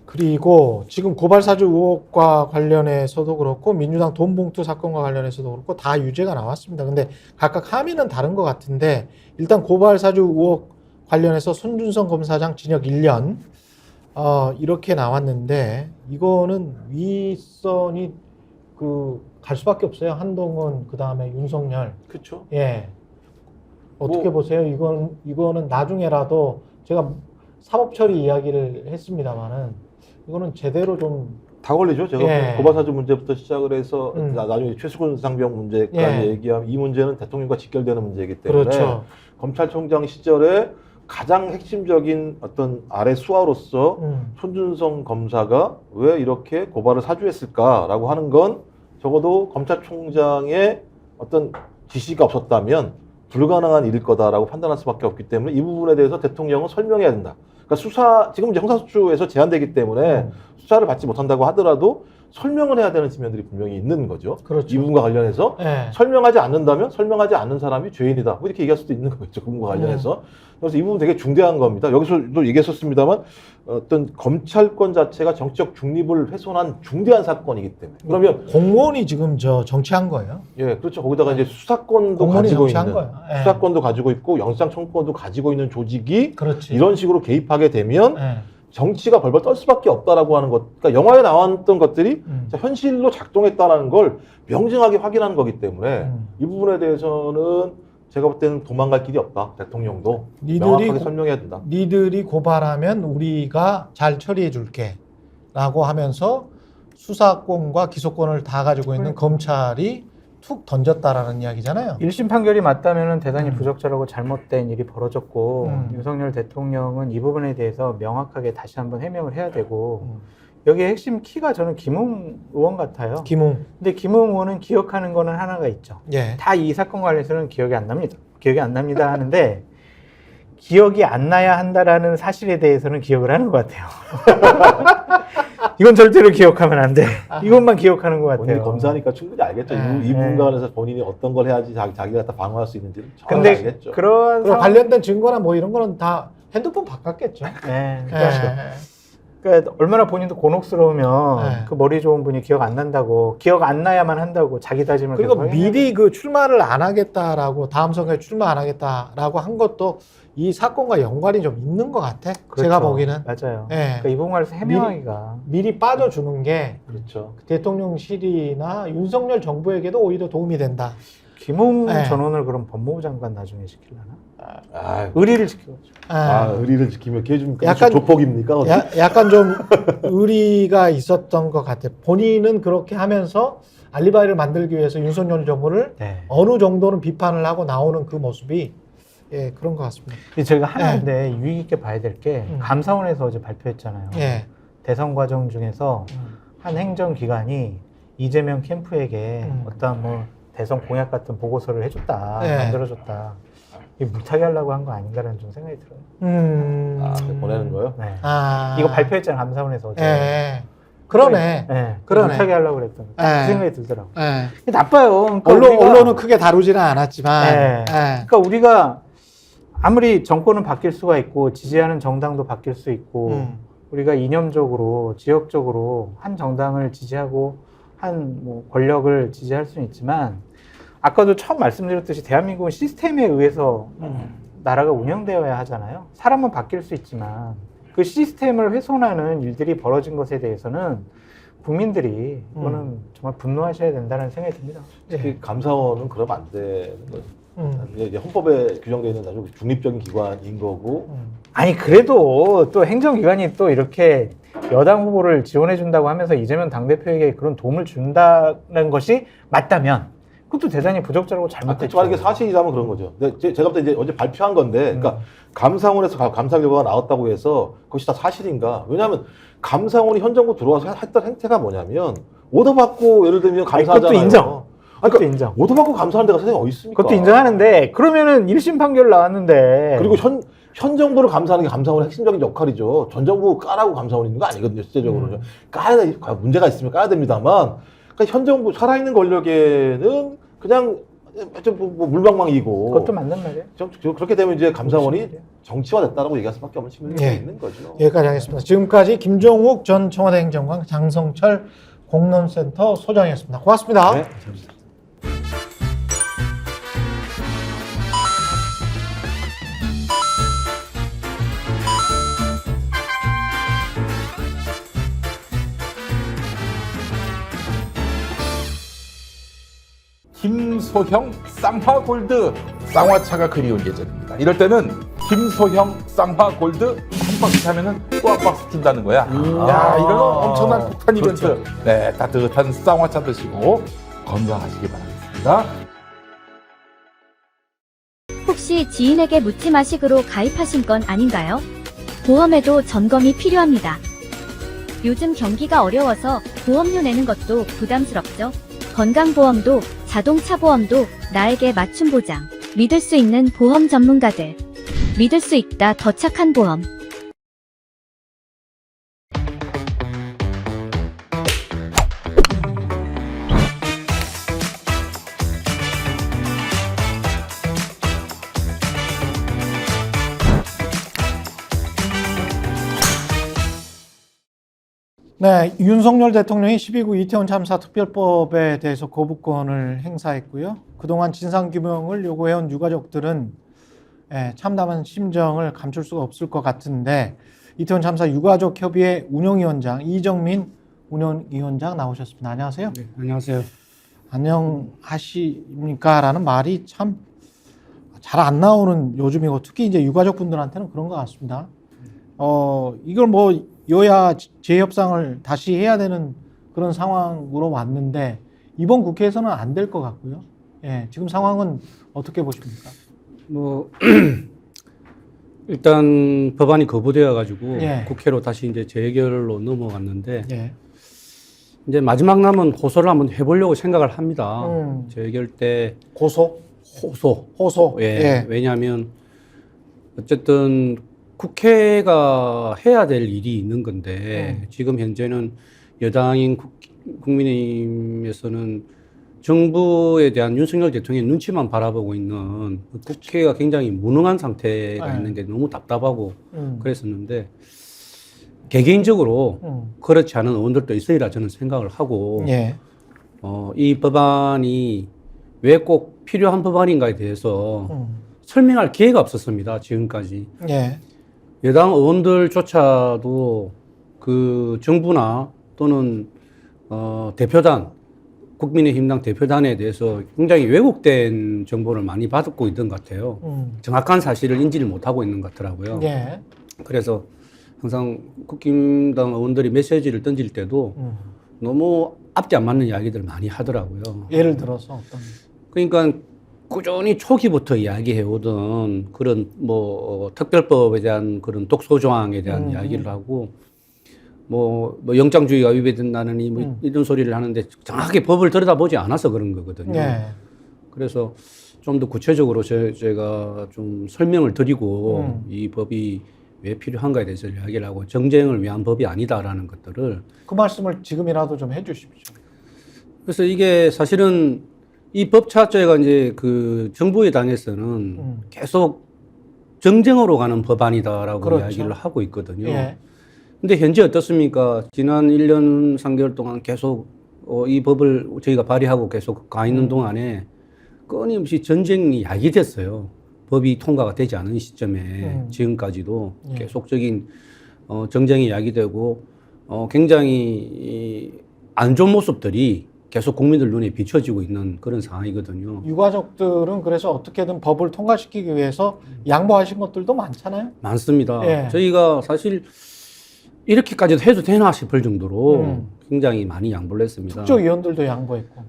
그리고 지금 고발사주 의혹과 관련해서도 그렇고 민주당 돈봉투 사건과 관련해서도 그렇고 다 유죄가 나왔습니다. 근데 각각 함의는 다른 것 같은데 일단 고발사주 의혹 관련해서 손준성 검사장 징역 1년 이렇게 나왔는데 이거는 윗선이 갈 수밖에 없어요. 한동훈 그다음에 윤석열. 그렇죠. 예. 어떻게 보세요? 이거는 나중에라도 제가 사법 처리 이야기를 했습니다만은 이거는 제대로 좀 다 걸리죠. 제가 예. 고발사주 문제부터 시작을 해서 나중에 최수근 상병 문제까지 예. 얘기하면 이 문제는 대통령과 직결되는 문제이기 때문에 그렇죠. 검찰총장 시절에 가장 핵심적인 어떤 아래 수하로서 손준성 검사가 왜 이렇게 고발을 사주했을까라고 하는 건 적어도 검찰총장의 어떤 지시가 없었다면 불가능한 일일 거다라고 판단할 수밖에 없기 때문에 이 부분에 대해서 대통령은 설명해야 된다. 그러니까 수사 지금 이제 형사소추에서 제한되기 때문에 수사를 받지 못한다고 하더라도 설명을 해야 되는 측면들이 분명히 있는 거죠. 그렇죠. 이 부분과 관련해서 예. 설명하지 않는다면 설명하지 않는 사람이 죄인이다. 뭐 이렇게 얘기할 수도 있는 거겠죠. 그 부분과 관련해서. 그래서 이 부분 되게 중대한 겁니다. 여기서도 얘기했었습니다만 어떤 검찰권 자체가 정치적 중립을 훼손한 중대한 사건이기 때문에. 그러면 공무원이 지금 정치한 거예요. 예, 그렇죠. 거기다가 이제 수사권도 공무원이 가지고 정치한 있는 거예요. 예. 수사권도 가지고 있고 영장 청구권도 가지고 있는 조직이 그렇지. 이런 식으로 개입하게 되면 예. 정치가 벌벌 떨 수밖에 없다라고 하는 것. 그러니까 영화에 나왔던 것들이 현실로 작동했다는 걸 명징하게 확인하는 거기 때문에 이 부분에 대해서는 제가 볼 때는 도망갈 길이 없다. 대통령도 명확하게 설명해야 된다. 니들이 고발하면 우리가 잘 처리해 줄게 라고 하면서 수사권과 기소권을 다 가지고 있는 검찰이 툭 던졌다라는 이야기잖아요. 1심 판결이 맞다면 대단히 부적절하고 잘못된 일이 벌어졌고 윤석열 대통령은 이 부분에 대해서 명확하게 다시 한번 해명을 해야 되고 여기에 핵심 키가 저는 김웅 의원 같아요. 김웅. 근데 김웅 의원은 기억하는 거는 하나가 있죠. 예. 다 이 사건 관련해서는 기억이 안 납니다. 기억이 안 납니다 하는데 기억이 안 나야 한다라는 사실에 대해서는 기억을 하는 것 같아요. 이건 절대로 기억하면 안 돼. 이것만 기억하는 것 본인이 같아요. 검사니까 충분히 알겠죠. 이 부분간에서 본인이 어떤 걸 해야지 자기가 갖다 방어할 수 있는지를 잘 근데 알겠죠. 그런 그리고 관련된 증거나 뭐 이런 거는 다 핸드폰 바꿨겠죠. 네, 예. 그러니까 얼마나 본인도 곤혹스러우면 네. 그 머리 좋은 분이 기억 안 난다고 기억 안 나야만 한다고 자기 다짐을 그리고 계속 미리 그 출마를 안 하겠다라고 다음 선거에 출마 안 하겠다라고 한 것도 이 사건과 연관이 좀 있는 것 같아. 그렇죠. 제가 보기에는. 맞아요. 예. 그러니까 이 부분에서 해명하기가 미리 빠져주는 게 그렇죠. 대통령실이나 윤석열 정부에게도 오히려 도움이 된다. 김웅 네. 전원을 그럼 법무부 장관 나중에 시키려나? 아, 의리를 지켜가지고. 의리를 지키면 걔 좀 약간- 조폭입니까? 약간 좀 의리가 있었던 것 같아. 본인은 그렇게 하면서 알리바이를 만들기 위해서 윤석열 정부를 네. 어느 정도는 비판을 하고 나오는 그 모습이 예, 그런 것 같습니다. 근데 제가 하나인데 유의 깊게 봐야 될 게 감사원에서 어제 발표했잖아요. 예. 대선 과정 중에서 한 행정기관이 이재명 캠프에게 어떤 뭐 대선 공약 같은 보고서를 해줬다, 네. 만들어줬다. 이게 물타기 하려고 한 거 아닌가라는 좀 생각이 들어요. 보내는 거요? 네. 아. 이거 발표했잖아요, 감사원에서 어제. 예. 그러네. 네. 그러네. 물타기 하려고 그랬던 거. 네. 그 생각이 들더라고요. 예. 이게 나빠요. 그러니까 언론은 크게 다루지는 않았지만. 네. 예. 그러니까 우리가 아무리 정권은 바뀔 수가 있고 지지하는 정당도 바뀔 수 있고 우리가 이념적으로 지역적으로 한 정당을 지지하고 한 뭐 권력을 지지할 수는 있지만 아까도 처음 말씀드렸듯이 대한민국은 시스템에 의해서 나라가 운영되어야 하잖아요. 사람은 바뀔 수 있지만 그 시스템을 훼손하는 일들이 벌어진 것에 대해서는 국민들이 이거는 정말 분노하셔야 된다는 생각이 듭니다. 특히 감사원은 그러면 안 되는 거죠. 이제 헌법에 규정되어 있는 아주 중립적인 기관인 거고. 아니 그래도 또 행정기관이 또 이렇게 여당 후보를 지원해 준다고 하면서 이재명 당대표에게 그런 도움을 준다는 것이 맞다면 그것도 대단히 부적절하고 잘못됐죠. 만약에 사실이라면 그런 거죠. 근데 제가 볼 때 이제 어제 발표한 건데, 그러니까 감사원에서 감사 결과가 나왔다고 해서 그것이 다 사실인가? 왜냐하면 감사원이 현 정부 들어와서 했던 행태가 뭐냐면 오더 받고 예를 들면 감사하잖아요. 그것도 인정. 그것도 그러니까 인정. 오더 받고 감사하는 데가 세상에 어디 있습니까? 그것도 인정하는데 그러면은 1심 판결 나왔는데 그리고 현 정부를 감사하는 게 감사원의 핵심적인 역할이죠. 전 정부 까라고 감사원이 있는 거 아니거든요, 실제적으로는. 까야 돼, 문제가 있으면 까야 됩니다만, 그러니까 현 정부 살아있는 권력에는 그냥 뭐 물방망이고. 그것도 맞는 말이에요. 그렇게 되면 이제 감사원이 정치화됐다라고 얘기할 수밖에 없는 측면이 예. 있는 거죠. 여기까지 하겠습니다. 지금까지 김종욱 전 청와대 행정관, 장성철 공론센터 소장이었습니다. 고맙습니다. 네. 김소형 쌍화골드 쌍화차가 그리운 예전입니다. 이럴 때는 김소형 쌍화골드 한 박스 사면은 또 한 박스 준다는 거야. 야, 이런 엄청난 폭탄 이벤트. 그렇죠. 네, 따뜻한 쌍화차 드시고 건강하시기 바라겠습니다. 혹시 지인에게 묻지 마식으로 가입하신 건 아닌가요? 보험에도 점검이 필요합니다. 요즘 경기가 어려워서 보험료 내는 것도 부담스럽죠? 건강보험도 자동차 보험도 나에게 맞춤 보장. 믿을 수 있는 보험 전문가들. 믿을 수 있다 더 착한 보험. 네, 윤석열 대통령이 12구 이태원 참사 특별법에 대해서 거부권을 행사했고요. 그동안 진상규명을 요구해온 유가족들은 참담한 심정을 감출 수가 없을 것 같은데 이태원 참사 유가족협의회 운영위원장 이정민 운영위원장 나오셨습니다. 안녕하세요. 네, 안녕하세요. 안녕하십니까? 라는 말이 참 잘 안 나오는 요즘이고 특히 이제 유가족분들한테는 그런 것 같습니다. 이걸 뭐 여야 재협상을 다시 해야 되는 그런 상황으로 왔는데 이번 국회에서는 안 될 것 같고요. 예, 지금 상황은 어떻게 보십니까? 뭐 일단 법안이 거부되어 가지고 예. 국회로 다시 이제 재결로 넘어갔는데 예. 이제 마지막 남은 호소를 한번 해보려고 생각을 합니다. 재결 때 고소? 호소. 예. 예. 왜냐하면 어쨌든 국회가 해야 될 일이 있는 건데 지금 현재는 여당인 국민의힘에서는 정부에 대한 윤석열 대통령의 눈치만 바라보고 있는 국회가 굉장히 무능한 상태가 네. 있는 게 너무 답답하고 그랬었는데 개개인적으로 그렇지 않은 의원들도 있으리라 저는 생각을 하고 예. 이 법안이 왜 꼭 필요한 법안인가에 대해서 설명할 기회가 없었습니다. 지금까지. 예. 여당 의원들조차도 그 정부나 또는 대표단, 국민의힘당 대표단에 대해서 굉장히 왜곡된 정보를 많이 받고 있던 것 같아요. 정확한 사실을 인지를 못하고 있는 것 같더라고요. 예. 그래서 항상 국힘당 의원들이 메시지를 던질 때도 너무 앞뒤 안 맞는 이야기들을 많이 하더라고요. 예를 들어서 어떤? 그러니까 꾸준히 초기부터 이야기해오던 그런 뭐 특별법에 대한 그런 독소 조항에 대한 이야기를 하고 뭐 영장주의가 위배된다느니 뭐 이런 소리를 하는데 정확하게 법을 들여다보지 않아서 그런 거거든요. 예. 그래서 좀 더 구체적으로 제가 좀 설명을 드리고 이 법이 왜 필요한가에 대해서 이야기를 하고 정쟁을 위한 법이 아니다라는 것들을 그 말씀을 지금이라도 좀 해주십시오. 그래서 이게 사실은 이 법 차자가 이제 그 정부의 당에서는 계속 정쟁으로 가는 법안이다라고 그렇죠. 이야기를 하고 있거든요. 예. 근데 현재 어떻습니까? 지난 1년 3개월 동안 계속 이 법을 저희가 발의하고 계속 가 있는 동안에 끊임없이 전쟁이 야기됐어요. 법이 통과가 되지 않은 시점에 지금까지도 예. 계속적인 정쟁이 야기되고 굉장히 안 좋은 모습들이 계속 국민들 눈에 비춰지고 있는 그런 상황이거든요. 유가족들은 그래서 어떻게든 법을 통과시키기 위해서 양보하신 것들도 많잖아요. 많습니다. 예. 저희가 사실 이렇게까지도 해도 되나 싶을 정도로 굉장히 많이 양보를 했습니다. 특조위원들도 양보했고.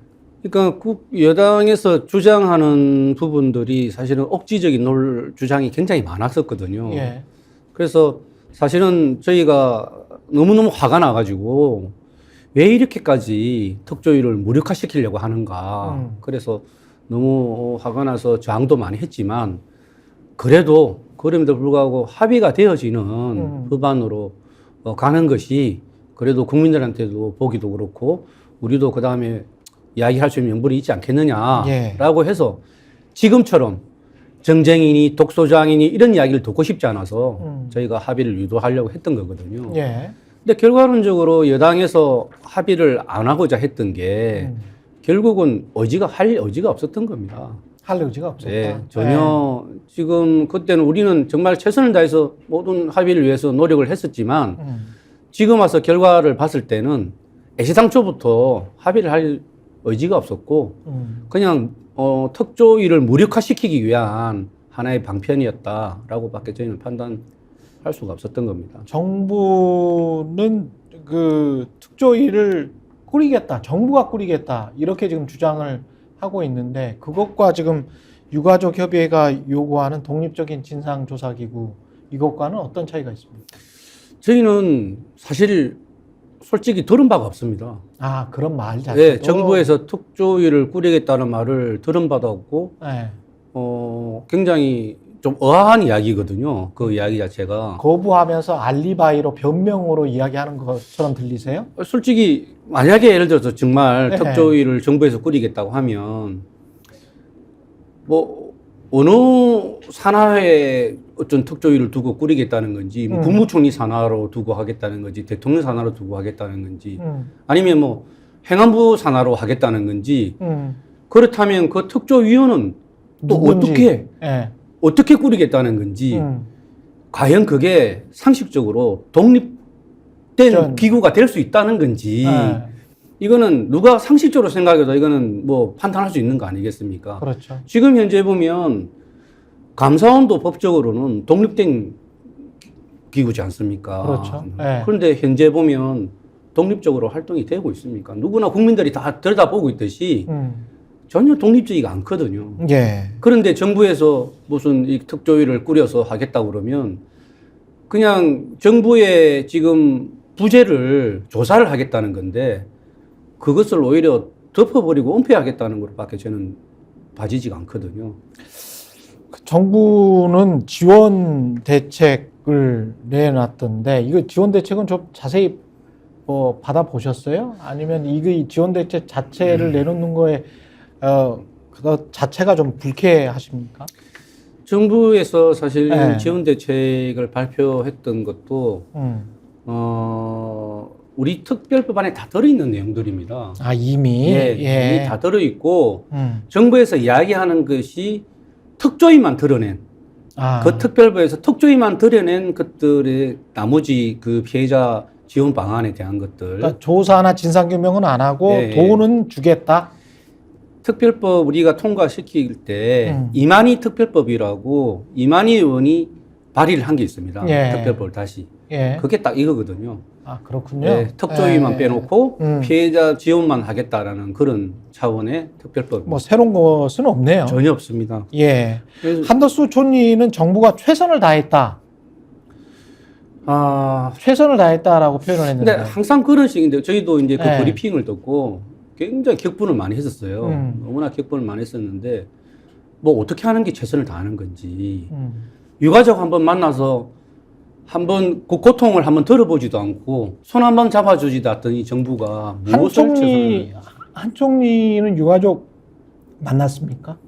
그러니까 여당에서 주장하는 부분들이 사실은 억지적인 주장이 굉장히 많았었거든요. 예. 그래서 사실은 저희가 너무너무 화가 나가지고 왜 이렇게까지 특조위를 무력화시키려고 하는가. 그래서 너무 화가 나서 저항도 많이 했지만 그래도 그럼에도 불구하고 합의가 되어지는 법안으로 가는 것이 그래도 국민들한테도 보기도 그렇고 우리도 그 다음에 이야기할 수 있는 명분이 있지 않겠느냐라고 예. 해서 지금처럼 정쟁이니 독소장이니 이런 이야기를 듣고 싶지 않아서 저희가 합의를 유도하려고 했던 거거든요. 예. 근데 결과론적으로 여당에서 합의를 안 하고자 했던 게 결국은 할 의지가 없었던 겁니다. 할 의지가 없었다. 네, 전혀 지금 그때는 우리는 정말 최선을 다해서 모든 합의를 위해서 노력을 했었지만 지금 와서 결과를 봤을 때는 애시당초부터 합의를 할 의지가 없었고 그냥 특조위를 무력화시키기 위한 하나의 방편이었다라고밖에 저희는 판단할 수가 없었던 겁니다. 정부는 그 특조위를 꾸리겠다, 정부가 꾸리겠다 이렇게 지금 주장을 하고 있는데 그것과 지금 유가족 협의회가 요구하는 독립적인 진상조사기구 이것과는 어떤 차이가 있습니까? 저희는 사실 솔직히 들은 바가 없습니다. 아, 그런 말 자체도. 네, 정부에서 특조위를 꾸리겠다는 말을 들은 바도 없고, 네. 굉장히 좀 의아한 이야기거든요. 그 이야기 자체가. 거부하면서 알리바이로 변명으로 이야기하는 것처럼 들리세요? 솔직히 만약에 예를 들어서 정말 네. 특조위를 정부에서 꾸리겠다고 하면 뭐 어느 산하에 어떤 특조위를 두고 꾸리겠다는 건지 뭐 국무총리 산하로 두고 하겠다는 건지 대통령 산하로 두고 하겠다는 건지 아니면 뭐 행안부 산하로 하겠다는 건지 그렇다면 그 특조위원은 또 누군지. 어떻게 꾸리겠다는 건지 과연 그게 상식적으로 독립된 기구가 될 수 있다는 건지 이거는 누가 상식적으로 생각해도 이거는 뭐 판단할 수 있는 거 아니겠습니까? 그렇죠. 지금 현재 보면 감사원도 법적으로는 독립된 기구지 않습니까? 그렇죠. 네. 그런데 현재 보면 독립적으로 활동이 되고 있습니까? 누구나 국민들이 다 들여다보고 있듯이 전혀 독립적이가 않거든요. 예. 그런데 정부에서 무슨 이 특조위를 꾸려서 하겠다고 그러면 그냥 정부의 지금 부재를 조사를 하겠다는 건데 그것을 오히려 덮어버리고 은폐하겠다는 것밖에 저는 봐지지가 않거든요. 정부는 지원 대책을 내놨던데 이거 지원 대책은 좀 자세히 뭐 받아보셨어요? 아니면 이 지원 대책 자체를 내놓는 거에 그거 자체가 좀 불쾌하십니까? 정부에서 사실 네. 지원 대책을 발표했던 것도 우리 특별법안에 다 들어있는 내용들입니다. 아, 이미? 이미 다 들어있고 정부에서 이야기하는 것이 특조위만 드러낸 그 특별법에서 특조위만 드러낸 것들의 나머지 그 피해자 지원 방안에 대한 것들 그러니까 조사나 진상규명은 안 하고 돈은 주겠다? 특별법 우리가 통과시킬 때 이만희 특별법이라고 이만희 의원이 발의를 한 게 있습니다. 특별법을 다시. 그게 딱 이거거든요. 아, 그렇군요. 네, 특조위만 빼놓고 피해자 지원만 하겠다라는 그런 차원의 특별법. 뭐 새로운 것은 없네요. 전혀 없습니다. 예. 그래서 한덕수 총리는 정부가 최선을 다했다. 최선을 다했다라고 표현을 근데 했는데. 항상 그런 식인데 저희도 이제 그 네. 브리핑을 듣고 굉장히 격분을 많이 했었어요. 너무나 격분을 많이 했었는데 뭐 어떻게 하는 게 최선을 다하는 건지 유가족 한번 만나서 한번 그 고통을 한번 들어보지도 않고 손 한번 잡아주지도 않더니 정부가 무엇을 최선을 한 총리는 유가족 만났습니까?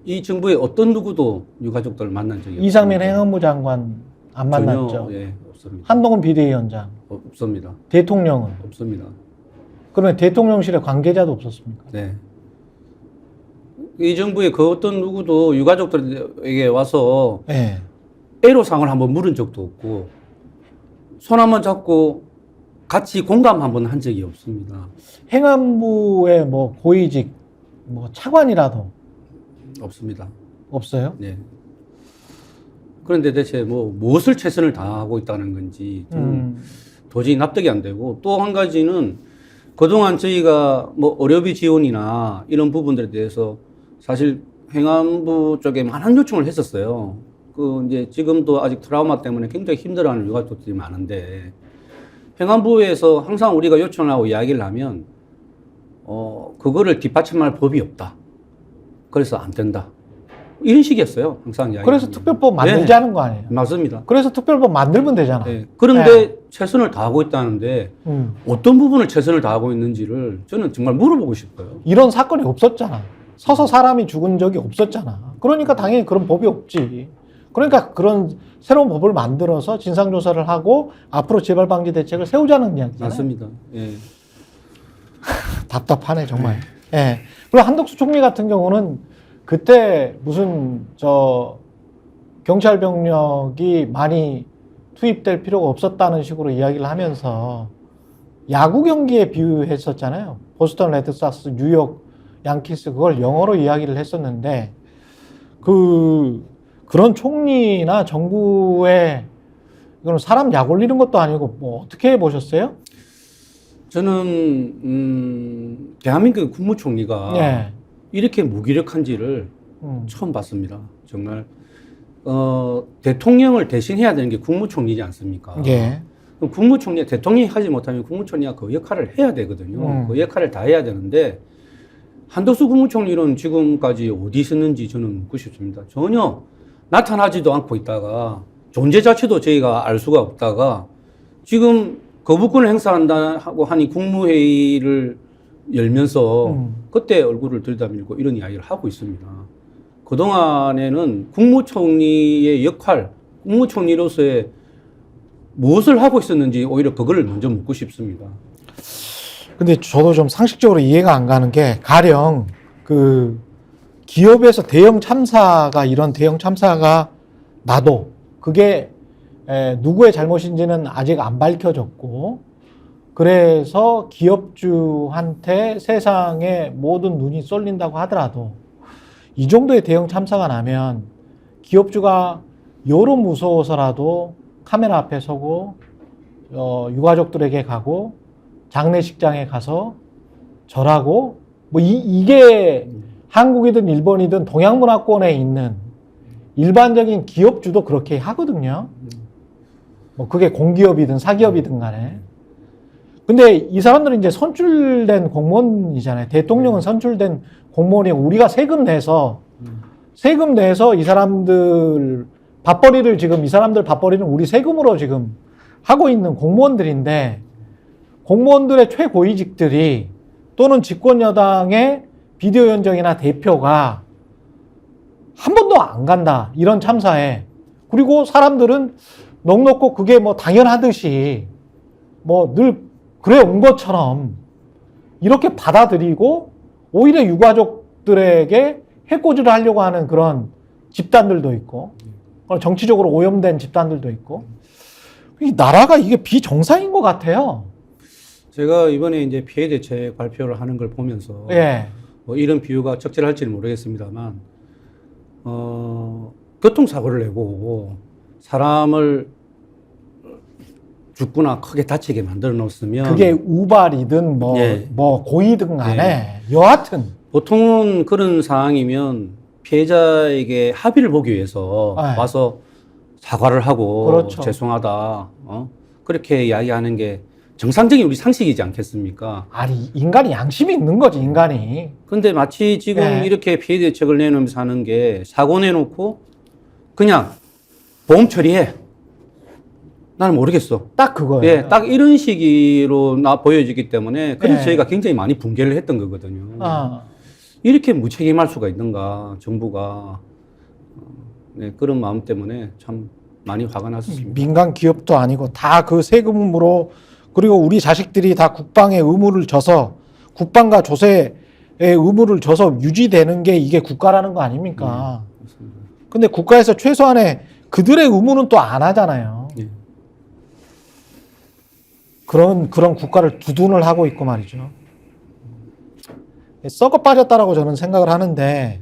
이 정부의 어떤 누구도 유가족들을 만난 적이 없습니다. 이상민 행안부 장관 안 만났죠. 전혀, 예, 없습니다. 한동훈 비대위원장. 없습니다. 대통령은? 없습니다. 그러면 대통령실에 관계자도 없었습니까? 네. 이 정부의 그 어떤 누구도 유가족들에게 와서 네. 애로사항을 한번 물은 적도 없고 손 한번 잡고 같이 공감 한번 한 적이 없습니다. 행안부의 뭐 고위직 뭐 차관이라도 없습니다. 없어요? 네. 그런데 대체 뭐 무엇을 최선을 다하고 있다는 건지 좀 도저히 납득이 안 되고, 또 한 가지는 그동안 저희가 뭐 의료비 지원이나 이런 부분들에 대해서 사실 행안부 쪽에 많은 요청을 했었어요. 그 이제 지금도 아직 트라우마 때문에 굉장히 힘들어하는 유가족들이 많은데, 행안부에서 항상 우리가 요청을 하고 이야기를 하면 그거를 뒷받침할 법이 없다. 그래서 안 된다. 이런 식이었어요. 항상 이야기. 그래서 특별법 만들자는 거 아니에요? 맞습니다. 그래서 특별법 만들면 되잖아. 네. 그런데 최선을 다하고 있다는데 어떤 부분을 최선을 다하고 있는지를 저는 정말 물어보고 싶어요. 이런 사건이 없었잖아. 서서 사람이 죽은 적이 없었잖아. 그러니까 당연히 그런 법이 없지. 그러니까 그런 새로운 법을 만들어서 진상조사를 하고 앞으로 재발방지 대책을 세우자는 이야기잖아요. 맞습니다. 예. 답답하네 정말. 예. 그리고 한덕수 총리 같은 경우는 그때 무슨 경찰 병력이 많이 투입될 필요가 없었다는 식으로 이야기를 하면서 야구 경기에 비유했었잖아요. 보스턴 레드삭스, 뉴욕 양키스, 그걸 영어로 이야기를 했었는데 그런 총리나 정부의 이거는 사람 약 올리는 것도 아니고 뭐 어떻게 보셨어요? 저는 대한민국 국무총리가 예. 이렇게 무기력한지를 처음 봤습니다. 정말 대통령을 대신해야 되는 게 국무총리지 않습니까? 예. 그럼 국무총리, 대통령이 하지 못하면 국무총리가 그 역할을 해야 되거든요. 그 역할을 다 해야 되는데 한덕수 국무총리는 지금까지 어디 있었는지 저는 묻고 싶습니다. 전혀 나타나지도 않고 있다가 존재 자체도 저희가 알 수가 없다가 지금 거부권을 행사한다고 하니 국무회의를 열면서 그때 얼굴을 들여다밀고 이런 이야기를 하고 있습니다. 그동안에는 국무총리의 역할, 국무총리로서의 무엇을 하고 있었는지 오히려 그걸 먼저 묻고 싶습니다. 근데 저도 좀 상식적으로 이해가 안 가는 게, 가령 기업에서 이런 대형 참사가 나도 그게 누구의 잘못인지는 아직 안 밝혀졌고, 그래서 기업주한테 세상의 모든 눈이 쏠린다고 하더라도 이 정도의 대형 참사가 나면 기업주가 여러 무서워서라도 카메라 앞에 서고 유가족들에게 가고 장례식장에 가서 절하고, 뭐 이게 한국이든 일본이든 동양문화권에 있는 일반적인 기업주도 그렇게 하거든요. 뭐 그게 공기업이든 사기업이든 간에. 근데 이 사람들은 이제 선출된 공무원이잖아요. 대통령은 선출된 공무원이고, 우리가 세금 내서 이 사람들 이 사람들 밥벌이는 우리 세금으로 지금 하고 있는 공무원들인데, 공무원들의 최고위직들이 또는 집권여당의 비대위원장이나 대표가 한 번도 안 간다, 이런 참사에. 그리고 사람들은 넉넉고 그게 뭐 당연하듯이 뭐 늘 그래 온 것처럼 이렇게 받아들이고 오히려 유가족들에게 해코지를 하려고 하는 그런 집단들도 있고, 정치적으로 오염된 집단들도 있고, 이 나라가 이게 비정상인 것 같아요. 제가 이번에 이제 피해 대책 발표를 하는 걸 보면서 예. 뭐 이런 비유가 적절할지는 모르겠습니다만, 교통사고를 내고 사람을 죽거나 크게 다치게 만들어 놓으면 그게 우발이든 예. 뭐 고의든 간에 여하튼 보통은 그런 상황이면 피해자에게 합의를 보기 위해서 네. 와서 사과를 하고 그렇죠. 죄송하다 그렇게 이야기하는 게 정상적인 우리 상식이지 않겠습니까? 아니, 인간이 양심이 있는 거지, 인간이. 근데 마치 지금 네. 이렇게 피해 대책을 내놓으면서 하는 게 사고 내놓고 그냥 보험 처리해. 나는 모르겠어. 딱 그거예요. 예, 딱 이런 식으로 보여지기 때문에 그래서 네. 저희가 굉장히 많이 붕괴를 했던 거거든요. 이렇게 무책임할 수가 있는가, 정부가. 네, 그런 마음 때문에 참 많이 화가 났었습니다. 민간 기업도 아니고 다 그 세금으로 그리고 우리 자식들이 다 국방에 의무를 져서 국방과 조세에 의무를 져서 유지되는 게 이게 국가라는 거 아닙니까? 근데 국가에서 최소한의 그들의 의무는 또 안 하잖아요. 예. 그런 국가를 두둔을 하고 있고 말이죠. 썩어 빠졌다라고 저는 생각을 하는데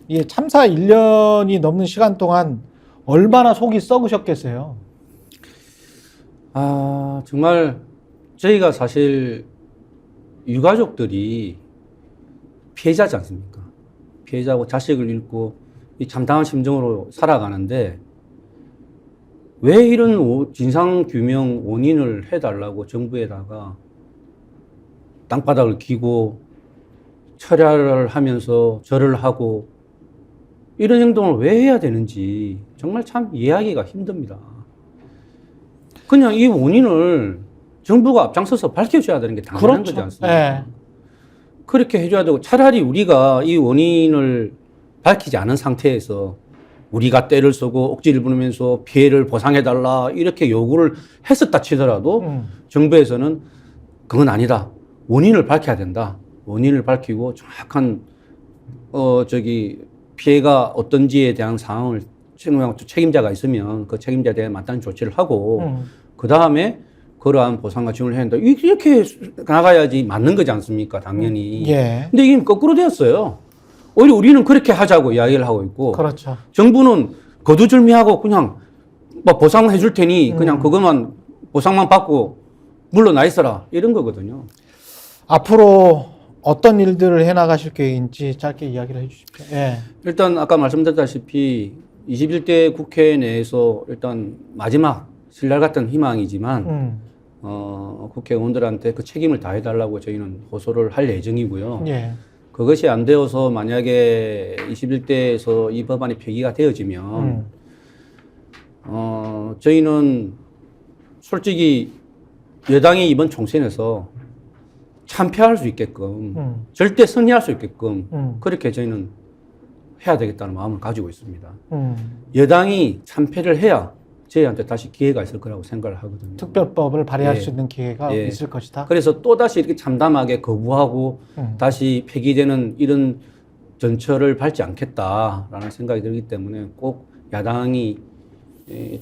이 참사 1년이 넘는 시간 동안 얼마나 속이 썩으셨겠어요. 아, 정말 저희가 사실 유가족들이 피해자지 않습니까? 피해자고 자식을 잃고 이 참담한 심정으로 살아가는데 왜 이런 진상규명 원인을 해달라고 정부에다가 땅바닥을 기고 철야를 하면서 절을 하고 이런 행동을 왜 해야 되는지 정말 참 이해하기가 힘듭니다. 그냥 이 원인을 정부가 앞장서서 밝혀줘야 되는 게 당연한 그렇죠. 거지 않습니까? 예. 그렇게 해줘야 되고 차라리 우리가 이 원인을 밝히지 않은 상태에서 우리가 때를 쓰고 억지를 부리면서 피해를 보상해달라 이렇게 요구를 했었다 치더라도 정부에서는 그건 아니다. 원인을 밝혀야 된다. 원인을 밝히고 정확한 피해가 어떤지에 대한 상황을 책임자가 있으면 그 책임자에 대한 마땅한 조치를 하고 그 다음에 그러한 보상과 지원을 해야 된다. 이렇게 나가야지 맞는 거지 않습니까? 당연히. 예. 근데 이게 거꾸로 되었어요. 오히려 우리는 그렇게 하자고 이야기를 하고 있고 그렇죠. 정부는 거두절미하고 그냥 뭐 보상해 줄 테니 그냥 그것만 보상만 받고 물러나 있어라 이런 거거든요. 앞으로 어떤 일들을 해나가실 계획인지 짧게 이야기를 해주십시오. 예. 일단 아까 말씀드렸다시피 21대 국회 내에서 일단 마지막 신랄 같은 희망이지만 국회의원들한테 그 책임을 다해달라고 저희는 호소를 할 예정이고요. 예. 그것이 안 되어서 만약에 21대에서 이 법안이 폐기가 되어지면 저희는 솔직히 여당이 이번 총선에서 참패할 수 있게끔 절대 승리할 수 있게끔 그렇게 저희는 해야 되겠다는 마음을 가지고 있습니다. 여당이 참패를 해야 저희한테 다시 기회가 있을 거라고 생각을 하거든요. 특별법을 발의할 예. 수 있는 기회가 예. 있을 것이다. 그래서 또다시 이렇게 참담하게 거부하고 다시 폐기되는 이런 전철을 밟지 않겠다라는 생각이 들기 때문에 꼭 야당이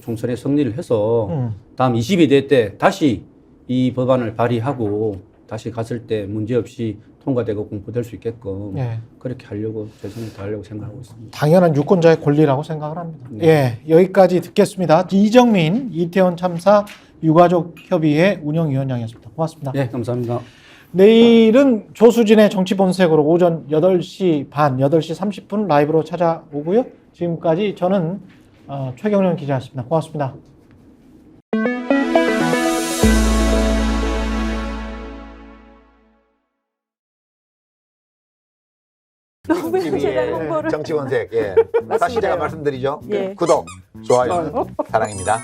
총선에 승리를 해서 다음 22대 때 다시 이 법안을 발의하고 다시 갔을 때 문제없이 통과되고 공포될 수 있게끔 예. 그렇게 하려고 최선을 다하려고 생각하고 있습니다. 당연한 유권자의 권리라고 생각을 합니다. 네. 예, 여기까지 듣겠습니다. 이정민 이태원 참사 유가족 협의회 운영위원장이었습니다. 고맙습니다. 네, 감사합니다. 내일은 조수진의 정치본색으로 오전 8시 반, 8시 30분 라이브로 찾아오고요. 지금까지 저는 최경련 기자였습니다. 고맙습니다. TV의 정치본색. 예. 다시 제가 말씀드리죠. 구독, 좋아요, 사랑입니다.